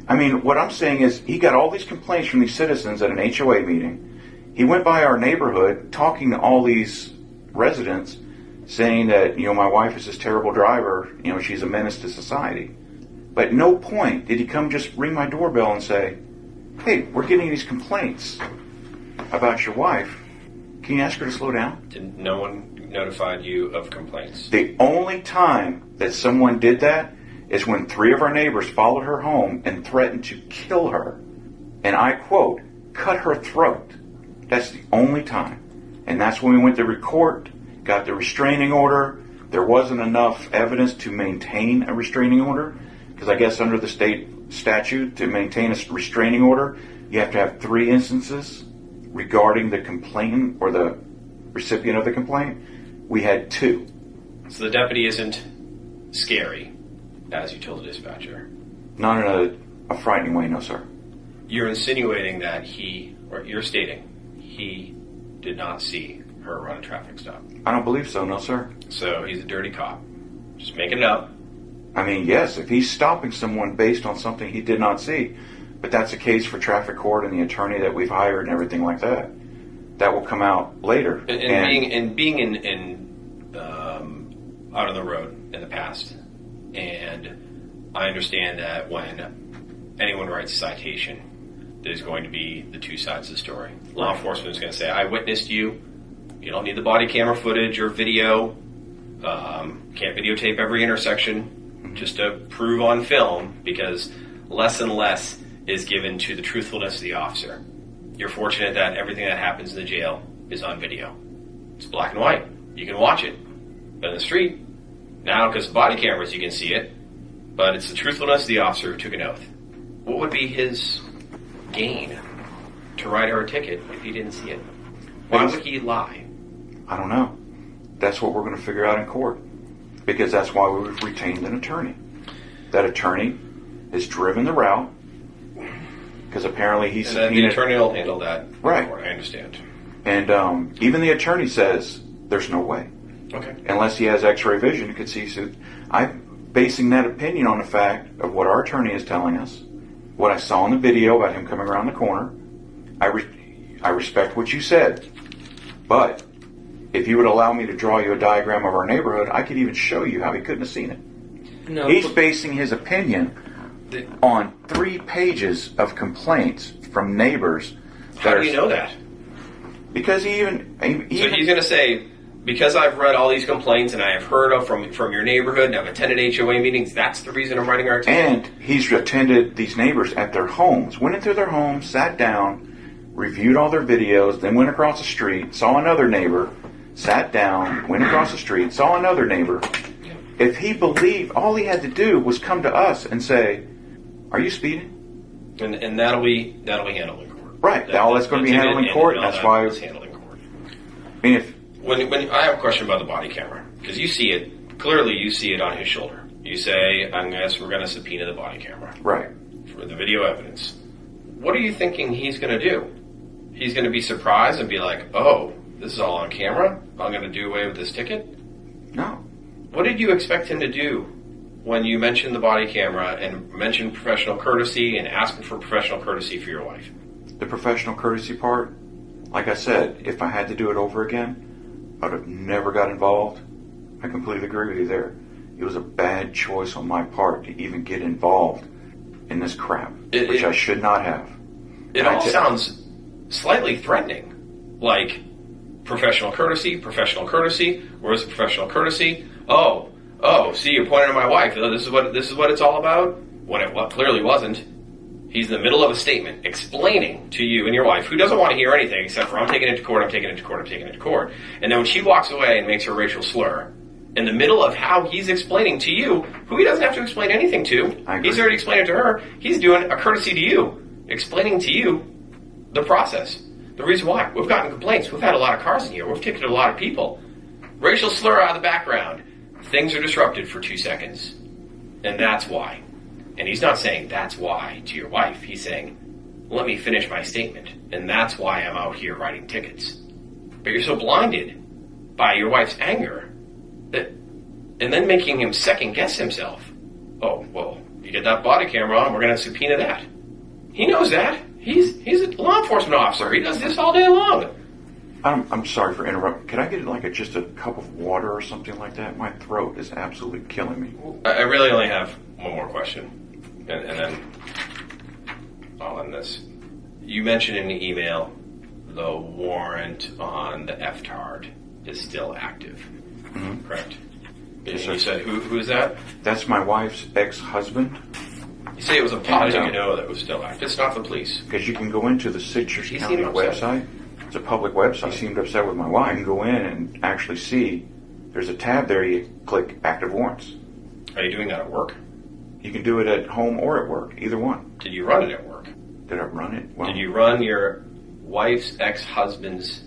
I mean, what I'm saying is he got all these complaints from these citizens at an HOA meeting. He went by our neighborhood talking to all these residents saying that, my wife is this terrible driver, she's a menace to society. But at no point did he come just ring my doorbell and say, hey, we're getting these complaints about your wife. Can you ask her to slow down? Did no one notified you of complaints? The only time that someone did that is when 3 of our neighbors followed her home and threatened to kill her. And I quote, cut her throat. That's the only time. And that's when we went to court, got the restraining order. There wasn't enough evidence to maintain a restraining order, because I guess under the state statute, to maintain a restraining order, you have to have 3 instances regarding the complainant or the recipient of the complaint. We had 2. So the deputy isn't scary, as you told the dispatcher. Not in a frightening way, no, sir. You're insinuating that you're stating he did not see her run a traffic stop. I don't believe so, no, sir. So he's a dirty cop. Just making it up. I mean, yes, if he's stopping someone based on something he did not see, but that's a case for traffic court and the attorney that we've hired and everything like that. That will come out later. And being out on the road in the past, and I understand that when anyone writes a citation, there's going to be the 2 sides of the story. Law enforcement is going to say, I witnessed you. You don't need the body camera footage or video. Can't videotape every intersection just to prove on film, because less and less is given to the truthfulness of the officer. You're fortunate that everything that happens in the jail is on video. It's black and white. You can watch it. But in the street, now because of body cameras you can see it, but it's the truthfulness of the officer who took an oath. What would be his gain to write her a ticket if he didn't see it? Why would he lie? I don't know. That's what we're going to figure out in court, because that's why we've retained an attorney. That attorney has driven the route, because apparently he's subpoenaed. The attorney will handle that. Right. I understand. And even the attorney says there's no way. Okay. Unless he has x-ray vision, you could see. So I'm basing that opinion on the fact of what our attorney is telling us, what I saw in the video about him coming around the corner. I respect what you said, but if you would allow me to draw you a diagram of our neighborhood, I could even show you how he couldn't have seen it. No, He's basing his opinion on 3 pages of complaints from neighbors. How do you know that? Because So he's going to say, because I've read all these complaints and I have heard of from your neighborhood and I've attended HOA meetings, that's the reason I'm writing our ticket? And he's attended these neighbors at their homes, went into their homes, sat down, reviewed all their videos, then went across the street, saw another neighbor, sat down, went across the street, saw another neighbor. If he believed, all he had to do was come to us and say, are you speeding? And that'll be handled in court. Right. All that's going to be handled in court, and that's why it's handled in court. I mean, if when I have a question about the body camera, because you see it clearly, you see it on his shoulder. You say, "I guess we're going to subpoena the body camera." Right. For the video evidence. What are you thinking he's going to do? He's going to be surprised and be like, "Oh, this is all on camera? I'm going to do away with this ticket?" No. What did you expect him to do when you mentioned the body camera and mentioned professional courtesy and asking for professional courtesy for your wife? The professional courtesy part, like I said, if I had to do it over again, I would have never got involved. I completely agree with you there. It was a bad choice on my part to even get involved in this crap, which I should not have. It all sounds slightly threatening. Like, professional courtesy. Where's the professional courtesy? Oh, see, you're pointing at my wife. This is what it's all about? When it clearly wasn't. He's in the middle of a statement explaining to you and your wife, who doesn't want to hear anything except for, I'm taking it to court. And then when she walks away and makes her racial slur, in the middle of how he's explaining to you, who he doesn't have to explain anything to, he's already explained it to her, he's doing a courtesy to you, explaining to you the process. The reason why. We've gotten complaints. We've had a lot of cars in here. We've ticketed a lot of people. Racial slur out of the background. Things are disrupted for 2 seconds. And that's why. And he's not saying that's why to your wife. He's saying, let me finish my statement. And that's why I'm out here writing tickets. But you're so blinded by your wife's anger that, and then making him second guess himself. Oh, well, you get that body camera on, we're going to subpoena that. He knows that. He's a law enforcement officer. He does this all day long. I'm sorry for interrupting. Could I get just a cup of water or something like that? My throat is absolutely killing me. I really only have one more question, and then I'll end this. You mentioned in the email the warrant on the F-Tard is still active, correct? Yes, you said, who is that? That's my wife's ex-husband. You say it was a how did you know that it was still active? It's not the police. Because you can go into the Citrus County website. It's a public website. He seemed upset with my wife. You can go in and actually see there's a tab there. You click active warrants. Are you doing that at work? You can do it at home or at work, either one. Did you run it at work? Did I run it? Well, did you run your wife's ex-husband's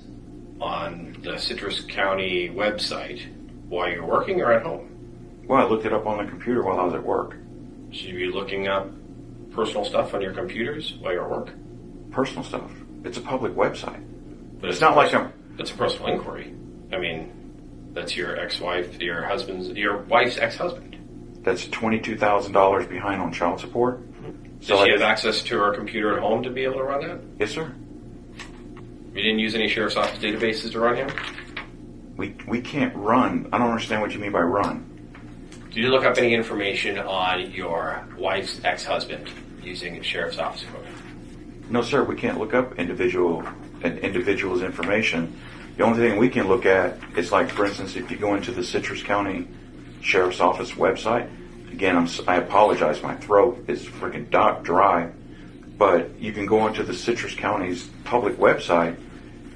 on the Citrus County website while you're working or at home? Well, I looked it up on the computer while I was at work. Should you be looking up personal stuff on your computers while you're at work? Personal stuff. It's a public website. But it's not like it's a personal inquiry. I mean, that's your ex-wife, your wife's ex-husband. That's $22,000 behind on child support. Does she have access to her computer at home to be able to run that? Yes, sir. You didn't use any sheriff's office databases to run him? We can't run. I don't understand what you mean by run. Did you look up any information on your wife's ex-husband using sheriff's office equipment? No, sir. We can't look up individual's information. The only thing we can look at is, like, for instance, if you go into the Citrus County Sheriff's Office website. Again, I apologize. My throat is freaking dry. But you can go into the Citrus County's public website,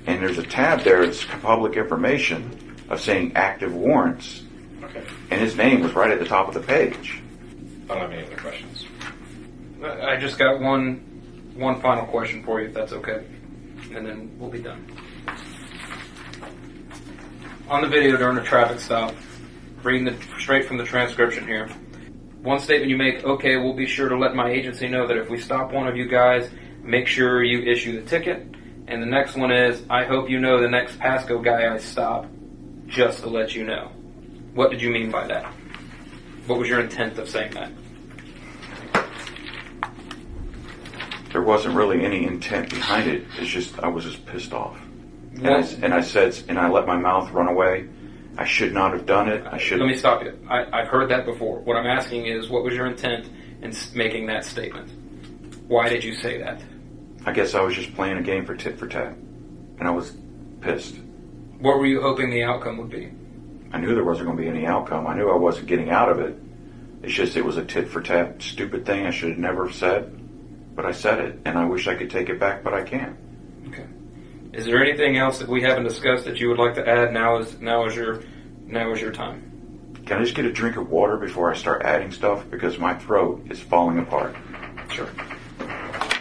and there's a tab there that's public information of saying active warrants. Okay. And his name was right at the top of the page. I don't have any other questions. I just got one final question for you, if that's okay. And then we'll be done. On the video during the traffic stop, reading straight from the transcription here, one statement you make, okay, we'll be sure to let my agency know that if we stop one of you guys, make sure you issue the ticket. And the next one is, I hope you know the next Pasco guy I stop, just to let you know. What did you mean by that? What was your intent of saying that? There wasn't really any intent behind it. It's just, I was just pissed off. And I said, and I let my mouth run away. I should not have done it. Let me stop you. I've heard that before. What I'm asking is, what was your intent in making that statement? Why did you say that? I guess I was just playing a game for tit for tat. And I was pissed. What were you hoping the outcome would be? I knew there wasn't going to be any outcome. I knew I wasn't getting out of it. It's just it was a tit for tat stupid thing I should have never said. But I said it, and I wish I could take it back, but I can't. Okay. Is there anything else that we haven't discussed that you would like to add? Now is your time. Can I just get a drink of water before I start adding stuff? Because my throat is falling apart. Sure.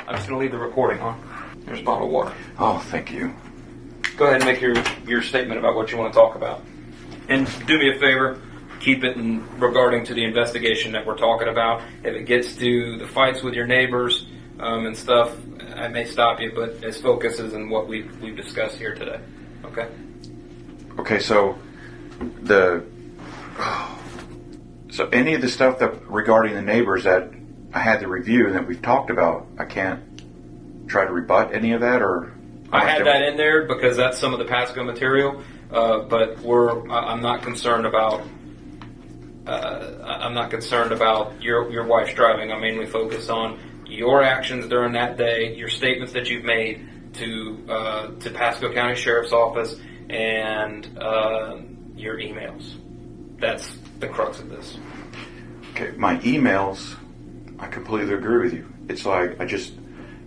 I'm just going to leave the recording on. Here's a bottle of water. Oh, thank you. Go ahead and make your statement about what you want to talk about. And do me a favor, keep it regarding to the investigation that we're talking about. If it gets to the fights with your neighbors and stuff, I may stop you, but its focus is in what we've discussed here today. Okay? Okay, so any of the stuff that regarding the neighbors that I had to review and that we've talked about, I can't try to rebut any of that, or I had that in there because that's some of the Pasco material, but I'm not concerned about. I'm not concerned about your wife's driving. I mainly focus on your actions during that day, your statements that you've made to Pasco County Sheriff's Office, and your emails. That's the crux of this. Okay, my emails, I completely agree with you. It's like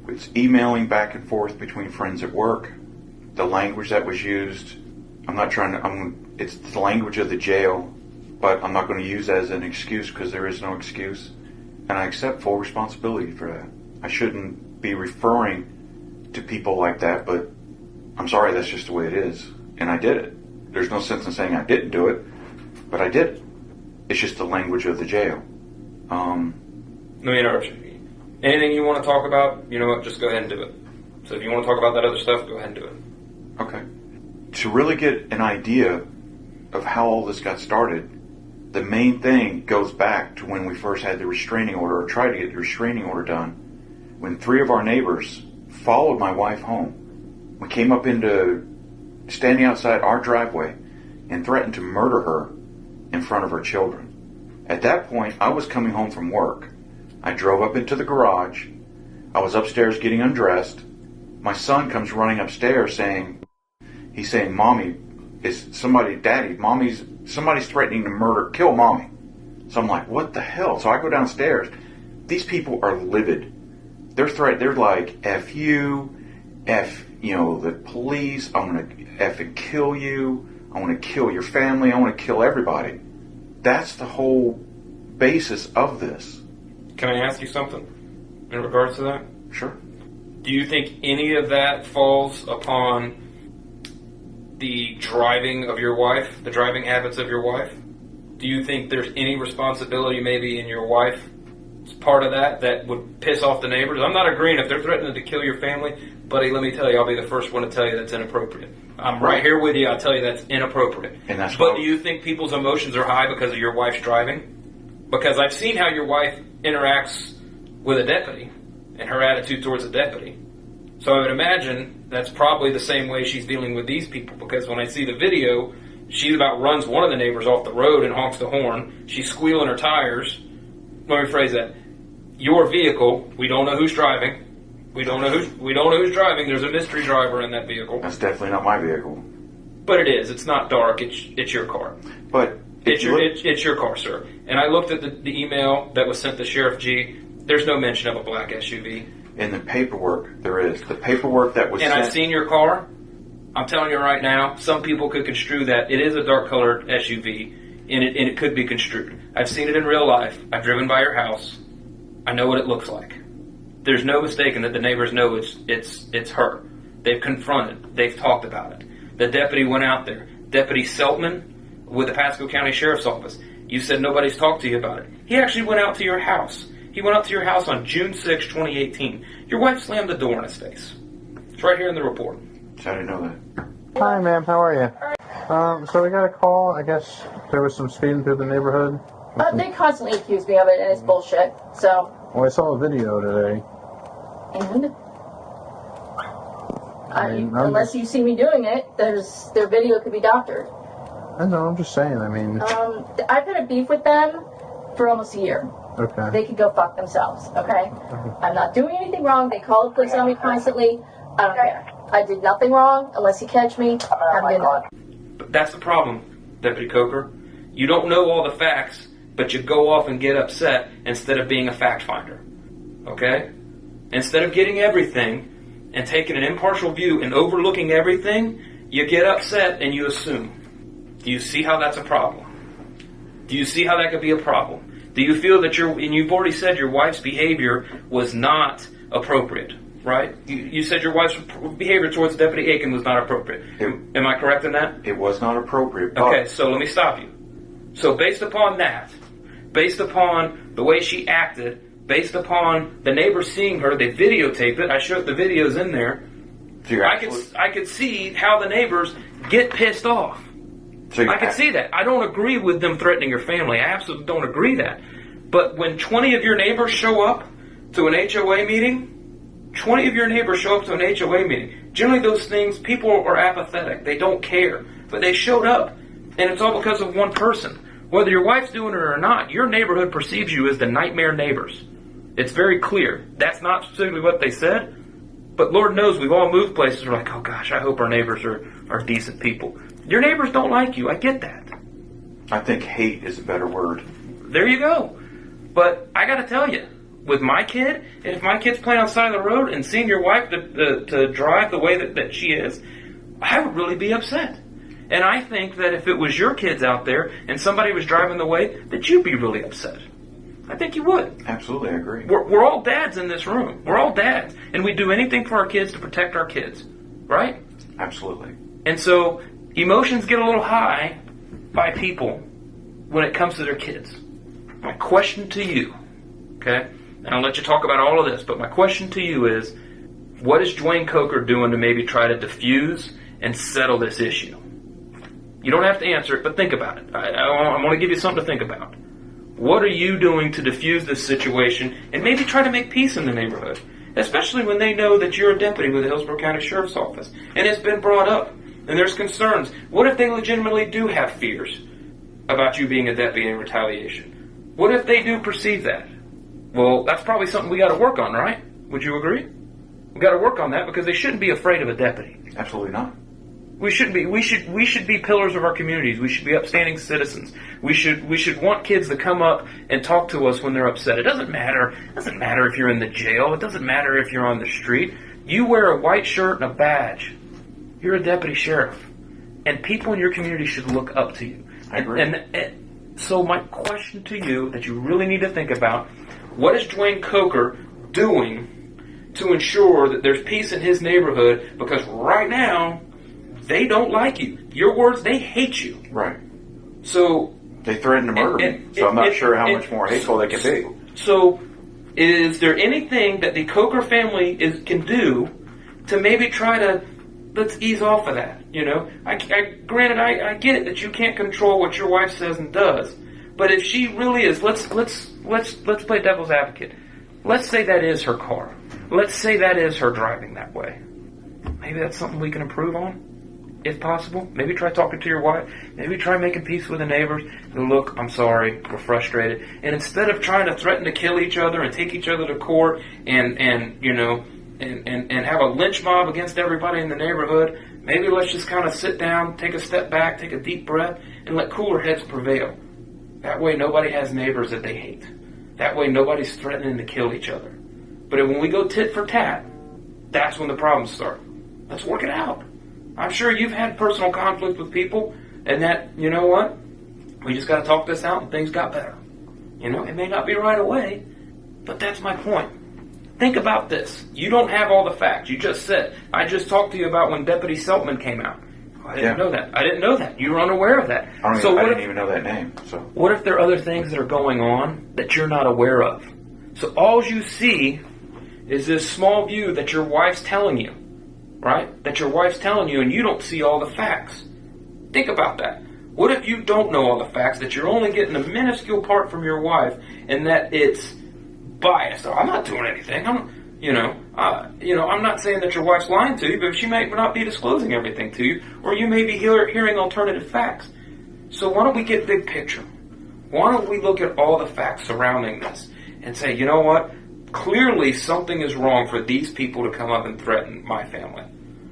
it's emailing back and forth between friends at work. The language that was used, it's the language of the jail, but I'm not going to use that as an excuse because there is no excuse. And I accept full responsibility for that. I shouldn't be referring to people like that, but I'm sorry, that's just the way it is. And I did it. There's no sense in saying I didn't do it, but I did it. It's just the language of the jail. Let me interrupt you. Anything you want to talk about, you know what, just go ahead and do it. So if you want to talk about that other stuff, go ahead and do it. Okay. To really get an idea of how all this got started, the main thing goes back to when we first had the restraining order, or tried to get the restraining order done, when 3 of our neighbors followed my wife home. We came up into standing outside our driveway and threatened to murder her in front of her children. At that point, I was coming home from work. I drove up into the garage. I was upstairs getting undressed. My son comes running upstairs saying, Mommy, somebody's threatening to kill Mommy. So I'm like, what the hell? So I go downstairs. These people are livid. They're like, F you, the police, I'm going to effing kill you, I want to kill your family, I want to kill everybody. That's the whole basis of this. Can I ask you something in regards to that? Sure. Do you think any of that falls upon the driving of your wife, the driving habits of your wife? Do you think there's any responsibility maybe in your wife's part of that would piss off the neighbors? I'm not agreeing if they're threatening to kill your family, buddy, let me tell you, I'll be the first one to tell you that's inappropriate. I'm right here with you, I'll tell you that's inappropriate. But do you think people's emotions are high because of your wife's driving? Because I've seen how your wife interacts with a deputy and her attitude towards a deputy. So I would imagine that's probably the same way she's dealing with these people, because when I see the video, she about runs one of the neighbors off the road and honks the horn. She's squealing her tires. Let me phrase that. Your vehicle, we don't know who's driving. We don't know who's driving. There's a mystery driver in that vehicle. That's definitely not my vehicle. But it is. It's not dark. It's your car. But it's your car, sir. And I looked at the email that was sent to Sheriff G. There's no mention of a black SUV. In the paperwork, there is. The paperwork that was sent. And I've seen your car. I'm telling you right now, some people could construe that it is a dark-colored SUV, and it could be construed. I've seen it in real life. I've driven by your house. I know what it looks like. There's no mistaking that the neighbors know it's her. They've confronted. They've talked about it. The deputy went out there. Deputy Seltman with the Pasco County Sheriff's Office. You said nobody's talked to you about it. He actually went out to your house. He went out to your house on June 6, 2018. Your wife slammed the door in his face. It's right here in the report. I didn't know that. Hi, ma'am. How are you? So we got a call. I guess there was some speeding through the neighborhood. They constantly accuse me of it, and it's bullshit. So. Well, I saw a video today. And? Unless you see me doing it, their video could be doctored. I know. I'm just saying. I mean. I've had a beef with them for almost a year. Okay. They could go fuck themselves. Okay. I'm not doing anything wrong. They call the police on me constantly. I don't care. I did nothing wrong. Unless you catch me, I'm good. But that's the problem, Deputy Coker. You don't know all the facts, but you go off and get upset instead of being a fact finder. Okay? Instead of getting everything and taking an impartial view and overlooking everything, you get upset and you assume. Do you see how that's a problem? Do you see how that could be a problem? Do you feel that and you've already said your wife's behavior was not appropriate, right? You said your wife's behavior towards Deputy Aiken was not appropriate. Am I correct in that? It was not appropriate. But Okay, so let me stop you. So based upon that, based upon the way she acted, based upon the neighbors seeing her, they videotaped it. I showed the videos in there. So I could see how the neighbors get pissed off. So I can see that. I don't agree with them threatening your family. I absolutely don't agree that. But when 20 of your neighbors show up to an HOA meeting, 20 of your neighbors show up to an HOA meeting, generally those things, people are apathetic. They don't care. But they showed up, and it's all because of one person. Whether your wife's doing it or not, your neighborhood perceives you as the nightmare neighbors. It's very clear. That's not specifically what they said, but Lord knows we've all moved places. We're like, oh gosh, I hope our neighbors are decent people. Your neighbors don't like you. I get that. I think hate is a better word. There you go. But I got to tell you, with my kid, and if my kid's playing on the side of the road and seeing your wife to drive the way that she is, I would really be upset. And I think that if it was your kids out there and somebody was driving the way, that you'd be really upset. I think you would. Absolutely, I agree. We're all dads in this room. We're all dads. And we do anything for our kids to protect our kids. Right? Absolutely. And so emotions get a little high by people when it comes to their kids. My question to you, okay, and I'll let you talk about all of this, but my question to you is, what is Dewayne Coker doing to maybe try to diffuse and settle this issue? You don't have to answer it, but think about it. I want to give you something to think about. What are you doing to diffuse this situation and maybe try to make peace in the neighborhood? Especially when they know that you're a deputy with the Hillsborough County Sheriff's Office. And it's been brought up. And there's concerns. What if they legitimately do have fears about you being a deputy in retaliation? What if they do perceive that? Well, that's probably something we got to work on, right? Would you agree? We got to work on that because they shouldn't be afraid of a deputy. Absolutely not. We shouldn't be. We should be pillars of our communities. We should be upstanding citizens. We should want kids to come up and talk to us when they're upset. It doesn't matter. It doesn't matter if you're in the jail. It doesn't matter if you're on the street. You wear a white shirt and a badge. You're a deputy sheriff, and people in your community should look up to you. I agree. And so my question to you that you really need to think about: what is Dewayne Coker doing to ensure that there's peace in his neighborhood? Because right now, they don't like you. Your words, they hate you. Right. So they threaten to murder me. So I'm not sure how much more hateful they can be. So, is there anything that the Coker family can do to maybe try to let's ease off of that? You know, granted, I get it that you can't control what your wife says and does, but if she really is, let's play devil's advocate. Let's say that is her car. Let's say that is her driving that way. Maybe that's something we can improve on. If possible, maybe try talking to your wife. Maybe try making peace with the neighbors. Look, I'm sorry, we're frustrated. And instead of trying to threaten to kill each other and take each other to court and have a lynch mob against everybody in the neighborhood, maybe let's just kind of sit down, take a step back, take a deep breath, and let cooler heads prevail. That way nobody has neighbors that they hate. That way nobody's threatening to kill each other. But when we go tit for tat, that's when the problems start. Let's work it out. I'm sure you've had personal conflict with people, and that, you know what? We just got to talk this out, and things got better. You know, it may not be right away, but that's my point. Think about this. You don't have all the facts. You just said, I just talked to you about when Deputy Seltman came out. I didn't know that. I didn't know that. You were unaware of that. I didn't even know that name. So what if there are other things that are going on that you're not aware of? So all you see is this small view that your wife's telling you. Right? That your wife's telling you and you don't see all the facts. Think about that. What if you don't know all the facts, that you're only getting a minuscule part from your wife and that it's biased? Oh, I'm not doing anything. I'm not saying that your wife's lying to you, but she may not be disclosing everything to you, or you may be hearing alternative facts. So why don't we get big picture? Why don't we look at all the facts surrounding this and say, you know what? Clearly something is wrong for these people to come up and threaten my family.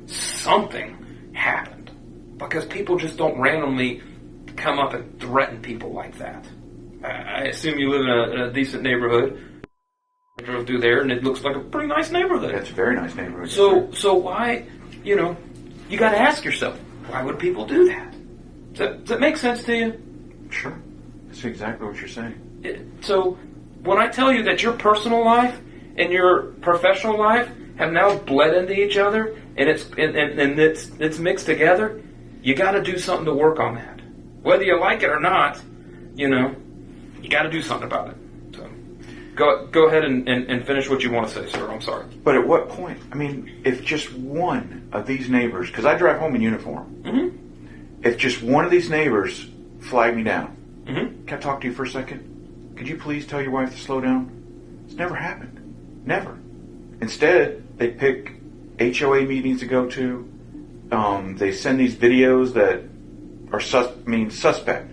Something happened. Because people just don't randomly come up and threaten people like that. I assume you live in a decent neighborhood. I drove through there and it looks like a pretty nice neighborhood. It's a very nice neighborhood. So why, you got to ask yourself, why would people do that? Does that make sense to you? Sure. That's exactly what you're saying. So when I tell you that your personal life and your professional life have now bled into each other, and it's mixed together, you got to do something to work on that. Whether you like it or not, you got to do something about it. So, go ahead and finish what you want to say, sir. I'm sorry. But at what point? I mean, if just one of these neighbors, because I drive home in uniform, if just one of these neighbors flagged me down, can I talk to you for a second? Could you please tell your wife to slow down? It's never happened. Never. Instead, they pick HOA meetings to go to. They send these videos that are suspect.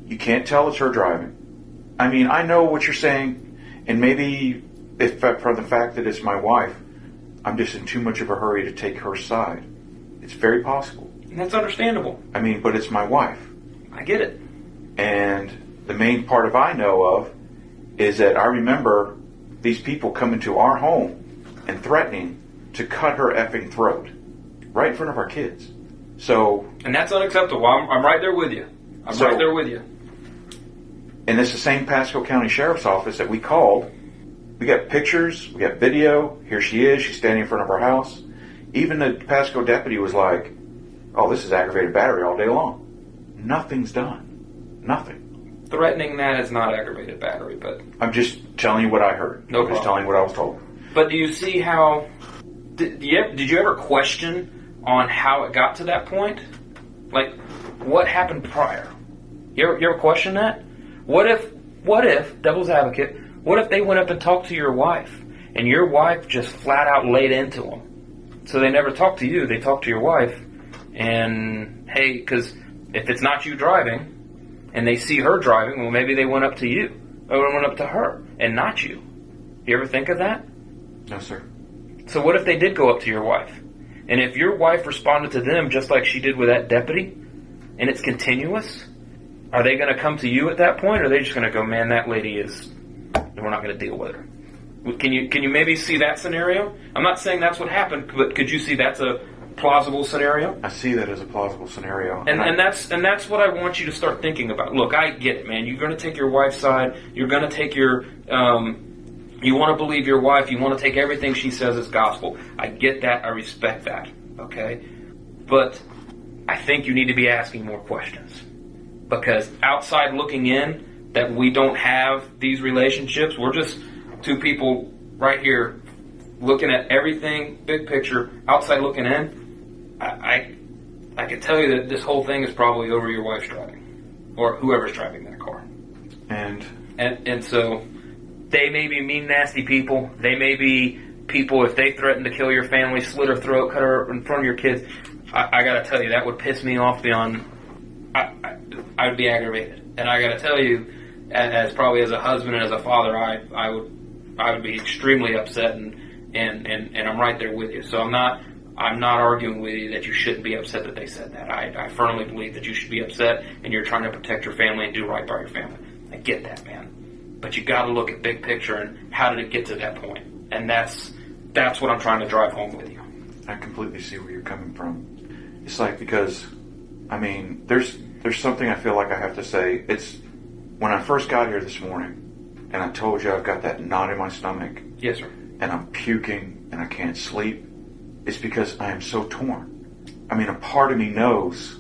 You can't tell it's her driving. I mean, I know what you're saying, and maybe if from the fact that it's my wife, I'm just in too much of a hurry to take her side. It's very possible. And that's understandable. I mean, but it's my wife. I get it. And the main part of I know of is that I remember these people coming to our home and threatening to cut her effing throat right in front of our kids. So, and that's unacceptable. I'm right there with you. I'm right there with you. And it's the same Pasco County Sheriff's Office that we called. We got pictures, we got video. Here she is. She's standing in front of our house. Even the Pasco deputy was like, "Oh, this is aggravated battery all day long." Nothing's done. Nothing. Threatening that is not aggravated battery, but I'm just telling you what I heard. I'm just telling you what I was told. But do you see how? Did you ever question on how it got to that point? Like, what happened prior? You ever question that? What if, devil's advocate, what if they went up and talked to your wife, and your wife just flat out laid into them? So they never talked to you, they talked to your wife, and hey, because if it's not you driving, and they see her driving, well, maybe they went up to you, or went up to her, and not you. You ever think of that? No, sir. So what if they did go up to your wife? And if your wife responded to them just like she did with that deputy, and it's continuous, are they going to come to you at that point, or are they just going to go, man, that lady is, we're not going to deal with her? Can you maybe see that scenario? I'm not saying that's what happened, but could you see that's a plausible scenario? I see that as a plausible scenario. And that's what I want you to start thinking about. Look, I get it, man. You're going to take your wife's side. You're going to take your... you want to believe your wife. You want to take everything she says as gospel. I get that. I respect that. Okay? But I think you need to be asking more questions. Because outside looking in, that we don't have these relationships. We're just two people right here looking at everything, big picture, outside looking in. I can tell you that this whole thing is probably over your wife's driving. Or whoever's driving that car. And so... they may be mean, nasty people. They may be people, if they threaten to kill your family, slit her throat, cut her in front of your kids. I got to tell you, that would piss me off beyond... I would be aggravated. And I got to tell you, as probably as a husband and as a father, I would be extremely upset, and I'm right there with you. So I'm not arguing with you that you shouldn't be upset that they said that. I firmly believe that you should be upset, and you're trying to protect your family and do right by your family. I get that, man. But you got to look at big picture and how did it get to that point? And that's what I'm trying to drive home with you. I completely see where you're coming from. It's like, because, I mean, there's something I feel like I have to say. It's when I first got here this morning, and I told you I've got that knot in my stomach. Yes, sir. And I'm puking and I can't sleep. It's because I am so torn. I mean, a part of me knows.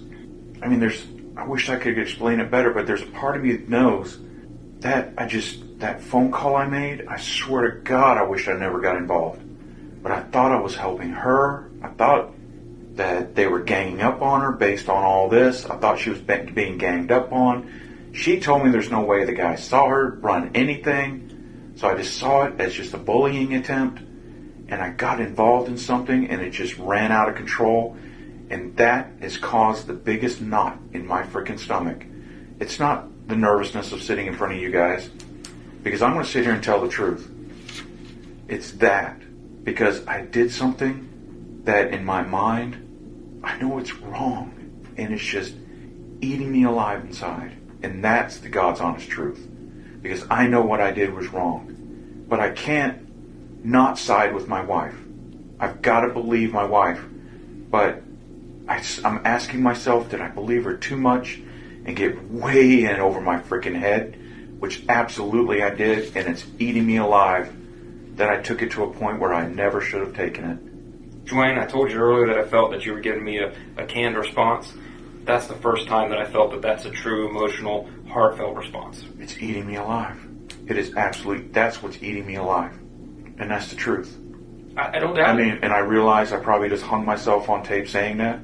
I mean, I wish I could explain it better, but there's a part of me that knows that that phone call I made, I swear to God, I wish I never got involved. But I thought I was helping her. I thought that they were ganging up on her based on all this. I thought she was being ganged up on. She told me there's no way the guy saw her run anything. So I just saw it as just a bullying attempt. And I got involved in something and it just ran out of control. And that has caused the biggest knot in my freaking stomach. It's not the nervousness of sitting in front of you guys, because I'm going to sit here and tell the truth. It's that, because I did something that in my mind, I know it's wrong, and it's just eating me alive inside. And that's the God's honest truth, because I know what I did was wrong. But I can't not side with my wife. I've got to believe my wife. But I'm asking myself, did I believe her too much and get way in over my freaking head? Which absolutely I did, and it's eating me alive that I took it to a point where I never should have taken it. Dewayne, I told you earlier that I felt that you were giving me a canned response. That's the first time that I felt that that's a true emotional, heartfelt response. It's eating me alive. It is absolutely, that's what's eating me alive. And that's the truth. I don't doubt it. And I realize I probably just hung myself on tape saying that,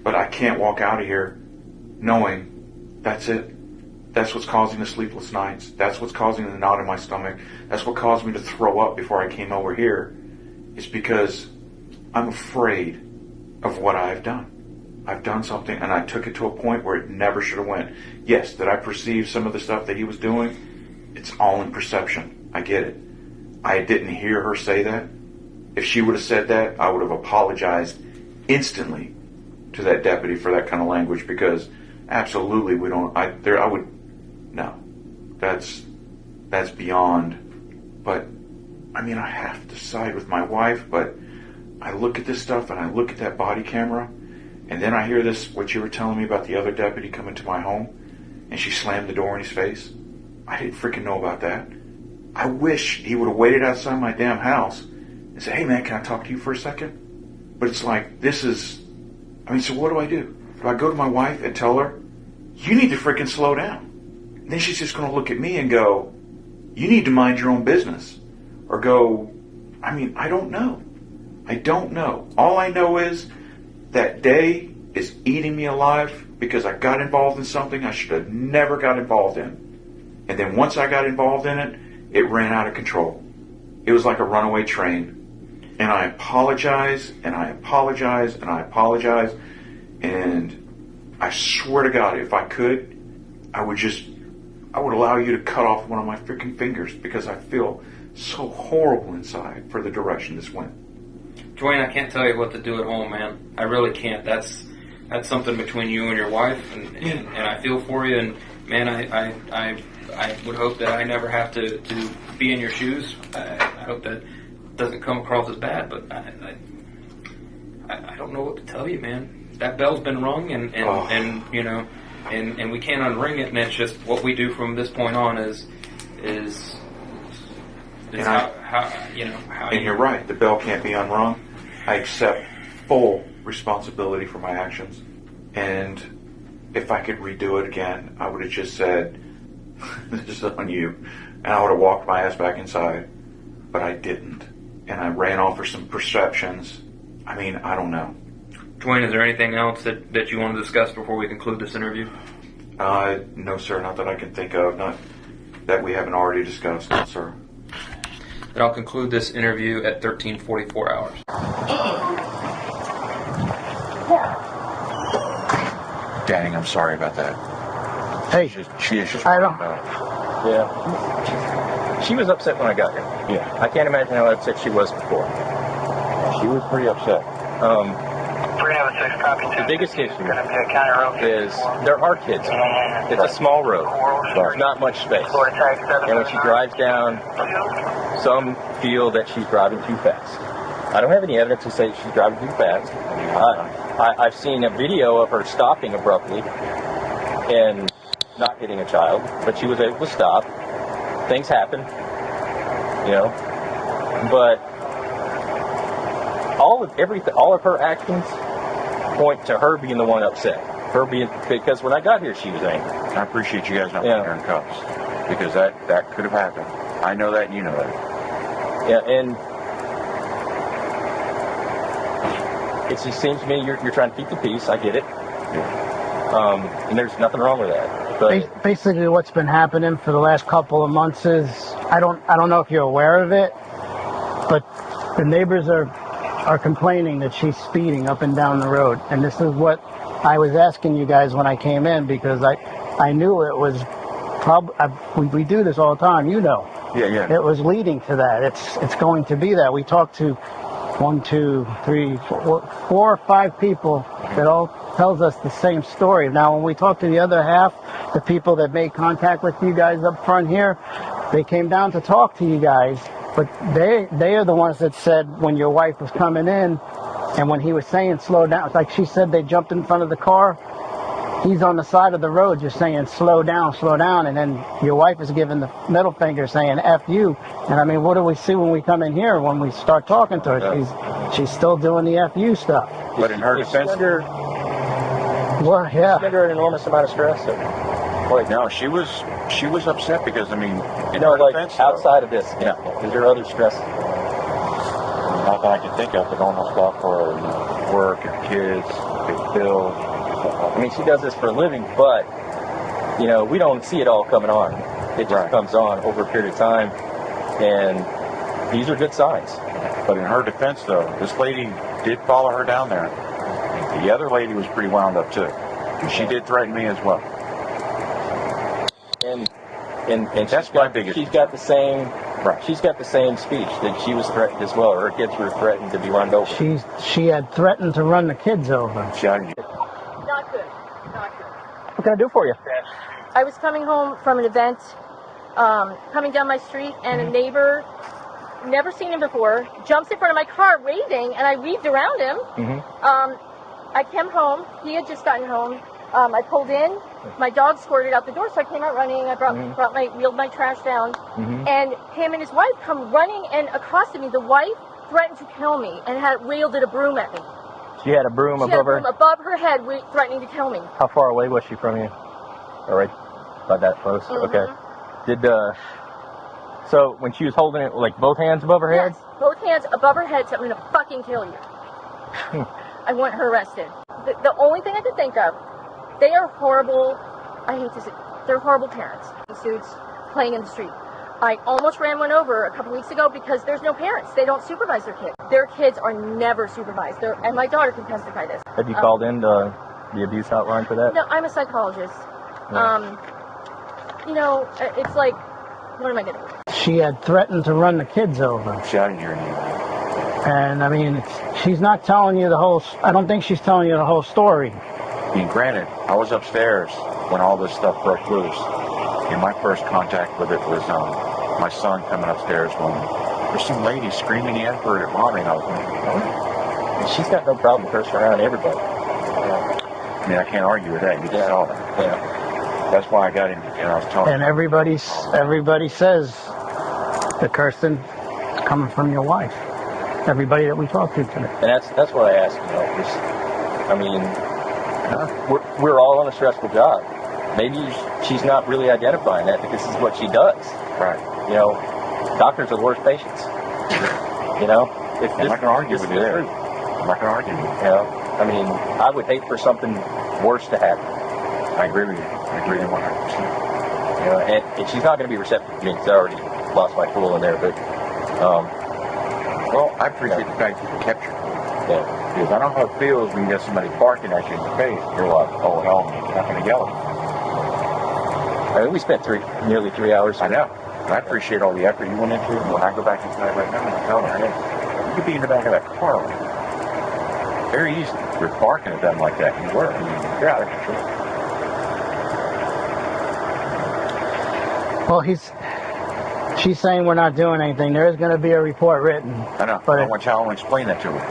but I can't walk out of here knowing that's it. That's what's causing the sleepless nights. That's what's causing the knot in my stomach. That's what caused me to throw up before I came over here. It's because I'm afraid of what I've done. I've done something, and I took it to a point where it never should have went. Yes, did I perceive some of the stuff that he was doing? It's all in perception. I get it. I didn't hear her say that. If she would have said that, I would have apologized instantly to that deputy for that kind of language, because absolutely no, that's beyond. But I mean, I have to side with my wife, but I look at this stuff and I look at that body camera, and then I hear this, what you were telling me about the other deputy coming to my home, and she slammed the door in his face. I didn't freaking know about that. I wish he would have waited outside my damn house and said, hey man, can I talk to you for a second? But it's like, so what do? Do I go to my wife and tell her, you need to freaking slow down? And then she's just going to look at me and go, you need to mind your own business. Or go, I don't know. I don't know. All I know is that day is eating me alive because I got involved in something I should have never got involved in. And then once I got involved in it, it ran out of control. It was like a runaway train. And I apologize, and I apologize, and I apologize. And I swear to God, if I could, I would allow you to cut off one of my freaking fingers, because I feel so horrible inside for the direction this went. Dewayne, I can't tell you what to do at home, man. I really can't. That's something between you and your wife, and I feel for you. And man, I would hope that I never have to be in your shoes. I hope that doesn't come across as bad, but I don't know what to tell you, man. That bell's been rung, and we can't unring it, and it's just what we do from this point on is how you're right. The bell can't be unrung. I accept full responsibility for my actions, and if I could redo it again, I would have just said, "This is on you," and I would have walked my ass back inside. But I didn't, and I ran off for some perceptions. I don't know. Dewayne, is there anything else that you want to discuss before we conclude this interview? No, sir. Not that I can think of. Not that we haven't already discussed, no, sir. Then I'll conclude this interview at 13:44 hours. Dang, I'm sorry about that. Hey, She is just. I don't. Yeah. She was upset when I got here. Yeah. I can't imagine how upset she was before. She was pretty upset. The biggest issue is there are kids. It's a small road. There's not much space. And when she drives down, some feel that she's driving too fast. I don't have any evidence to say that she's driving too fast. I've seen a video of her stopping abruptly and not hitting a child, but she was able to stop. Things happen, but all of her actions point to her being the one upset. Because when I got here, she was angry. I appreciate you guys not putting her in cuffs, because that could have happened. I know that, and you know that. Yeah, and it just seems to me you're trying to keep the peace. I get it. Yeah. And there's nothing wrong with that. But basically, what's been happening for the last couple of months is I don't know if you're aware of it, but the neighbors are complaining that she's speeding up and down the road. And this is what I was asking you guys when I came in, because I knew it was we do this all the time, Yeah. It was leading to that. It's going to be that. We talked to 4 or 5 people that all tells us the same story. Now, when we talked to the other half, the people that made contact with you guys up front here, they came down to talk to you guys. But they are the ones that said when your wife was coming in and when he was saying slow down, like she said they jumped in front of the car, he's on the side of the road just saying, slow down, and then your wife is giving the middle finger saying, F you. And I mean, what do we see when we come in here, when we start talking to her? She's still doing the F you stuff. But in her defense, well, yeah. She's under an enormous amount of stress. Like, no, she was upset because, I mean, in no, her like defense, outside of this, yeah. Is there other stress? Not that I can think of, the normal stuff for work and kids, big bills. I mean, she does this for a living, but, you know, we don't see it all coming on. It just comes on over a period of time, and these are good signs. But in her defense, though, this lady did follow her down there. The other lady was pretty wound up, too. And she did threaten me as well. And that's my biggest. She's got the same. Right. She's got the same speech that she was threatened as well. Her kids were threatened to be run over. She had threatened to run the kids over. Not good. Not good. What can I do for you? I was coming home from an event, coming down my street, and a neighbor, never seen him before, jumps in front of my car waving, and I weaved around him. I came home. He had just gotten home. I pulled in. My dog squirted out the door, so I came out running. I wheeled my trash down, and him and his wife come running and accosted me. The wife threatened to kill me and had wielded a broom at me. She had a broom She above had a her. broom above her head, threatening to kill me. How far away was she from you? All right, about that close. Okay. Did so when she was holding it, like both hands above her head? Yes, both hands above her head. So I'm gonna fucking kill you. I want her arrested. The only thing I could think of. They are horrible. I hate to say, they're horrible parents. Suits playing in the street. I almost ran one over a couple weeks ago because there's no parents. They don't supervise their kids. Their kids are never supervised. And my daughter can testify this. Have you called in the abuse hotline for that? No, I'm a psychologist. Yeah. You know, it's like, what am I going to do? She had threatened to run the kids over. Shouting your name. And I mean, she's not telling you the whole. I don't think she's telling you the whole story. I mean, granted, I was upstairs when all this stuff broke loose. And my first contact with it was my son coming upstairs when there's some lady screaming the N-word at mommy. And I was like, oh. And she's got no problem cursing around everybody. I mean, I can't argue with that. You just saw that. Yeah. That's why I got in. And I was telling. And everybody says the cursing is coming from your wife. Everybody that we talked to today. And that's what I asked. You know, just, I mean. We're all on a stressful job. Maybe she's not really identifying that because this is what she does. Right. You know, doctors are the worst patients. You know? I'm not going to argue with you there. I'm not going to argue with you. You know? I mean, I would hate for something worse to happen. I agree with you. I agree with you 100%. You know, and she's not going to be receptive to me because I already lost my cool in there. But, well, I appreciate the fact that you kept your cool. Yeah. Because I don't know how it feels when you get somebody barking at you in the face. You're like, oh hell, I'm not going to yell at you. I mean, we spent nearly 3 hours. I know. And I appreciate all the effort you went into it. When I go back inside right now, I'm telling you, you could be in the back of that car. Very easy. You're barking at them like that. You were. I mean, you're out of control. Well, she's saying we're not doing anything. There is going to be a report written. I know. But I want y'all to explain that to her.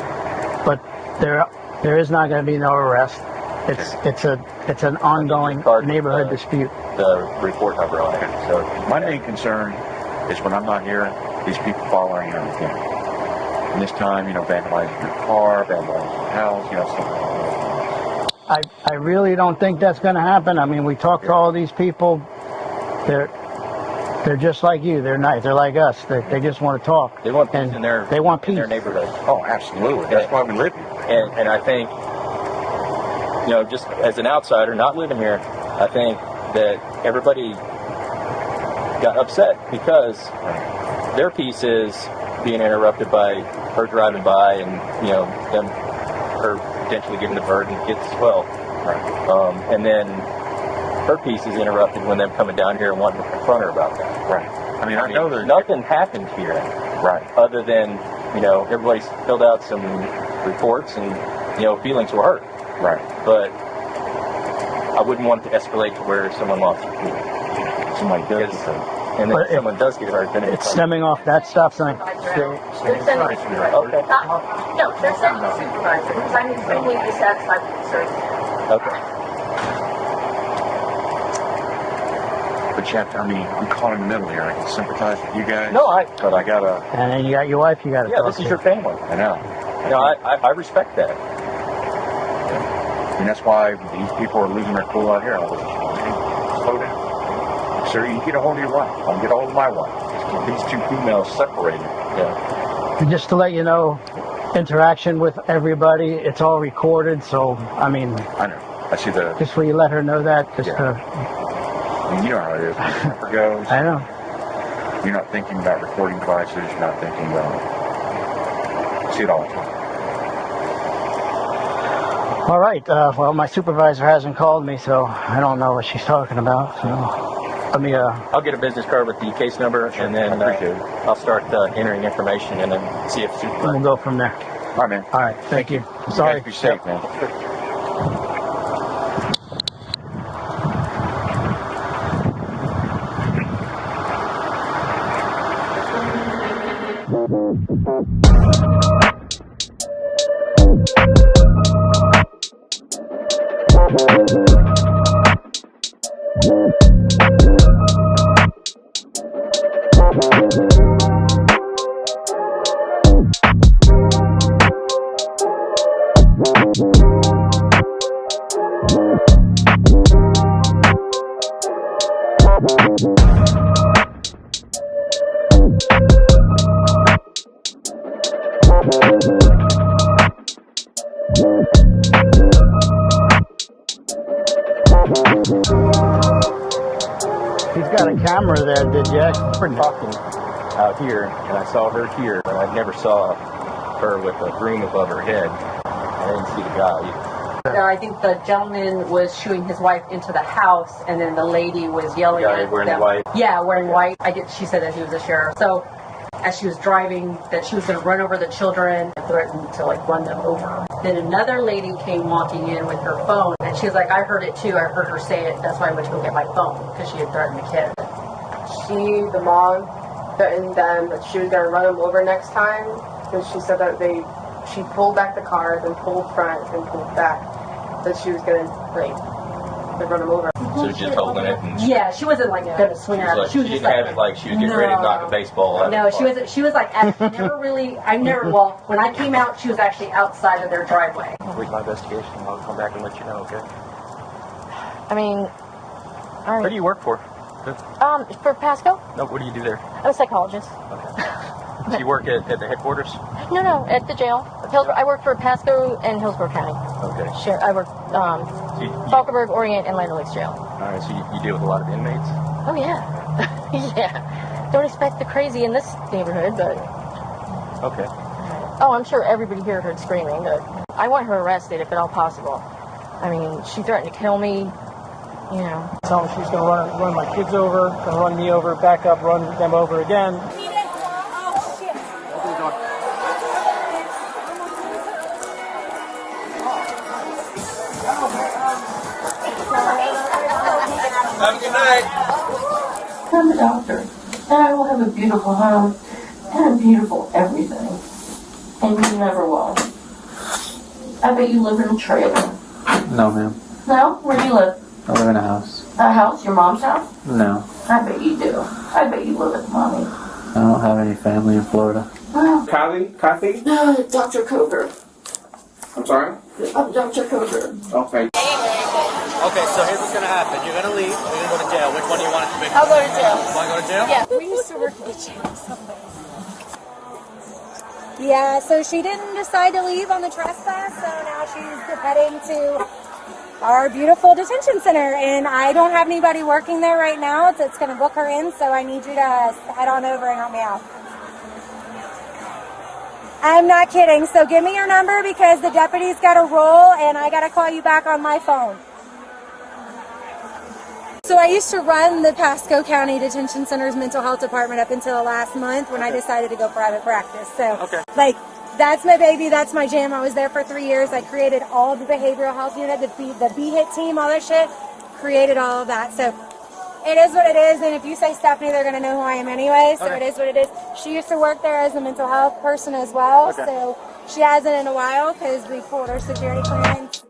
But there is not going to be no arrest. It's an ongoing neighborhood dispute. The report number on it. So my main concern is when I'm not here, these people following you again. And this time, you know, vandalizing your car, vandalizing your house, you know, stuff like that. I really don't think that's going to happen. I mean, we talked to all these people. They're just like you. They're nice. They're like us. They just want to talk. They want peace in their neighborhood. Oh, absolutely. That's why we live here. And I think, you know, just as an outsider, not living here, I think that everybody got upset because their peace is being interrupted by her driving by and, you know, her potentially giving the bird and kids as well. Right. And then her peace is interrupted when them coming down here and wanting to confront her about that. Right. I mean, I know there's nothing happened here. Right. Other than, you know, everybody's filled out some reports and, you know, feelings were hurt. Right. But I wouldn't want it to escalate to where someone lost their feelings. Somebody does. And then if someone does get hurt, then it's stemming off that stop sign. They're sending the supervisor. No, they're sending the supervisor because I'm extremely dissatisfied with the service. Okay. But you have to, I mean, I'm caught in the middle here. I can sympathize with you guys. No, but I gotta. And then you got your wife. You got to. Yeah, this is your family. I know. No, I respect that. And that's why these people are losing their cool out here. I was slow down. Sir, you get a hold of your wife. I'll get a hold of my wife. Just keep these two females separated. Yeah. And just to let you know, interaction with everybody, it's all recorded. So I mean, I know. I see the. Just will you let her know that? Just to. And you know how it is when the temper goes. I know. You're not thinking about recording devices. You're not thinking about. See it all the time. All right. Well, my supervisor hasn't called me, so I don't know what she's talking about. So let me. I'll get a business card with the case number, and then I'll start entering information, and then see if we'll go from there. All right, man. All right. Thank you. Sorry. You guys be safe, man. He's got a camera there, did you? We're talking out here, and I saw her here, and I never saw her with a broom above her head. I didn't see the guy either. I think the gentleman was shooing his wife into the house, and then the lady was yelling Guy at wearing them. white. Yeah, wearing white. She said that he was a sheriff. So as she was driving, that she was going to run over the children and threatened to run them over. Then another lady came walking in with her phone, and she was like, I heard it too. I heard her say it. That's why I went to go get my phone, because she had threatened the kid. The mom, threatened them that she was going to run them over next time, because she said that she pulled back the car, then pulled front, and pulled back, that she was going to run them over. So just holding it. And Yeah, she wasn't going to swing at her. she didn't have it like she was getting ready to knock a baseball out. No, she was like, well, when I came out, she was actually outside of their driveway. With my investigation, I'll come back and let you know, okay? I mean, all right. Where do you work for? For Pasco? No, what do you do there? I'm a psychologist. Okay. So you work at the headquarters? No, at the jail. I work for Pasco and Hillsborough County. Okay. Sure, I work Falkenberg, Orient, and Lander Lakes Jail. All right, so you deal with a lot of inmates? Oh, yeah. Yeah. Don't expect the crazy in this neighborhood, but... Okay. Oh, I'm sure everybody here heard screaming, but I want her arrested if at all possible. I mean, she threatened to kill me, Tell me she's going to run my kids over, going to run me over, back up, run them over again. Have a good night. I'm a doctor, and I will have a beautiful home and a beautiful everything. And you never will. I bet you live in a trailer. No, ma'am. No? Where do you live? I live in a house. A house? Your mom's house? No. I bet you do. I bet you live with mommy. I don't have any family in Florida. Oh. Kathy? Dr. Coker. I'm sorry? I'm Dr. Coker. Okay. Okay, so here's what's gonna happen. You're gonna leave. You're gonna go to jail. Which one do you want it to be? I'll go to jail. You wanna go to jail? Yeah. We used to work at the jail. Yeah, so she didn't decide to leave on the trespass, so now she's heading to our beautiful detention center, and I don't have anybody working there right now that's going to book her in, so I need you to head on over and help me out. I'm not kidding, so give me your number because the deputy's got to roll, and I got to call you back on my phone. So I used to run the Pasco County Detention Center's mental health department up until last month when I decided to go private practice. So, that's my baby. That's my jam. I was there for 3 years. I created all the behavioral health unit, the B-HIT team, all that shit. Created all of that. So it is what it is. And if you say Stephanie, they're going to know who I am anyway. So it is what it is. She used to work there as a mental health person as well. So she hasn't in a while because we pulled her security clearance.